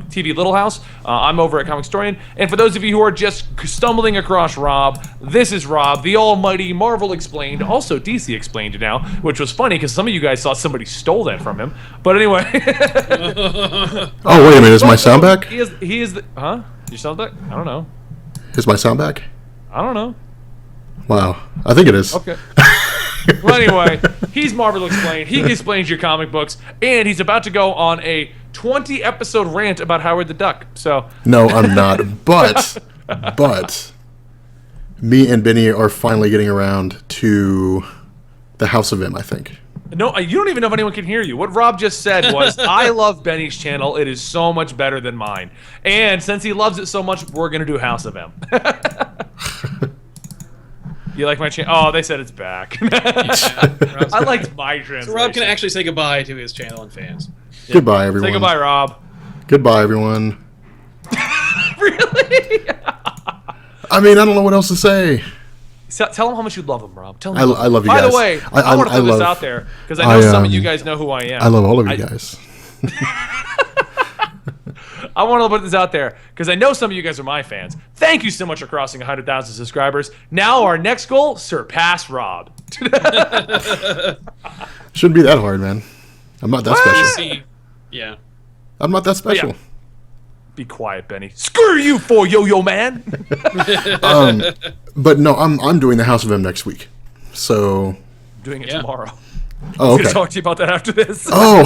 TV Little House. I'm over at Comic Storian. And for those of you who are just stumbling across Rob, this is Rob, the almighty Marvel Explained, also DC Explained now, which was funny because some of you guys thought somebody stole that from him. But anyway. Oh, wait a minute. Is my sound back? He is the, huh? Your sound back? I don't know. Is my sound back? I don't know. Wow. I think it is. Okay. Well, anyway, he's Marvel Explained. He explains your comic books, and he's about to go on a 20-episode rant about Howard the Duck. So, No, I'm not. But me and Benny are finally getting around to the House of M, I think. No, you don't even know if anyone can hear you. What Rob just said was, I love Benny's channel. It is so much better than mine. And since he loves it so much, we're going to do House of M. You like my channel? Oh, they said it's back. I liked my translation. So Rob can actually say goodbye to his channel and fans. Goodbye, everyone. Say goodbye, Rob. Goodbye, everyone. Really? I mean, I don't know what else to say. Tell him how much you love him, Rob. Tell him. I love you By guys. the way, I want to put this out there because I know some of you guys know who I am. I love all of you guys. I want to put this out there because I know some of you guys are my fans. Thank you so much for crossing 100,000 subscribers. Now our next goal, surpass Rob. Shouldn't be that hard, man. I'm not that special. See, yeah. I'm not that special. Be quiet, Benny. Screw you for Yo-Yo Man. But no, I'm doing the House of M next week. So. I'm doing it tomorrow. Oh, I'm okay. gonna talk to you about that after this. Oh.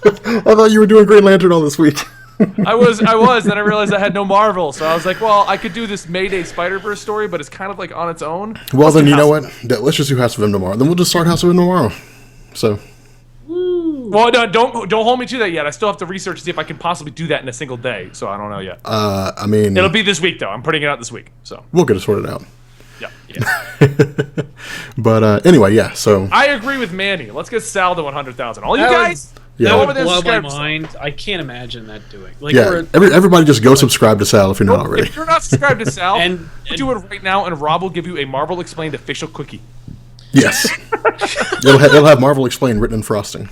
I thought you were doing Green Lantern all this week. I was. Then I realized I had no Marvel, so I was like, well, I could do this Mayday Spider-Verse story, but it's kind of like on its own. Well, then you know what? Let's just do House of M tomorrow. Then we'll just start House of M tomorrow. So. Well, no, don't hold me to that yet. I still have to research to see if I can possibly do that in a single day. So I don't know yet. I mean. It'll be this week though. I'm putting it out this week. So. We'll get it sorted out. Yeah. But anyway, yeah. So. I agree with Manny. Let's get Sal to 100,000. All you That guys. Yeah. That over would there, blow my subscribe. mind. I can't imagine that doing. Like, Yeah. Everybody just go subscribe to Sal if you're not already. If you're not subscribed to Sal, And- do it right now, and Rob will give you a Marvel Explained official cookie. Yes. it'll have Marvel Explained written in frosting.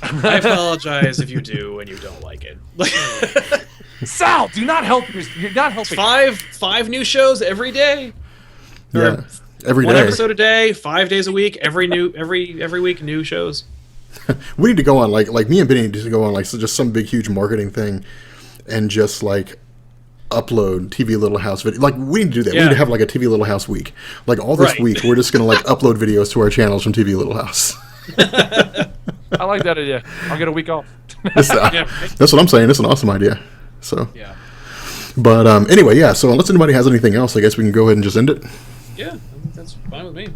I apologize if you do and you don't like it. Sal, do not help. You're not helping. five new shows every day. Yeah. Every One day. episode a day, 5 days a week. Every week new shows. We need to go on like me and Benny need to go on like just some big huge marketing thing, and just like upload TV Little House video. Like we need to do that. We Yeah. need to have like a TV Little House week. Like all this Right. week, we're just gonna like upload videos to our channels from TV Little House. I like that idea. I'll get a week off. That's what I'm saying. It's an awesome idea. So, Yeah. but anyway, yeah. So unless anybody has anything else, I guess we can go ahead and just end it. Yeah, I think that's fine with me.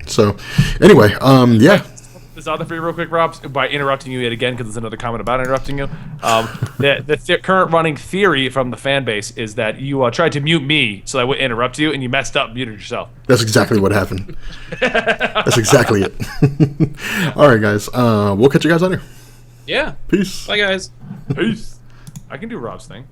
So, anyway, yeah. This other for you real quick, Rob, by interrupting you yet again, because there's another comment about interrupting you. The current running theory from the fan base is that you tried to mute me so I wouldn't interrupt you, and you messed up, muted yourself. That's exactly what happened. That's exactly it. All right, guys. We'll catch you guys later. Yeah. Peace. Bye, guys. Peace. I can do Rob's thing.